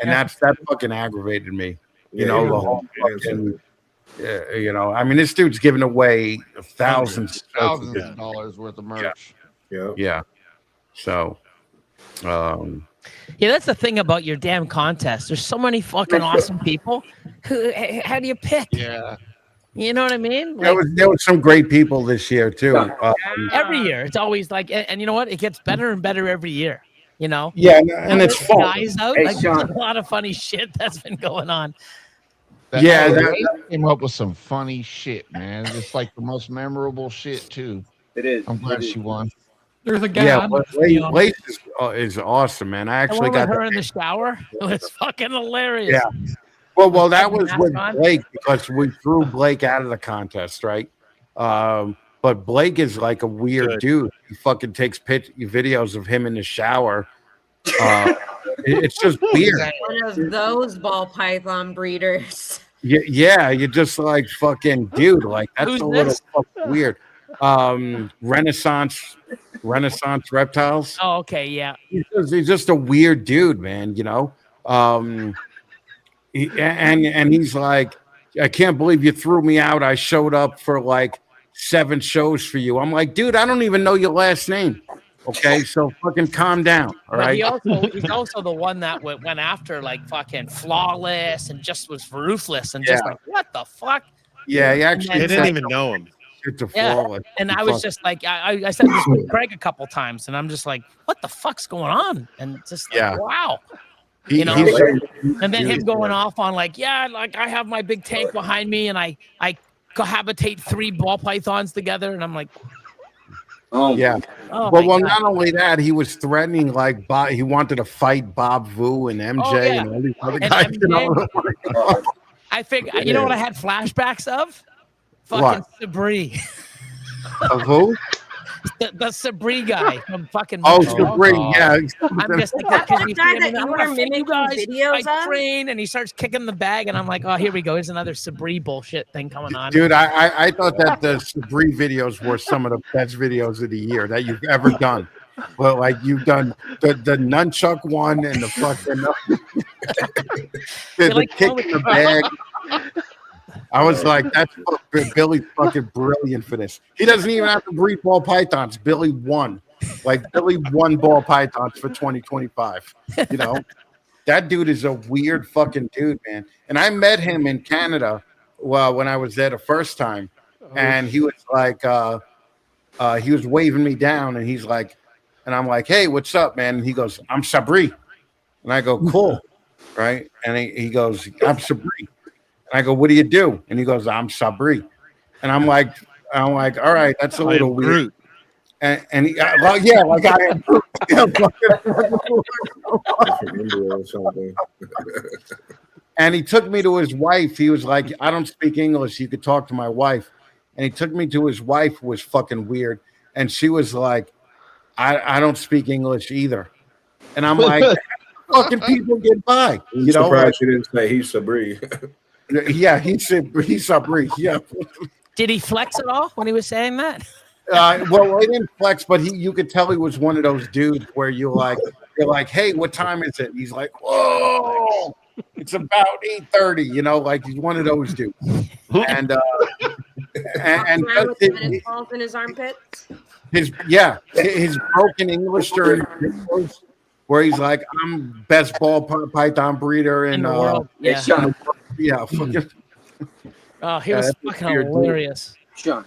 and that fucking aggravated me. You know, the whole fucking. You know, I mean, this dude's giving away thousands of dollars worth of merch. Yeah. So, yeah, that's the thing about your damn contest. There's so many fucking awesome people. How do you pick? Yeah. You know what I mean? Like, there was some great people this year too. Every year, it's always like, and you know what? It gets better and better every year. You know? Yeah, and it's fun. Guys out, Hey, like, Sean. there's a lot of funny shit that's been going on. That came up with some funny shit, man. It's like the most memorable shit too. It is. I'm glad It is. she won. There's a guy. Yeah, I know, you know, Lace is awesome, man. I The actually one with got her in the shower. It was fucking hilarious. Yeah. Well, that With was the with mask on. Blake because we threw Blake out of the contest, right? But Blake is like a weird dude. He fucking takes videos of him in the shower. It's just weird. One of those ball python breeders. Yeah, you're just like fucking dude. Like that's Who's a little this? fucking weird. Renaissance reptiles. Oh, okay, yeah. He's just a weird dude, man. You know. And he's like, I can't believe you threw me out. I showed up for like 7 shows for you. I'm like, dude, I don't even know your last name. Okay, so fucking calm down. All But right. he's also the one that went after like fucking Flawless and just was ruthless and just Yeah. like, what the fuck? Yeah, he actually They didn't even know him. Yeah. And I was just like, I said this with Craig a couple times, and I'm just like, what the fuck's going on? And just like, Yeah. wow. He- You know, he's and then him going off on like, yeah, like I have my big tank behind me, and I cohabitate 3 ball pythons together, and I'm like, yeah. Oh well, my well, God. not only that, he was threatening like he wanted to fight Bob Vu and MJ Oh, yeah. and all these other And guys. You know? I figured, you know what I had flashbacks of? Fucking What? Sabri. Of who? The Sabri guy from fucking Oh, Montreal. Sabri, yeah. I'm just like, That because the you guy see him, that and you I'm were gonna fit you mimicking guys, videos I of? train, and he starts kicking the bag, and I'm like, oh, here we go. Here's another Sabri bullshit thing coming on. Dude, I thought that the Sabri videos were some of the best videos of the year that you've ever done. Well, like you've done the nunchuck one and the fucking the like kick in the bag. I was like, that's Billy's fucking brilliant for this. He doesn't even have to breed ball pythons. Billy won. Like Billy won ball pythons for 2025. You know, that dude is a weird fucking dude, man. And I met him in Canada. Well, when I was there the first time, and he was like, he was waving me down, and he's like, and I'm like, hey, what's up, man? And he goes, I'm Sabri, and I go, cool, right? And he goes, I'm Sabri. And I go, what do you do? And he goes, I'm Sabri. And I'm like, all right, that's a little weird. Groot. And he, well, yeah, like I am. And he took me to his wife. He was like, I don't speak English. You could talk to my wife. And he took me to his wife, who was fucking weird. And she was like, I don't speak English either. And I'm like, fucking people get by. I'm You know, surprised you didn't say he's Sabri. yeah, he's Sabri. Yeah. Did he flex at all when he was saying that? Well, he didn't flex, but you could tell he was one of those dudes where you're like, hey, what time is it? And he's like, whoa, it's about 8:30. You know, like he's one of those dudes. And Walking around with tennis balls in his armpits. his broken English during videos where he's like, I'm best ball python breeder in the world. Yeah. Yeah. Fucking, Oh, he was that's a fucking weird dude. hilarious. Sean.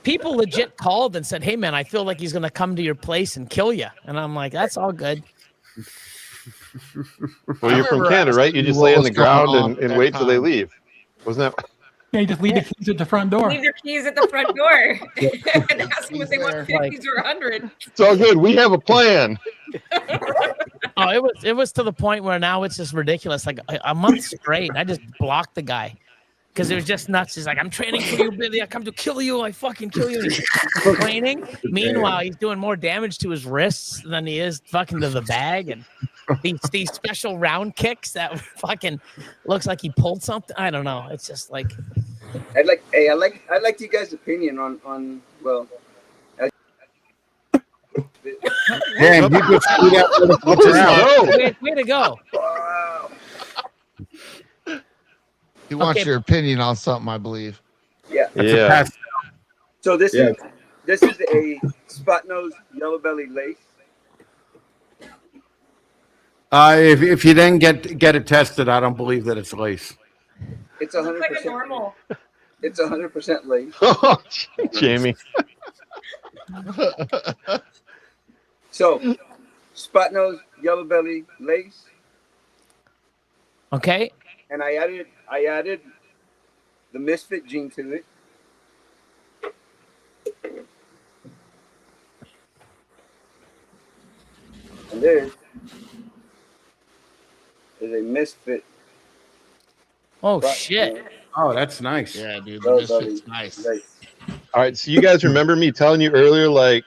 People legit called and said, hey, man, I feel like he's going to come to your place and kill you. And I'm like, that's all good. Well, you're from Canada, right? You just lay on the ground and wait till they leave. Wasn't that? Yeah, you just leave the keys at the front door. Leave their keys at the front door and ask them if they want 50s or 100. It's all good. We have a plan. Oh, it was to the point where now it's just ridiculous. Like a month straight, I just blocked the guy because it was just nuts. He's like, I'm training for you, Billy. I come to kill you. I fucking kill you. He's training. Meanwhile, he's doing more damage to his wrists than he is fucking to the bag. And these special round kicks that fucking looks like he pulled something. I don't know. It's just like I like you guys' opinion on well. Damn, you just threw that What's his name? way to go. He wants Okay. your opinion on something, I believe. Yeah. Yeah. So this is a spot nose yellow belly lace. If you didn't get it tested, I don't believe that it's lace. It's Looks like a 100%. normal. It's 100% lace. Oh, Jamie. So spot nose yellow belly lace, Okay. and I added the misfit gene to it. this is a misfit. Oh shit! Oh, that's nice. Yeah, dude, the misfit's nice. All right, so you guys remember me telling you earlier, like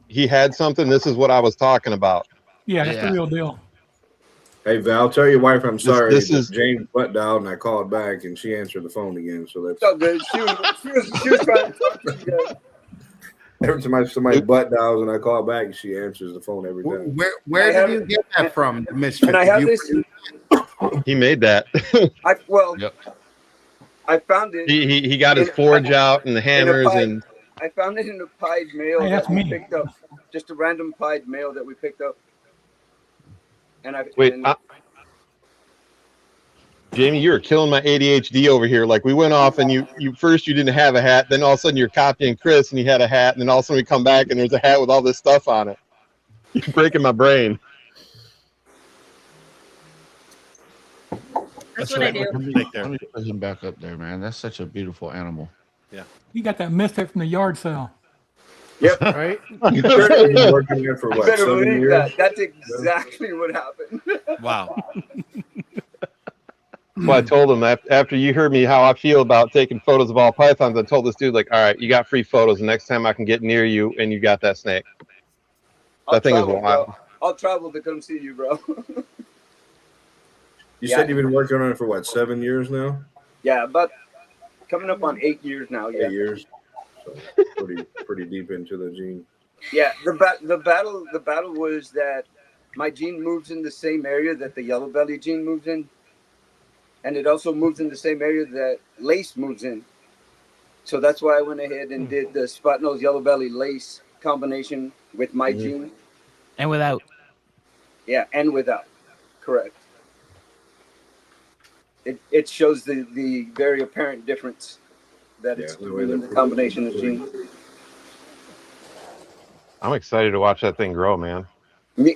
he had something. This is what I was talking about. Yeah, that's the real deal. Hey Val, tell your wife I'm sorry. This is James butt dialed and I called back and she answered the phone again. So that's so good. She was trying to talk to you guys. every time somebody butt dials and I call back, she answers the phone every time. Where did you get that from, Misfit? And I have this. he made that. I found it. He got his forge out and the hammers and. I found it in a pied mail that we picked up. Just a random pied mail that we picked up. And Jamie, you're killing my ADHD over here. Like we went off and you first you didn't have a hat, then all of a sudden you're copying Chris and he had a hat, and then all of a sudden we come back and there's a hat with all this stuff on it. You're breaking my brain. That's what I do. Let me put him back up there, man. That's such a beautiful animal. Yeah. You got that misfit from the yard sale. Yep. Right. Working there for You what, better 7 believe years? that. That's exactly what happened. Wow. Well, I told him after you heard me how I feel about taking photos of all pythons, I told this dude, like, all right, you got free photos. The next time I can get near you and you got that snake. That thing is wild. I'll travel to come see you, bro. You said you've been working on it for what, 7 years now? Yeah, about coming up on 8 years now. Yeah. 8 years. So pretty deep into the gene. Yeah, the battle was that my gene moves in the same area that the yellow belly gene moves in, and it also moves in the same area that lace moves in. So that's why I went ahead and did the spot nose yellow belly lace combination with my gene. And without. Yeah, and without. Correct. It shows the very apparent difference that it's in the combination of genes. I'm excited to watch that thing grow, man. And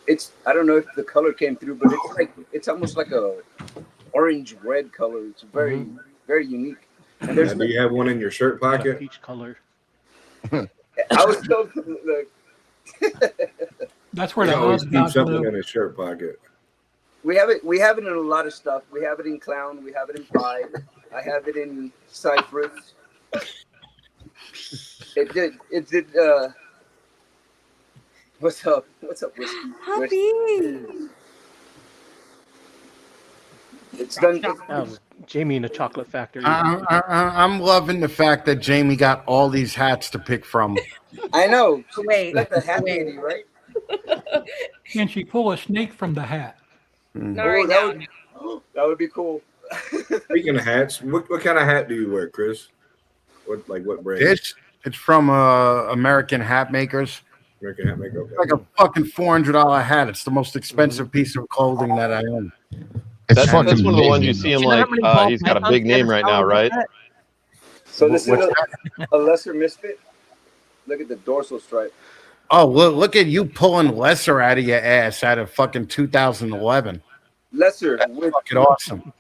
it's, I don't know if the color came through, but it's almost like a orange red color. It's very very unique. And there's do you have one in your shirt pocket? Peach color. I was told That's where He the always hug keeps got something blue. in his shirt pocket. we have it in a lot of stuff. We have it in clown, we have it in pie, I have it in cypress. It did what's up Whiskey? It's done. Jamie in the Chocolate Factory. I'm loving the fact that Jamie got all these hats to pick from. I know. Wait, like the hat lady, right? Can she pull a snake from the hat? Not right now. That would be cool. Speaking of hats, what kind of hat do you wear, Chris? What brand? It's from American Hat Makers. American Hat Maker. Okay. It's like a fucking $400 hat. It's the most expensive piece of clothing that I own. That's one of the ones you see him like. He's got a big name right now, right? So this is a lesser misfit. Look at the dorsal stripe. Oh, well, look at you pulling Lesser out of your ass out of fucking 2011. Lesser. That's fucking awesome.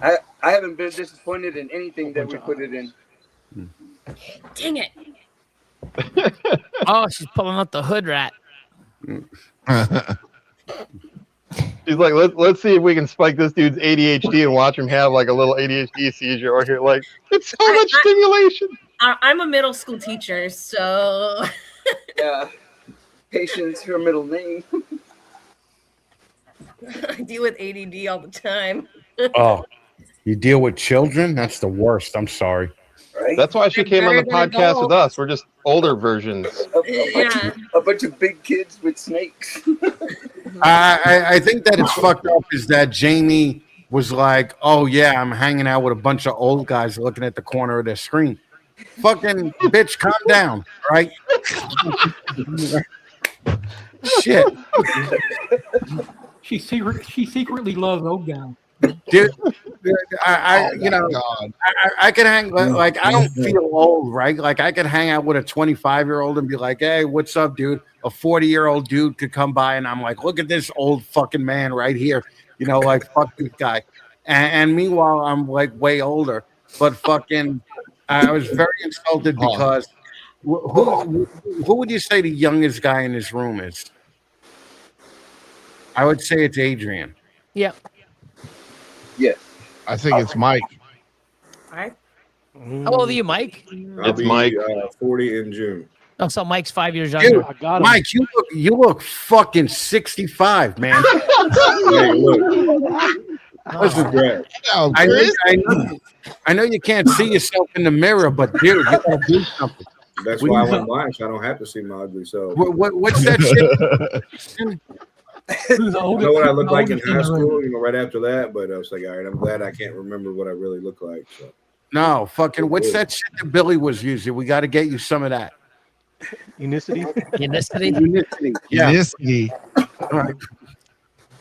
I haven't been disappointed in anything that we put it in. Dang it. Oh, she's pulling out the hood rat. He's like, let's see if we can spike this dude's ADHD and watch him have like a little ADHD seizure or here. Like, it's so much stimulation. I'm a middle school teacher, so Yeah. Patience, her middle name. I deal with ADD all the time. Oh, you deal with children? That's the worst. I'm sorry. Right? That's why she came on the podcast with us. We're just older versions. A bunch of big kids with snakes. I think that it's fucked up is that Jamie was like, oh, yeah, I'm hanging out with a bunch of old guys looking at the corner of their screen. Fucking bitch, calm down, right? Shit. She secretly loves old guys. Dude, I can hang like I don't feel old, right? Like I could hang out with a 25-year-old and be like, hey, what's up, dude? A 40-year-old dude could come by and I'm like, look at this old fucking man right here, like fuck this guy. And meanwhile, I'm like way older, but fucking I was very insulted because Who would you say the youngest guy in this room is? I would say it's Adrian. Yeah. Yes. I think it's Mike. I How old are you, Mike? I'll It's be Mike. 40 in June. Oh, so Mike's 5 years Dude, younger. I got him. Mike, you look fucking 65, man. Hey, look, Listen, Brad, I know you can't see yourself in the mirror, but dude, you gotta do something. that's why I went blind, so I don't have to see my ugly self. What's that shit? Who's the I oldest? know what I who's looked the like in oldest in high the room? school, right after that, but I was like, all right, I'm glad I can't remember what I really look like. So. No, fucking what's that shit that Billy was using? We got to get you some of that. Unicity. Unicity. Yeah. Unicity. All right.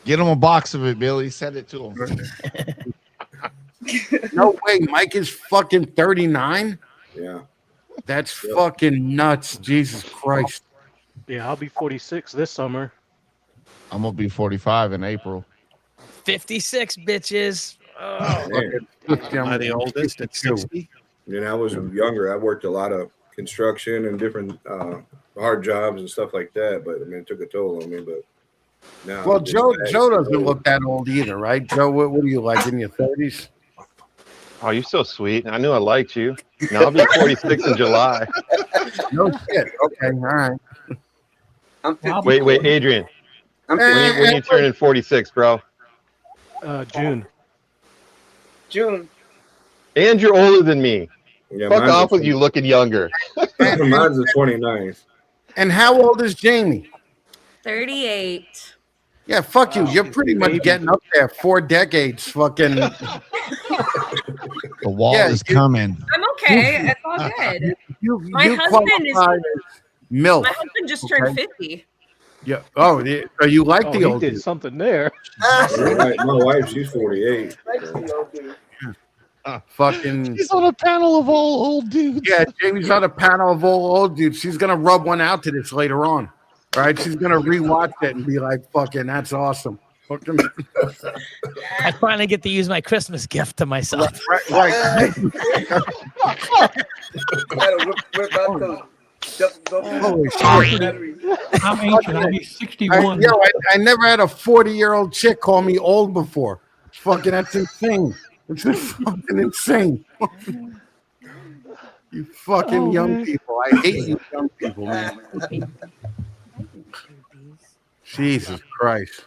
Get him a box of it, Billy. Send it to him. No way, Mike is fucking 39. Yeah. That's fucking nuts. Jesus Christ. Yeah, I'll be 46 this summer. I'm gonna be 45 in April. 56 bitches. Oh. Man. Am I the oldest at 60? When I was younger, I worked a lot of construction and different hard jobs and stuff like that. But I mean, it took a toll on me. But now, Well, Joe doesn't look that old either, right? Joe, what are you like in your 30s? Oh, you're so sweet. I knew I liked you. Now I'll be 46 in July. No shit. Okay, all right. Wait, Adrian. When you turning 46, bro? June. And you're older than me. Yeah, Fuck mine's off with you looking younger. Mine's the 29th. And how old is Jamie? 38. Yeah, fuck you. You're pretty much getting up there. 4 decades, fucking. The wall is coming. I'm okay. It's all good. My husband is. MILF. My husband just turned 50. Yeah. Oh, you like the he old did dude. something there. My wife, she's 48. Fucking. He's on a panel of all old dudes. Yeah, Jamie's on a panel of all old dudes. She's gonna rub one out to this later on. Right? She's gonna rewatch it and be like, "Fucking, that's awesome." Fucking. I finally get to use my Christmas gift to myself. Right. Holy shit. I'm ancient. I'll be 61. I never had a 40-year-old chick call me old before. Fucking, that's insane. It's just fucking insane. You fucking young people. I hate you young people, man. Jesus Christ.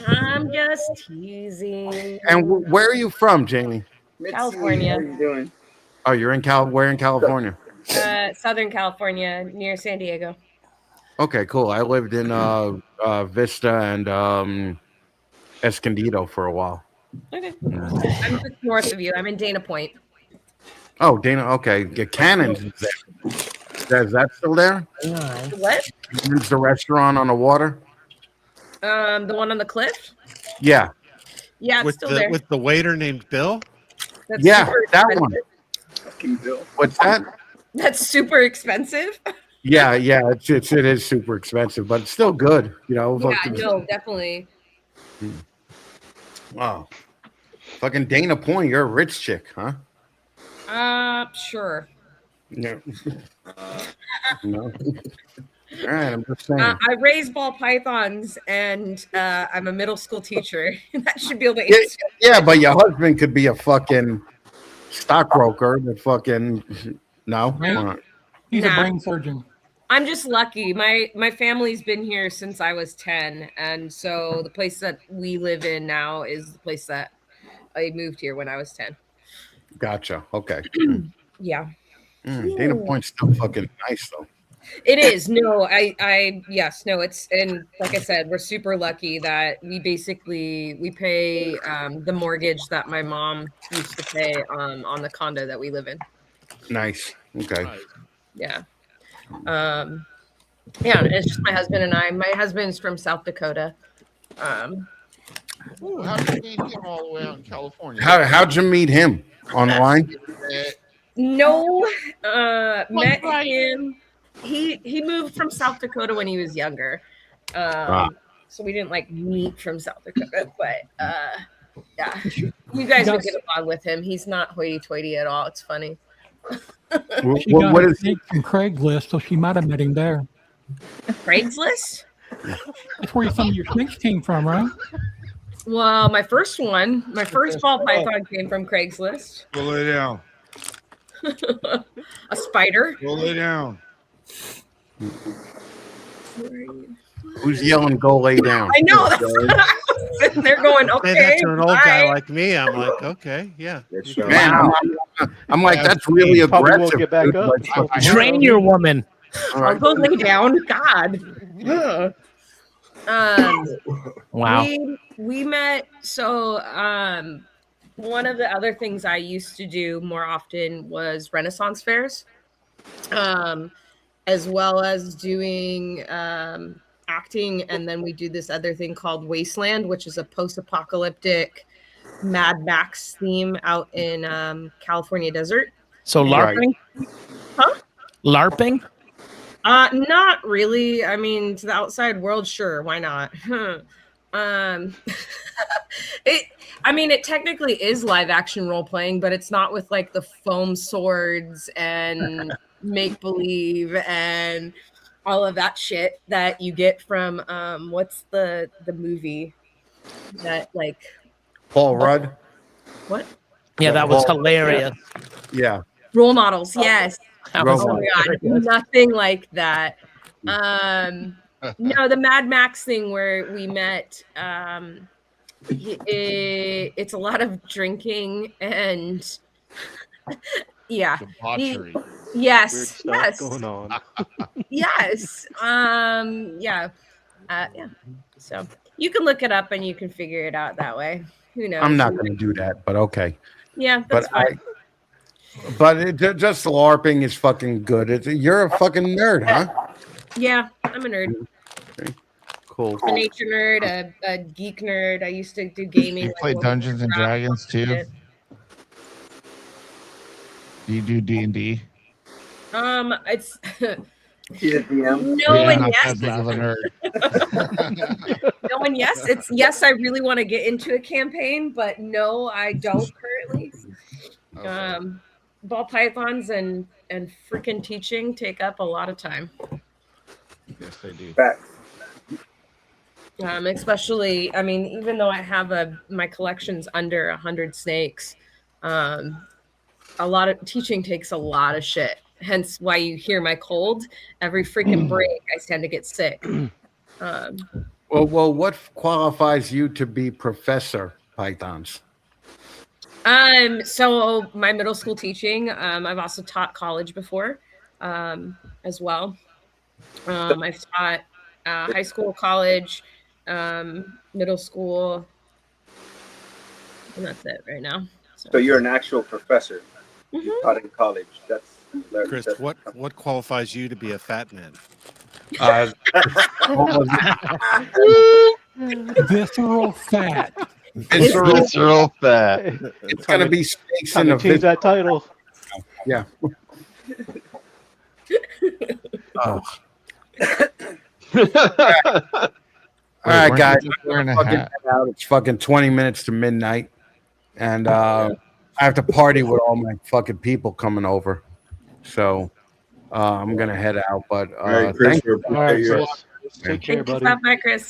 I'm just teasing. And where are you from, Jamie? California. How you doing? Oh, you're in where in California? Southern California, near San Diego. Okay, cool. I lived in Vista and Escondido for a while. Okay. I'm just north of you. I'm in Dana Point. Oh, Dana. Okay, yeah, Cannon's is there. Is that still there? What? It's the restaurant on the water. The one on the cliff? Yeah. Yeah, it's With still there. the waiter named Bill? That's Yeah, super that expensive. one. Fucking Bill. What's that? That's super expensive. Yeah, it is super expensive, but it's still good. You know. Yeah, fucking- no, definitely. Wow. Fucking Dana Point, you're a rich chick, huh? Sure. No. No. All right, I'm just saying. I raise ball pythons, and I'm a middle school teacher. That should be able to answer. Yeah, but your husband could be a fucking stockbroker. The fucking no. Right. He's a brain surgeon. I'm just lucky. My family's been here since I was 10, and so the place that we live in now is the place that I moved here when I was 10. Gotcha. Okay. Yeah. Dana Point's still fucking nice though. It is. No, yes, no, it's, and like I said, we're super lucky that we pay the mortgage that my mom used to pay on the condo that we live in. Nice. Okay. Yeah. Yeah, it's just my husband and I. My husband's from South Dakota. Ooh, how did you meet him all the way out in California? How'd you meet him? Online? No, met him. He moved from South Dakota when he was younger. So we didn't like meet from South Dakota, but yeah, you guys would get along with him. He's not hoity-toity at all. It's funny. She got a snake from Craigslist, so she might have met him there. Craigslist? That's where some of your snakes came from, right? Well, my first ball python came from Craigslist. Go lay down. A spider. Go lay down. Who's yelling, go lay down? I know. That's they're going, okay. Say that to an old guy bye. like me. I'm like, okay, yeah. Man, I'm like, that's really Probably won't aggressive. get back dude. up. Like, Train your woman. I'll go lay down. God. Wow. We met. So one of the other things I used to do more often was Renaissance fairs, as well as doing acting. And then we do this other thing called Wasteland, which is a post-apocalyptic Mad Max theme out in California desert. So LARPing? Huh? LARPing? Not really. I mean, to the outside world, sure, why not? It technically is live action role playing, but it's not with like the foam swords and make believe and all of that shit that you get from what's the movie that like Paul Rudd. What? Yeah, that was hilarious. Yeah. Role models, yes. That was Oh my God, nothing like that. No, the Mad Max thing where we met, it's a lot of drinking and yeah. Debauchery. Yes. Weird stuff Yes. going on. Yes. Yeah. Yeah. So you can look it up and you can figure it out that way. Who knows? I'm not going to do that, but okay. Yeah, that's fine. Just LARPing is fucking good. You're a fucking nerd, huh? Yeah, I'm a nerd. Cool. A nature nerd, a geek nerd. I used to do gaming. You play Dungeons and Dragons too? Do you do D&D? It's He's a DM. no Yeah, and not yes. that big of a nerd. No and yes. It's yes. I really want to get into a campaign, but no, I don't currently. Okay. Ball pythons and freaking teaching take up a lot of time. Yes, they do. Especially, I mean, even though I have my collection's under 100 snakes, a lot of teaching takes a lot of shit. Hence why you hear my cold every freaking break. I tend to get sick. Well, what qualifies you to be Professor Pythons? So my middle school teaching, I've also taught college before, as well. I've taught high school, college, middle school, and that's it right now. So you're an actual professor. You taught in college. That's Chris, what qualifies you to be a fat man? Visceral fat. Visceral fat. It's going to be snakes Time in to the change that title. Yeah. Oh. All right, guys. It's fucking 20 minutes to midnight, and I have to party with all my fucking people coming over. So I'm gonna head out. But Chris, thank you. All right, Chris. Take care, buddy. Bye, Chris.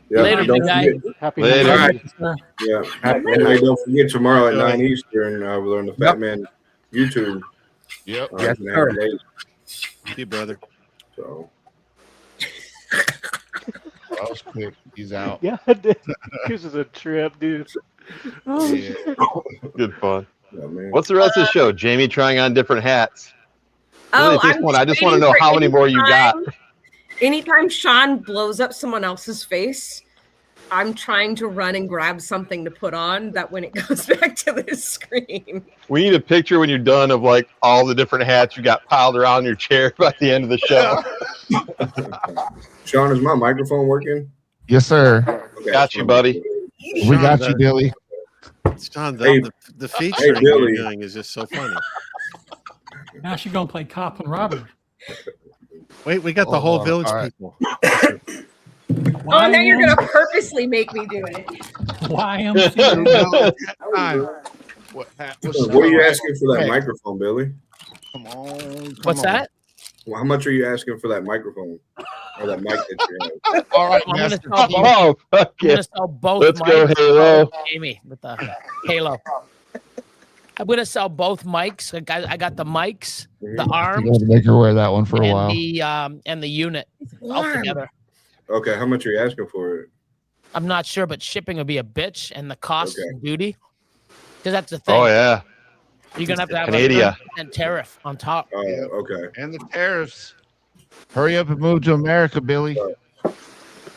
Yeah, Later, don't big guy. forget- Happy Later. New Year. Yeah. And hey, don't forget tomorrow at 9 Eastern, we're on the Fat Man YouTube. Yep. Yes, Tonight sir. at 8. Thank you, brother. So That was quick. He's out. Yeah, this is a trip, dude. Oh, Yeah. Good fun. yeah, man. What's the rest of the show? Jamie trying on different hats. Oh, Really, at this point, I just want to know how many more you got. Anytime Sean blows up someone else's face, I'm trying to run and grab something to put on that when it goes back to the screen. We need a picture when you're done of like all the different hats you got piled around your chair by the end of the show. Sean, is my microphone working? Yes, sir. Okay, Got you, buddy. We got you, Dilly. John, Hey, the feature hey, that you're Billy. doing is just so funny. Now she's gonna play cop and robber. Wait, we got the whole Oh, village all right. people. Oh, now you're gonna purposely make me do it. YMCA. Time. What What are you asking for that microphone, Billy? Come on. What's that? Well, how much are you asking for that microphone or that mic that you have? All right, I'm gonna Master sell Chief. both. I'm okay. gonna sell both. Let's go, mics. Halo. Jamie with the Halo. I'm gonna sell both mics. I got the mics, the Mhm. arms, Make her wear that one for a and while. the unit all together. Okay, how much are you asking for it? I'm not sure, but shipping will be a bitch, and the cost Okay. and duty. Because that's the thing. Oh yeah. You're gonna have to have Canada. a 30% tariff on top. Oh, okay. And the tariffs. Hurry up and move to America, Billy.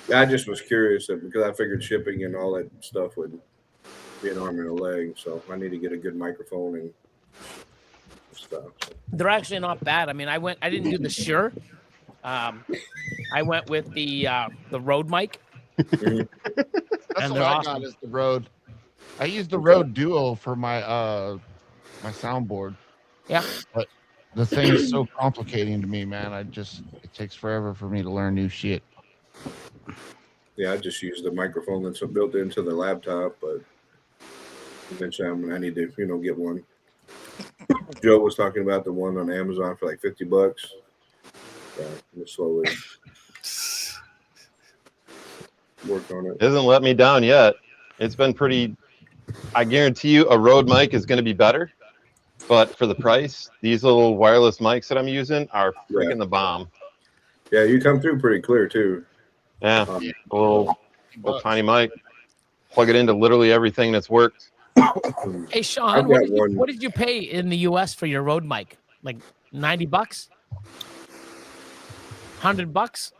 Yeah, I just was curious because I figured shipping and all that stuff would be an arm and a leg. So I need to get a good microphone and stuff. They're actually not bad. I mean, I didn't do the Shure. I went with the Rode mic. That's And what they're I awesome. got is the Rode. I use the Rode Duo for my my soundboard. Yeah. But the thing's so complicating to me, man. It takes forever for me to learn new shit. Yeah, I just use the microphone that's built into the laptop, but eventually I need to, get one. Joe was talking about the one on Amazon for like $50. Yeah, just slowly work on it. It hasn't let me down yet. It's been pretty. I guarantee you, a Rode mic is going to be better. But for the price, these little wireless mics that I'm using are freaking the bomb. Yeah, you come through pretty clear too. Yeah, a little tiny mic. Plug it into literally everything that's worked. Hey Sean, what did you pay in the US for your Rode mic? Like $90? $100?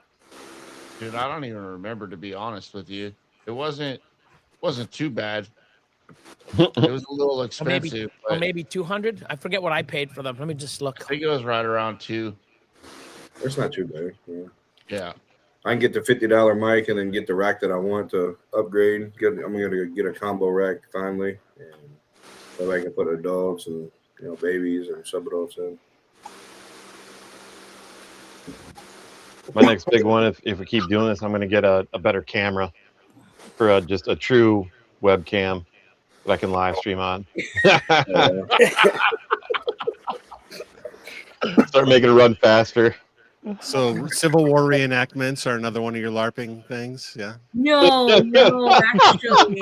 Dude, I don't even remember, to be honest with you. It wasn't too bad. It was a little expensive. Or maybe 200. I forget what I paid for them. Let me just look. I think it was right around 2. It's not too bad. Yeah. I can get the $50 mic and then get the rack that I want to upgrade. I'm gonna get a combo rack finally, and so I can put adults and babies and sub-adults in. My next big one, if we keep doing this, I'm going to get a better camera for just a true webcam that I can live stream on. Start making it run faster. So Civil War reenactments are another one of your LARPing things, yeah? No, actually.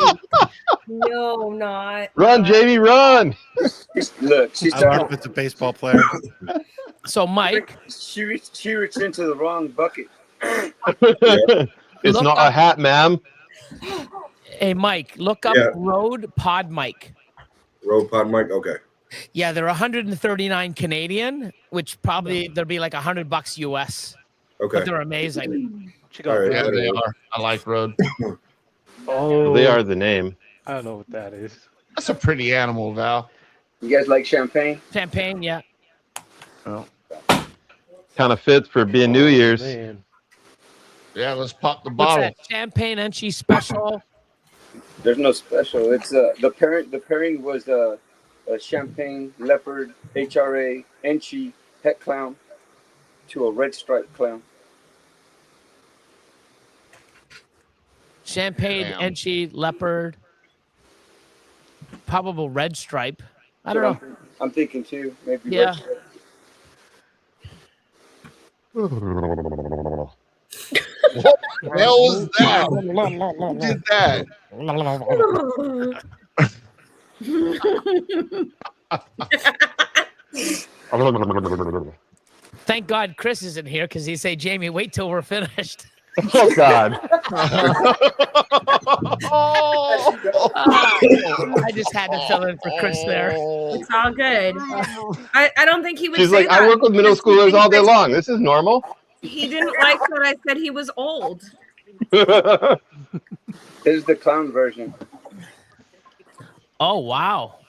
No, not. Run, Jamie, run! Look, she's I LARP with the baseball player. So, Mike. She reached into the wrong bucket. It's not a hat, ma'am. Hey, Mike, look up Rode Pod Mic. Rode Pod Mic, okay. Yeah, they're 139 Canadian, which probably there'll be like $100 US. Okay. But they're amazing. Yeah, they are. I like Rode. Oh, They are the name. I don't know what that is. That's a pretty animal, Val. You guys like champagne? Champagne, yeah. Oh. Kind of fits for being New Year's. Man. Yeah, let's pop the What's bottle. that? Champagne and cheese special. There's no special. It's the pairing was a champagne leopard HRA Enchi pet clown to a red striped clown. Champagne, Damn. Enchi, leopard, probable red stripe. I don't know. I'm thinking too. Maybe Yeah. red stripe. What the hell was that? Who did that? Thank God Chris isn't here because he'd say, Jamie, wait till we're finished. Oh, God. I just had to fill in for Chris there. It's all good. I don't think he would She's say like, that. I work with middle schoolers all day long. This is normal. He didn't like that I said he was old. Here's the clown version. Oh, wow.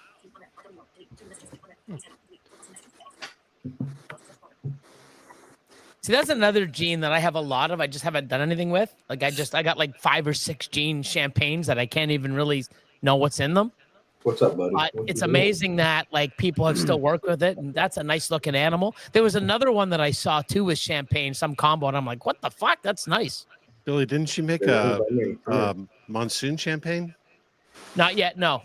See, that's another gene that I have a lot of. I just haven't done anything with. Like I got like 5 or 6 gene champagnes that I can't even really know what's in them. What's up, buddy? It's amazing that like people have still worked with it, and that's a nice looking animal. There was another one that I saw too with champagne, some combo, and I'm like, what the fuck? That's nice. Billy, didn't she make a monsoon champagne? Not yet, no.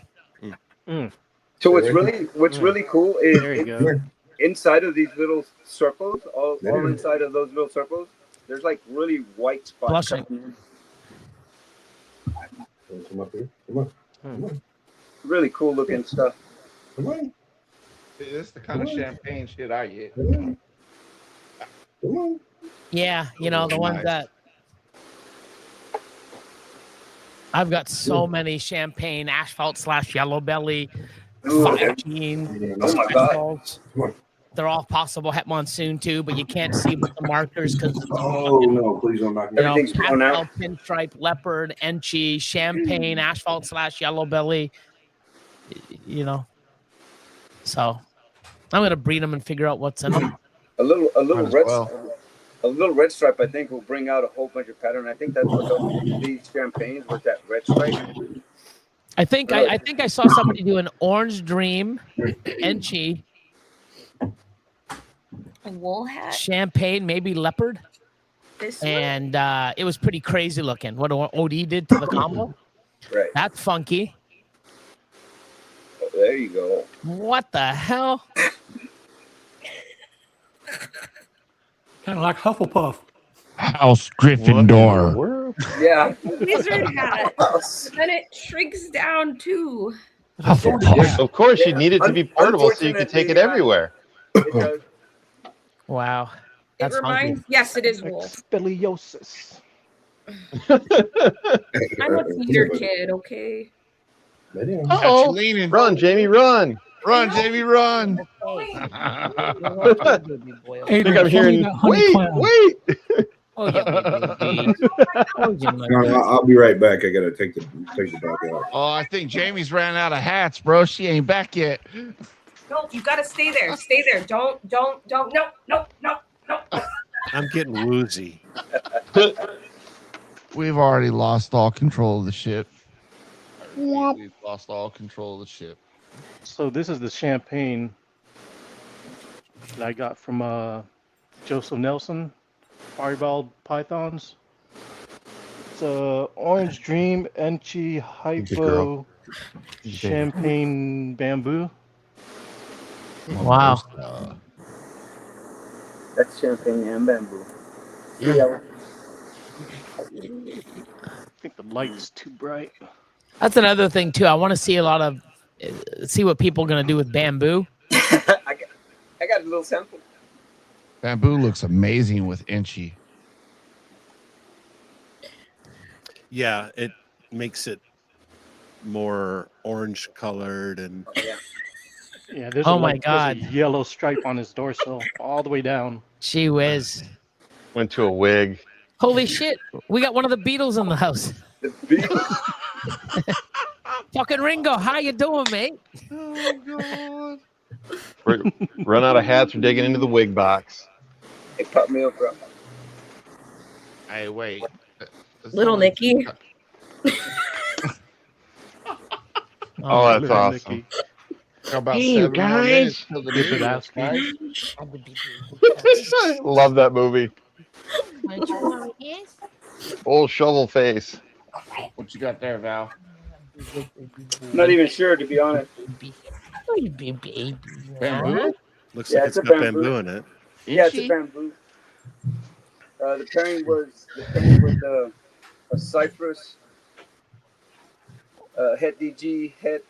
So what's really cool is There you go. inside of these little circles, all inside of those little circles, there's like really white spots. Blushing. Come up here. Come on. Come on. Really cool looking stuff. Come on. See, this is the kind of champagne shit I get. Come on. Yeah, you know, the ones that I've got so many champagne, asphalt / yellow belly, 5 gene, Oh my God. They're all possible Het Monsoon too, but you can't see with the markers because Oh no, please don't knock me out. Everything's blown out. Pinstripe, leopard, Enchi, champagne, asphalt / yellow belly. You know, so I'm gonna breed them and figure out what's in them. A little red, well. a little red stripe. I think will bring out a whole bunch of pattern. I think that's what these champagnes with that red stripe. I think I saw somebody do an Orange Dream, Enchi, A wool hat. champagne, maybe leopard, This one? and it was pretty crazy looking. What OD did to the combo, Right. that's funky. Oh, there you go. What the hell? Kind of like Hufflepuff. House Gryffindor. Yeah. Wizard hat. Then it shrinks down too. Hufflepuff. Of course, you need it to be portable so you can take it everywhere. It does. Wow, It that's reminds. Yes, it is wool. Scoliosis. I'm a theater kid. Okay. Uh-oh. Run, Jamie, run. Run, Jamie, run. I Adrian, think I'm hearing, that honey wait, clown. wait. Oh, yeah, baby. Oh, yeah, my No, baby. I'll be right back. I gotta take the dog out. Oh, I think Jamie's ran out of hats, bro. She ain't back yet. No, you gotta stay there. Stay there. Don't. No. I'm getting woozy. We've already lost all control of the ship. We've lost all control of the ship. So this is the champagne that I got from Joseph Nelson, Fireball Pythons. It's Orange Dream, Enchi, Hypo, Champagne Bamboo. Wow. That's champagne and bamboo. I think the light's too bright. That's another thing too. I want to see see what people are gonna do with bamboo. I got a little sample. Bamboo looks amazing with Enchi. Yeah, it makes it more orange colored and Yeah, there's Oh my God. there's a yellow stripe on his dorsal all the way down. Gee whiz. Went to a wig. Holy shit. We got one of the Beatles in the house. The Beatles. Fucking Ringo, how you doing, mate? Oh, Run out of hats or digging into the wig box. Hey, pop me up, bro. Hey, wait. Little Nicky. Oh, that's awesome. Nicky. About Hey, you 7 more minutes guys. till the Good news, ask me. guys. Love that movie. Old shovel face. What you got there, Val? Not even sure, to be honest. Bamboo? looks Yeah, like it's it's a got bamboo. bamboo in it. Yeah, it's a bamboo. The pairing was a cypress, het DG, het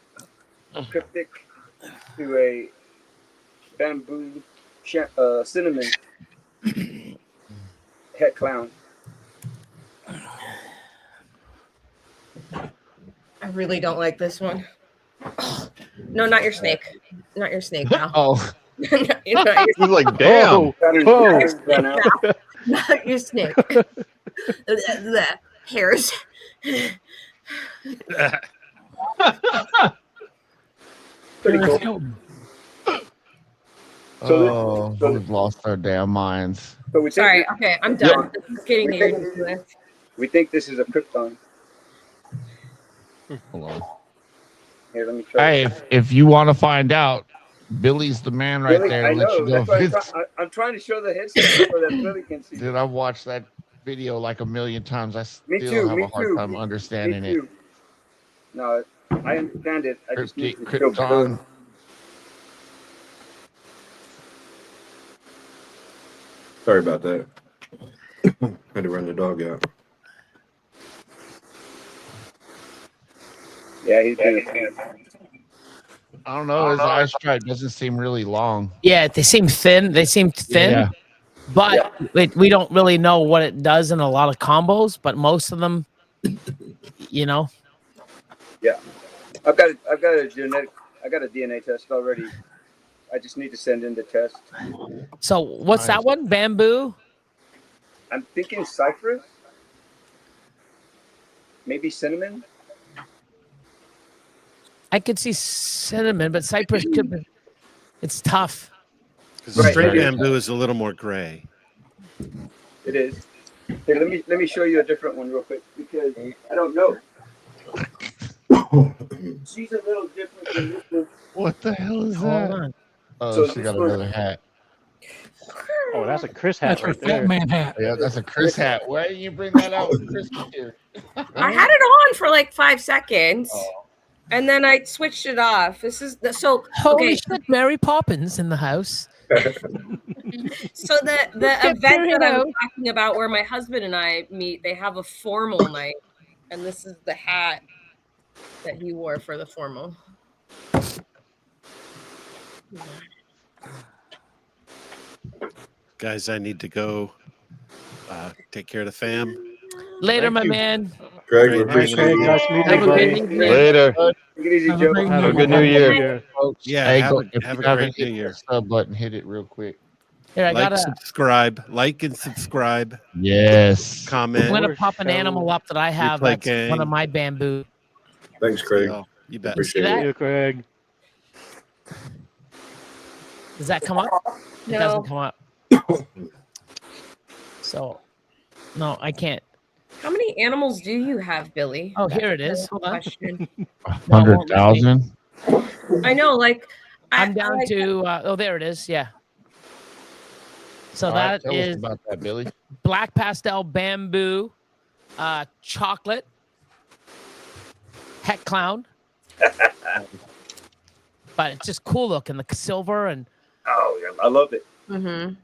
cryptic to a bamboo cinnamon het clown. I really don't like this one. No, not your snake. Not your snake, Val. Oh, not your He's like, damn. Not your snake. The hairs. Pretty cool. oh, we've lost our damn minds. So we Sorry. Okay, I'm done. This is getting ridiculous. We think this is a krypton. Hold on. Here, let me try. Hey, if you want to find out, Billy's the man right Billy, there. I To let know. you know. That's why I'm trying to show the headset so that Billy can see. Dude, I've watched that video like a million times. I Me still too, have me a hard too. time understanding Me it. too. No, I understand it. I just need to show Krypton. Sorry about that. Had to run the dog out. Yeah, he's good. I don't know. His eye stripe doesn't seem really long. Yeah, they seem thin. They seem thin, Yeah. but we don't really know what it does in a lot of combos. But most of them, you know. Yeah, I've got a DNA test already. I just need to send in the test. So what's that one? Bamboo? I'm thinking cypress, maybe cinnamon. I could see cinnamon, but cypress could be. It's tough. Because straight bamboo is a little more gray. It is. Here, let me show you a different one real quick because I don't know. She's a little different than this one. What the hell is Hold that? on. Oh, So she this got one- another hat. Oh, that's a Chris hat That's her right fat there. man hat. Yeah, that's a Chris hat. Why didn't you bring that out with Christmas here? I had it on for like 5 seconds. Oh. And then I switched it off. This is the so Holy okay. shit, Mary Poppins in the house. So the Get event carried that I was out. talking about, where my husband and I meet, they have a formal night, and this is the hat that he wore for the formal. Guys, I need to go take care of the fam. Later, Thank my you. man. Craig, we Great appreciate hanging you. with Nice meeting Have you, a good buddy. evening. Later. Take it easy, Have a Joe. great Have a night. good new year. Folks, Yeah, hey, have go, a- if have you a haven't great hit New Year. the sub button, hit it real quick. Here, I Like, gotta. subscribe, like and subscribe, Yes. I'm comment. gonna pop an animal up that I have. Replay That's one of gang. my bamboo. Thanks, Craig. Yeah, you bet. Appreciate that? it. See you, Craig. Does that come up? It No. doesn't come up. So, no, I can't. How many animals do you have, Billy? Oh, That's here it the is. Hold on. question. 100,000. I know, like I'm down to. Oh, there it is. Yeah. So All right, that tell us is about that, Billy. black pastel bamboo, chocolate, heck clown. But it's just cool looking, the silver and Oh, yeah, I love it. Mm-hmm. and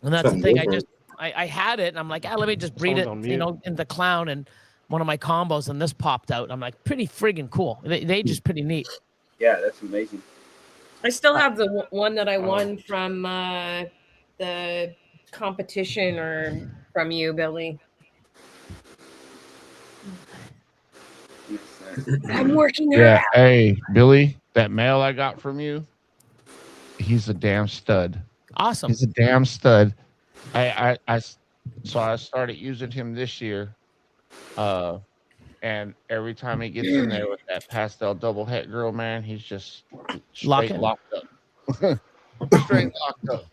that's the Something thing. different. I had it and I'm like, let me just breed it, Someone's on you mute. know, in the clown and one of my combos and this popped out. I'm like, pretty friggin' cool. They just pretty neat. Yeah, that's amazing. I still have the one that I won from the competition or from you, Billy. I'm working her Yeah. out. Hey, Billy, that mail I got from you, he's a damn stud. Awesome. He's a damn stud. So I started using him this year. And every time he gets in there with that pastel double het girl, man, he's just straight Locking. locked up. Straight locked up.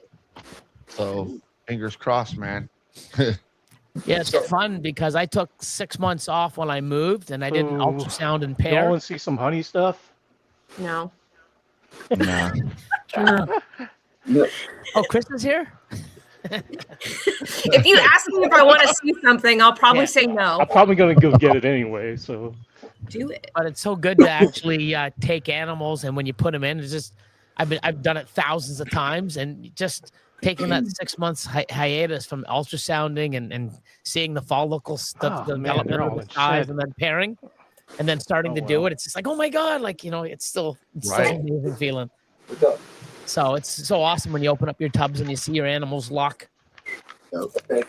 So fingers crossed, man. Yeah, it's fun because I took 6 months off when I moved and I did an So, ultrasound and Y'all pair. want to see some honey stuff? No. Nah. Oh, Chris is here? If you ask me if I want to see something, I'll probably Yeah. say no. I'm probably gonna go get it anyway. So Do it. But it's so good to actually take animals and when you put them in, it's just I've done it thousands of times and just taking that 6 months hiatus from ultrasounding and seeing the follicles, the Oh, man, development they're of all the in size shed. and then pairing and then starting Oh, to do wow. it. It's just like, oh my God, like, you know, it's still Right. an amazing feeling. What's up? So it's so awesome when you open up your tubs and you see your animals lock. Okay.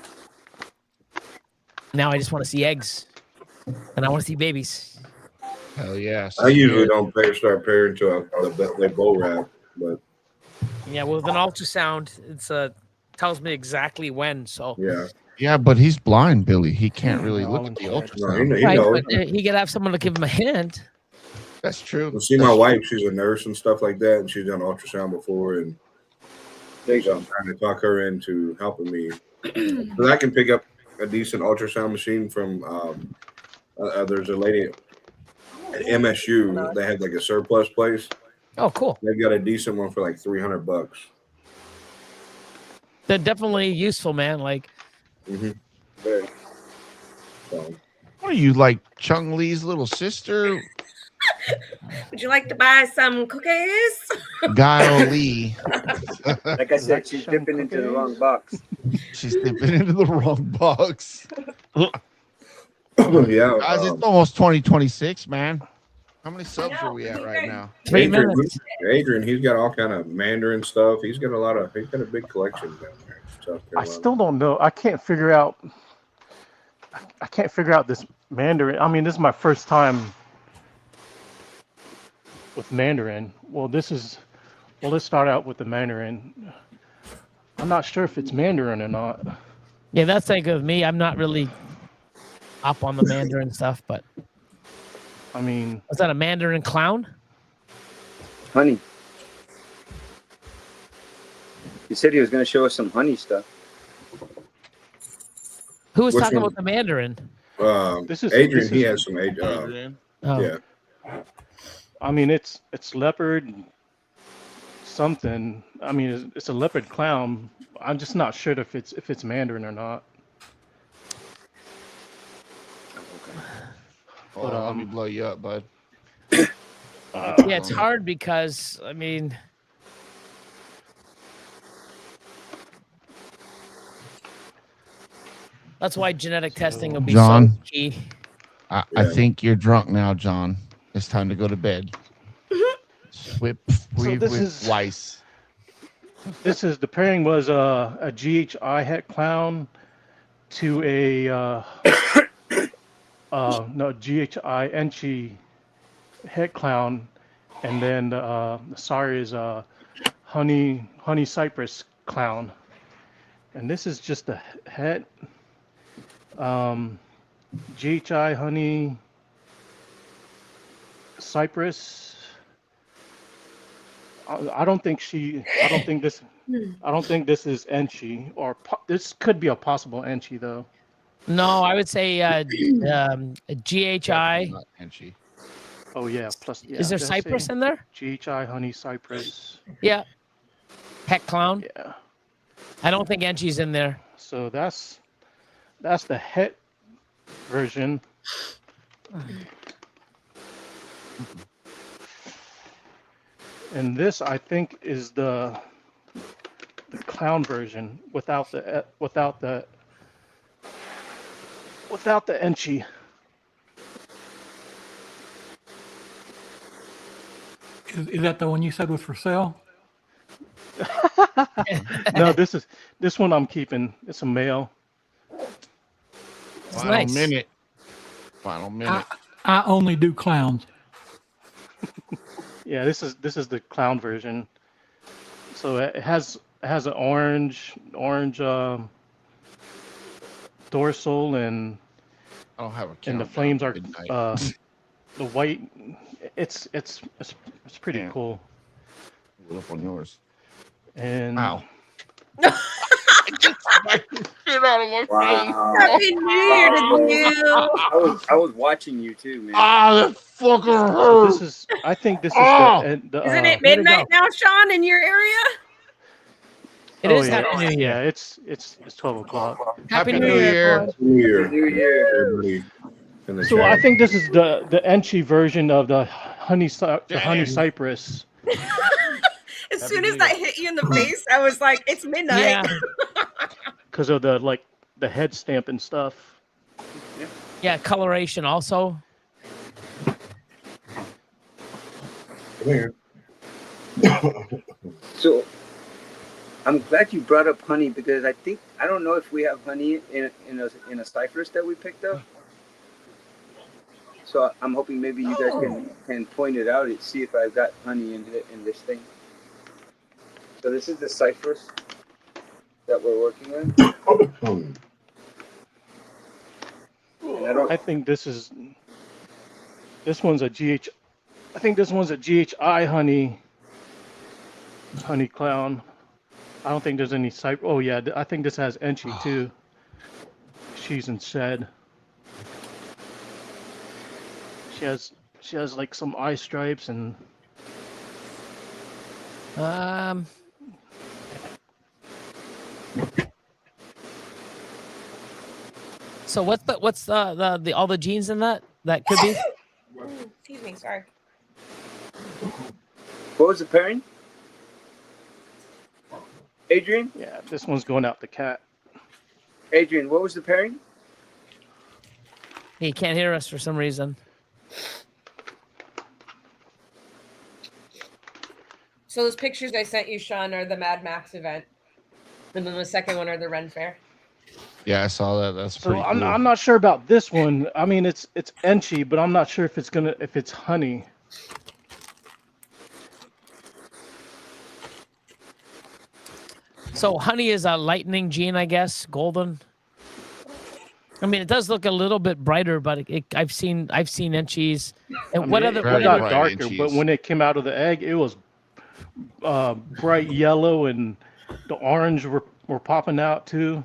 Now I just want to see eggs and I want to see babies. Hell yeah. I usually don't start pairing until they bowl wrap, but Yeah, with an ultrasound, it's tells me exactly when. So yeah. Yeah, but he's blind, Billy. He can't really Yeah, look all at the in check. No, ultrasound. he right, knows. but he could have someone to give him a hand. That's true. Well, see, my wife, she's a nurse and stuff like that, and she's done ultrasound before, and I'm trying to talk her into helping me. Because I can pick up a decent ultrasound machine from, there's a lady at MSU, they had like a surplus place. Oh, cool. They've got a decent one for like $300. They're definitely useful, man. Like, Mm-hmm. Very. So, What are you like Chung Lee's little sister? Would you like to buy some cookies? Guile Lee. Like I said, she's dipping into the wrong box. She's dipping into the wrong box. Yeah, Guys, it's almost 2026, man. How many subs are we at right now? 3 minutes. Adrian, he's got all kind of Mandarin stuff. He's got a big collection down there in South I Carolina. still don't know. I can't figure out this Mandarin. I mean, this is my first time with Mandarin. Let's start out with the Mandarin. I'm not sure if it's Mandarin or not. Yeah, that's like with me. I'm not really up on the Mandarin stuff, but I mean, was that a Mandarin clown? Honey. He said he was going to show us some honey stuff. Who was Which talking one? about the Mandarin? This is Adrian. He is- has some Adrian. Oh. Yeah. I mean, it's leopard something. I mean, it's a leopard clown. I'm just not sure if it's Mandarin or not. Hold on, let me blow you up, bud. Yeah, it's hard because I mean, that's why genetic testing will be John, so key. I think you're drunk now, John. It's time to go to bed. Whip Weiss. This is the pairing was a GHI het clown to a GHI Enchi het clown, and then the sorry is a honey cypress clown, and this is just a het. GHI honey cypress. I don't think this is Enchi, or this could be a possible Enchi though. No, I would say GHI. Not Enchi. Oh yeah, plus yeah. Is there that's cypress a in there? GHI honey cypress. Yeah. Pet clown. Yeah. I don't think Enchi's in there. So that's the het version. And this, I think, is the clown version without the Enchi. Is that the one you said was for sale? No, this one I'm keeping. It's a male. Final minute. Final minute. I only do clowns. Yeah, this is the clown version. So it has an orange dorsal, and I don't have a and the countdown flames are midnight. the white. It's pretty cool. Pull up on yours. And Wow. Get out of my face. Happy New Year to you. I was watching you too, man. Ah, that fucker so hurts. I think this is Oh! the Isn't it midnight now, Sean, in your area? It is Happy New Year. Yeah, it's 12 o'clock. Happy New Year. New Year. New Year. Everybody in the So chat. I think this is the Enchi version of the honey cypress. As soon as that hit you in the face, I was like, it's midnight. Yeah. Because of the head stamp and stuff. Yeah, coloration also. Come here. So I'm glad you brought up honey, because I don't know if we have honey in a cypress that we picked up. So I'm hoping maybe you guys can point it out and see if I've got honey in this thing. So this is the cypress that we're working with. And I think this one's a GH. I think this one's a GHI honey clown. I don't think there's any cypress. Oh yeah, I think this has Enchi too. She's in shed. She has like some eye stripes and. So what's the all the genes in that could be? Excuse me, sorry. What was the pairing? Adrian? Yeah, this one's going out the cat. Adrian, what was the pairing? He can't hear us for some reason. So those pictures I sent you, Sean, are the Mad Max event, and then the second one are the Ren Fair. Yeah, I saw that. That's So pretty cool. I'm not sure about this one. I mean, it's Enchi, but I'm not sure if it's honey. So honey is a lightning gene, I guess, golden. I mean, it does look a little bit brighter, but I've seen Enchis. And I what mean, other? it What got other darker, but when it came out of the egg, it was bright yellow, and the orange were popping out too.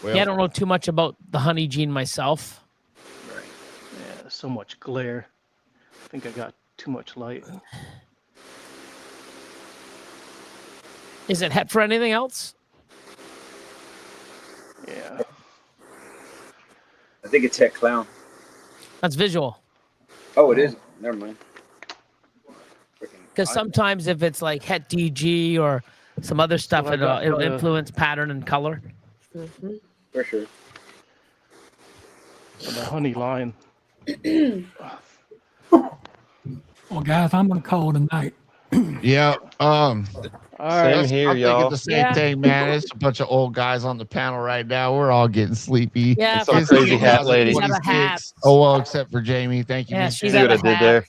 Well, yeah, I don't know too much about the honey gene myself. Right. Yeah, there's so much glare. I think I got too much light. Is it het for anything else? Yeah. I think it's Het Clown. That's visual. Oh, it is. Never mind. Because sometimes if it's like het DG or some other stuff, I got it'll influence pattern and color. For sure. The honey line. Well, guys, I'm gonna call it a night. Yeah. All right. Same here, I'm thinking y'all. the same thing, man. It's a bunch of old guys on the panel right now. We're all getting sleepy. Yeah, Some crazy hat lady. She's out of hats. Oh well, except for Jamie. Thank you. Yeah, Miss she's See Jamie. what I did there?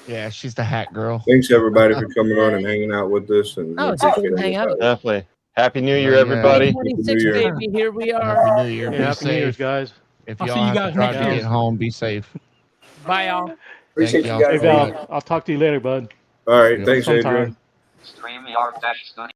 Yeah, she's the hat girl. Thanks everybody for coming on and hanging out with us. And Oh, it's cool to hang out. Definitely. Happy New Year, Yeah. everybody. 26, New Year. baby. Here we are. Happy New Year. Yeah, Be Happy New Year's, safe. guys. If I'll y'all see you have to guys drive next to year. get home, be safe. Bye, y'all. Appreciate Thank you y'all. guys. Hey, Val, I'll talk to you later, bud. all right, Yeah. thanks, Sometime. Adrian. StreamYard-study